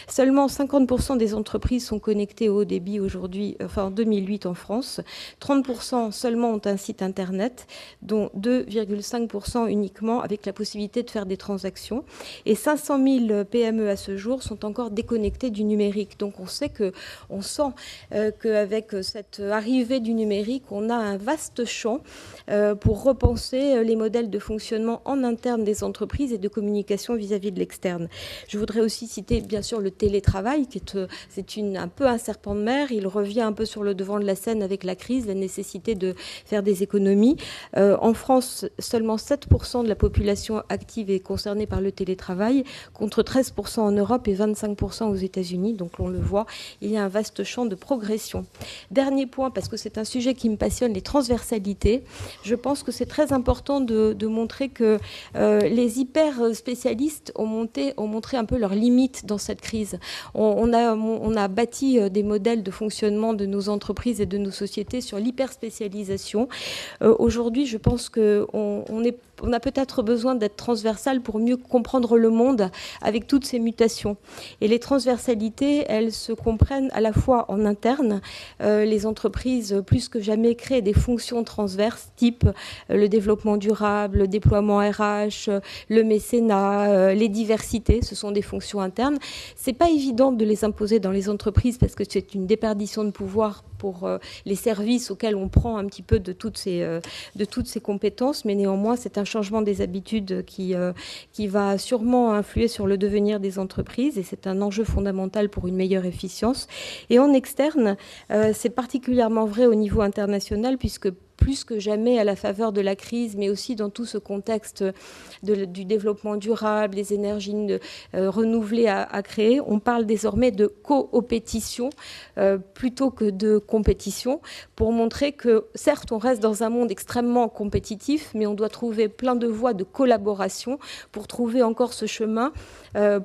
seulement 50% des entreprises sont connectées au haut débit aujourd'hui, en 2008 en France. 30% seulement ont un site internet, dont 2,5% uniquement avec la possibilité de faire des transactions. Et 500 000 PME à ce jour sont encore déconnectées du numérique. Donc on sent qu'avec cette arrivée du numérique, on a un vaste champ pour repenser les modèles de fonctionnement en interne des entreprises et de communication vis-à-vis de l'externe. Je voudrais aussi citer bien sûr le télétravail, c'est un peu un serpent de mer. Il revient un peu sur le devant de la scène avec la crise, la nécessité de faire des économies. En France, seulement 7% de la population active est concernée par le télétravail, contre 13% en Europe et 25% aux États-Unis. Donc on le voit, il y a un vaste champ de progression. Dernier point, parce que c'est un sujet qui me passionne, les transversalités. Je pense que c'est très important de montrer que les hyper spécialistes ont montré un peu leurs limites dans cette crise. On a bâti des modèles de fonctionnement de nos entreprises et de nos sociétés sur l'hyperspécialisation. Aujourd'hui, je pense qu'on a peut-être besoin d'être transversal pour mieux comprendre le monde avec toutes ces mutations. Et les transversalités, elles se comprennent à la fois en interne. Les entreprises, plus que jamais, créent des fonctions transverses, type le développement durable, le déploiement RH, le mécénat, les diversités. Ce sont des fonctions internes. C'est pas évident de les imposer dans les entreprises parce que c'est une déperdition de pouvoir pour les services auxquels on prend un petit peu de toutes ces compétences, mais néanmoins c'est un changement des habitudes qui va sûrement influer sur le devenir des entreprises et c'est un enjeu fondamental pour une meilleure efficience. Et en externe, c'est particulièrement vrai au niveau international puisque plus que jamais à la faveur de la crise, mais aussi dans tout ce contexte du développement durable, des énergies renouvelées à créer. On parle désormais de coopétition plutôt que de compétition, pour montrer que certes on reste dans un monde extrêmement compétitif, mais on doit trouver plein de voies de collaboration pour trouver encore ce chemin,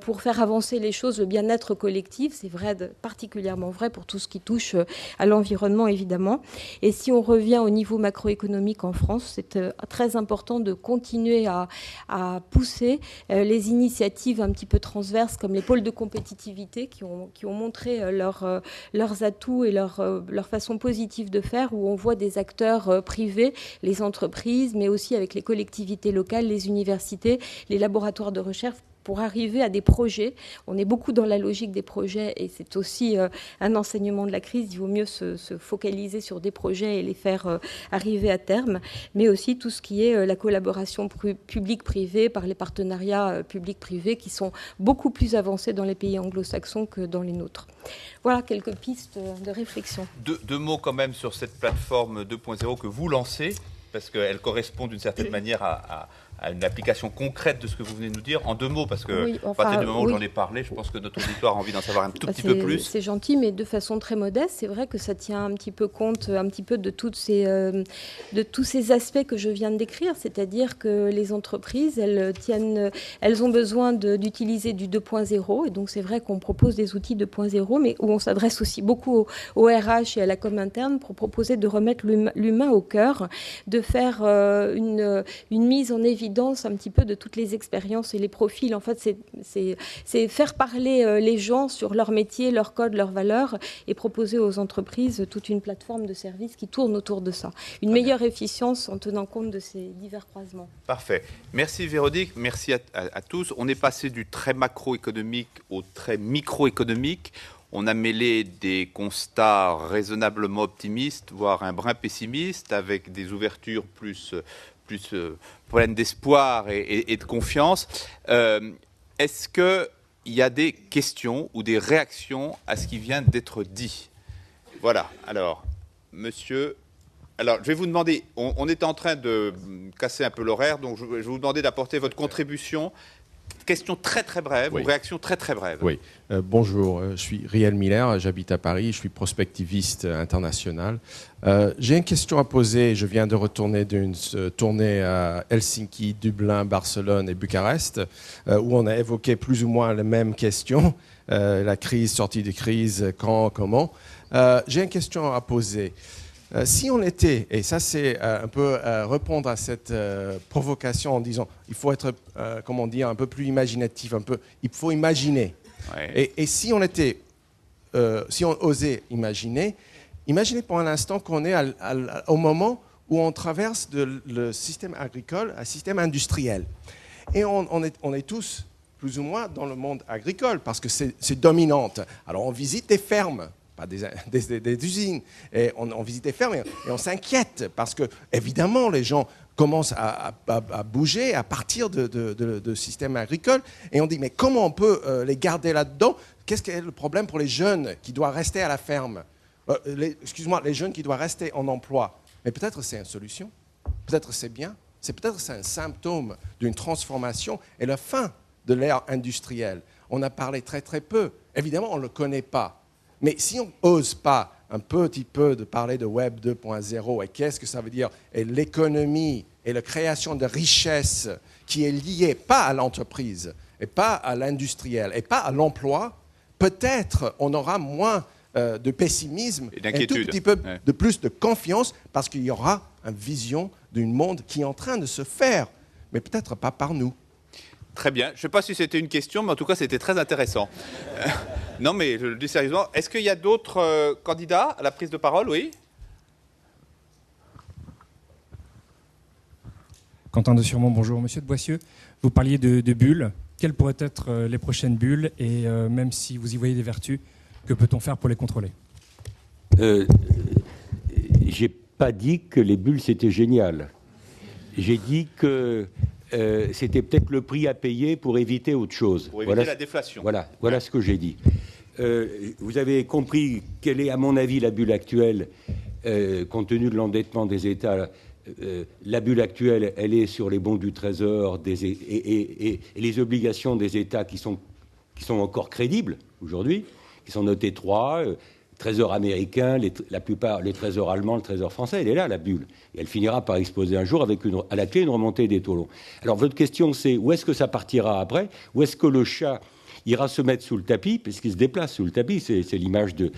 pour faire avancer les choses, le bien-être collectif. C'est vrai, particulièrement vrai pour tout ce qui touche à l'environnement, évidemment. Et si on revient au niveau macroéconomique en France, c'est très important de continuer à pousser les initiatives un petit peu transverses, comme les pôles de compétitivité, qui ont montré leurs atouts et leur façon positive de faire, où on voit des acteurs privés, les entreprises, mais aussi avec les collectivités locales, les universités, les laboratoires de recherche, pour arriver à des projets. On est beaucoup dans la logique des projets, et c'est aussi un enseignement de la crise. Il vaut mieux se focaliser sur des projets et les faire arriver à terme, mais aussi tout ce qui est la collaboration publique-privée par les partenariats publics-privés qui sont beaucoup plus avancés dans les pays anglo-saxons que dans les nôtres. Voilà quelques pistes de réflexion. Deux mots quand même sur cette plateforme 2.0 que vous lancez, parce qu'elle correspond d'une certaine manière à une application concrète de ce que vous venez de nous dire. En 2 mots, parce que oui, à partir du moment où j'en ai parlé, je pense que notre auditoire a envie d'en savoir un tout petit peu plus. C'est gentil, mais de façon très modeste. C'est vrai que ça tient un petit peu compte un petit peu de tous ces aspects que je viens de décrire, c'est-à-dire que les entreprises, elles ont besoin d'utiliser du 2.0, et donc c'est vrai qu'on propose des outils 2.0, mais où on s'adresse aussi beaucoup au RH et à la com interne pour proposer de remettre l'humain au cœur, de faire une mise en évidence un petit peu de toutes les expériences et les profils. En fait, c'est faire parler les gens sur leur métier, leur code, leurs valeurs, et proposer aux entreprises toute une plateforme de services qui tourne autour de ça. Une meilleure efficience en tenant compte de ces divers croisements. Parfait. Merci Véronique, merci à tous. On est passé du très macroéconomique au très microéconomique. On a mêlé des constats raisonnablement optimistes, voire un brin pessimiste, avec des ouvertures plus pleine d'espoir et de confiance. Est-ce qu'il y a des questions ou des réactions à ce qui vient d'être dit? Voilà. Alors, monsieur... Alors, je vais vous demander... On est en train de casser un peu l'horaire, donc je vais vous demander d'apporter votre contribution. Question très très brève, oui. Ou réaction très très brève. Oui. Bonjour, je suis Riel Miller, j'habite à Paris, je suis prospectiviste international. J'ai une question à poser. Je viens de retourner d'une tournée à Helsinki, Dublin, Barcelone et Bucarest, où on a évoqué plus ou moins les mêmes questions. La crise, sortie de crise, quand, comment. J'ai une question à poser. Si on était, et ça c'est un peu répondre à cette provocation en disant il faut être, comment dire, un peu plus imaginatif, il faut imaginer. Ouais. Et si on était, si on osait imaginer pour un instant qu'on est au moment où on traverse le système agricole à un système industriel. Et on est tous plus ou moins dans le monde agricole parce que c'est dominante. Alors on visite des fermes. Des usines, et on visite les fermes et on s'inquiète parce que évidemment les gens commencent à bouger à partir de systèmes agricoles, et on dit mais comment on peut les garder là-dedans? Qu'est-ce qui est le problème pour les jeunes qui doivent rester à la ferme, les jeunes qui doivent rester en emploi? Mais peut-être c'est une solution, peut-être c'est bien, peut-être c'est un symptôme d'une transformation et la fin de l'ère industrielle. On a parlé très très peu, évidemment on ne le connaît pas. Mais si on n'ose pas un petit peu de parler de Web 2.0 et qu'est-ce que ça veut dire, et l'économie et la création de richesses qui est liée pas à l'entreprise et pas à l'industriel et pas à l'emploi, peut-être on aura moins de pessimisme et un tout petit peu de plus de confiance parce qu'il y aura une vision d'un monde qui est en train de se faire, mais peut-être pas par nous. Très bien. Je ne sais pas si c'était une question, mais en tout cas, c'était très intéressant. Non, mais je le dis sérieusement. Est-ce qu'il y a d'autres candidats à la prise de parole? Oui. Quentin de Surmont, bonjour. Monsieur de Boissieu, vous parliez de bulles. Quelles pourraient être les prochaines bulles? Et même si vous y voyez des vertus, que peut-on faire pour les contrôler? J'ai pas dit que les bulles, c'était génial. J'ai dit que... c'était peut-être le prix à payer pour éviter autre chose. Pour éviter la déflation. Voilà ce que j'ai dit. Vous avez compris quelle est, à mon avis, la bulle actuelle. compte tenu de l'endettement des États, la bulle actuelle, elle est sur les bons du Trésor et les obligations des États qui sont encore crédibles aujourd'hui, qui sont notés 3, Trésor américain, la plupart, les trésors allemands, le trésor français, elle est là, la bulle. Et elle finira par exploser un jour avec à la clé une remontée des taux longs. Alors votre question, c'est où est-ce que ça partira après? Où est-ce que le chat ira se mettre sous le tapis, puisqu'il se déplace sous le tapis? C'est l'image de...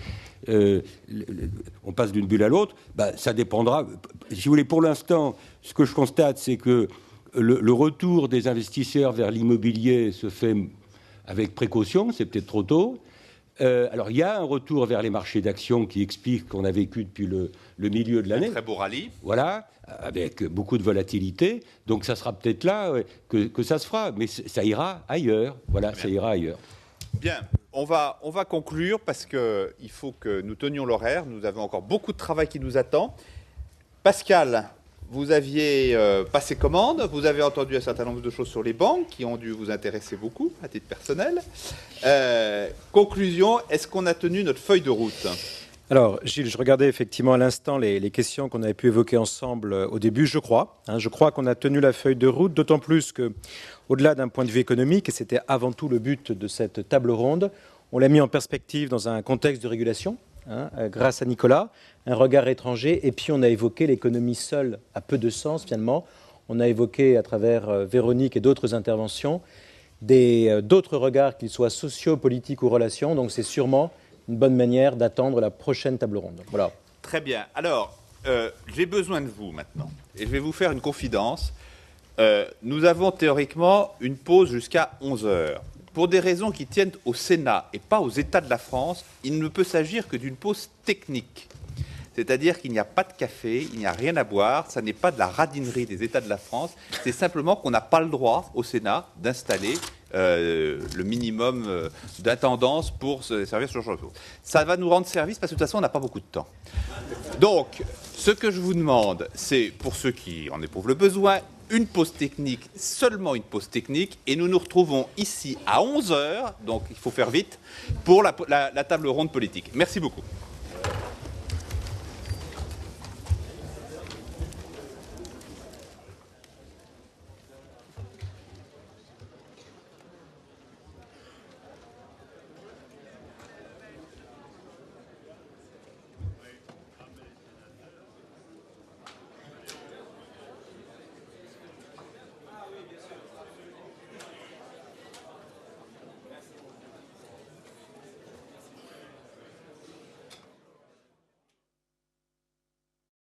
on passe d'une bulle à l'autre. Ça dépendra. Si vous voulez, pour l'instant, ce que je constate, c'est que le retour des investisseurs vers l'immobilier se fait avec précaution, c'est peut-être trop tôt. Alors, il y a un retour vers les marchés d'actions qui explique qu'on a vécu depuis le milieu de l'année. Un très beau rallye. Voilà, avec beaucoup de volatilité. Donc, ça sera peut-être là que ça se fera. Mais ça ira ailleurs. Voilà, ça ira ailleurs. Bien, on va conclure parce qu'il faut que nous tenions l'horaire. Nous avons encore beaucoup de travail qui nous attend. Pascal, vous aviez passé commande, vous avez entendu un certain nombre de choses sur les banques qui ont dû vous intéresser beaucoup, à titre personnel. Conclusion, est-ce qu'on a tenu notre feuille de route? Alors, Gilles, je regardais effectivement à l'instant les questions qu'on avait pu évoquer ensemble au début, je crois. Je crois qu'on a tenu la feuille de route, d'autant plus que, au-delà d'un point de vue économique, et c'était avant tout le but de cette table ronde, on l'a mis en perspective dans un contexte de régulation, grâce à Nicolas, un regard étranger, et puis on a évoqué l'économie seule a peu de sens finalement. On a évoqué à travers Véronique et d'autres interventions d'autres regards, qu'ils soient sociaux, politiques ou relations, donc c'est sûrement une bonne manière d'attendre la prochaine table ronde. Voilà. Très bien. Alors, j'ai besoin de vous maintenant, et je vais vous faire une confidence. Nous avons théoriquement une pause jusqu'à 11h. Pour des raisons qui tiennent au Sénat et pas aux États de la France, il ne peut s'agir que d'une pause technique. C'est-à-dire qu'il n'y a pas de café, il n'y a rien à boire, ça n'est pas de la radinerie des États de la France, c'est simplement qu'on n'a pas le droit au Sénat d'installer le minimum d'intendance pour se servir sur ce genre de choses. Ça va nous rendre service parce que de toute façon on n'a pas beaucoup de temps. Donc, ce que je vous demande, c'est pour ceux qui en éprouvent le besoin, une pause technique, seulement une pause technique, et nous nous retrouvons ici à 11h, donc il faut faire vite, pour la table ronde politique. Merci beaucoup.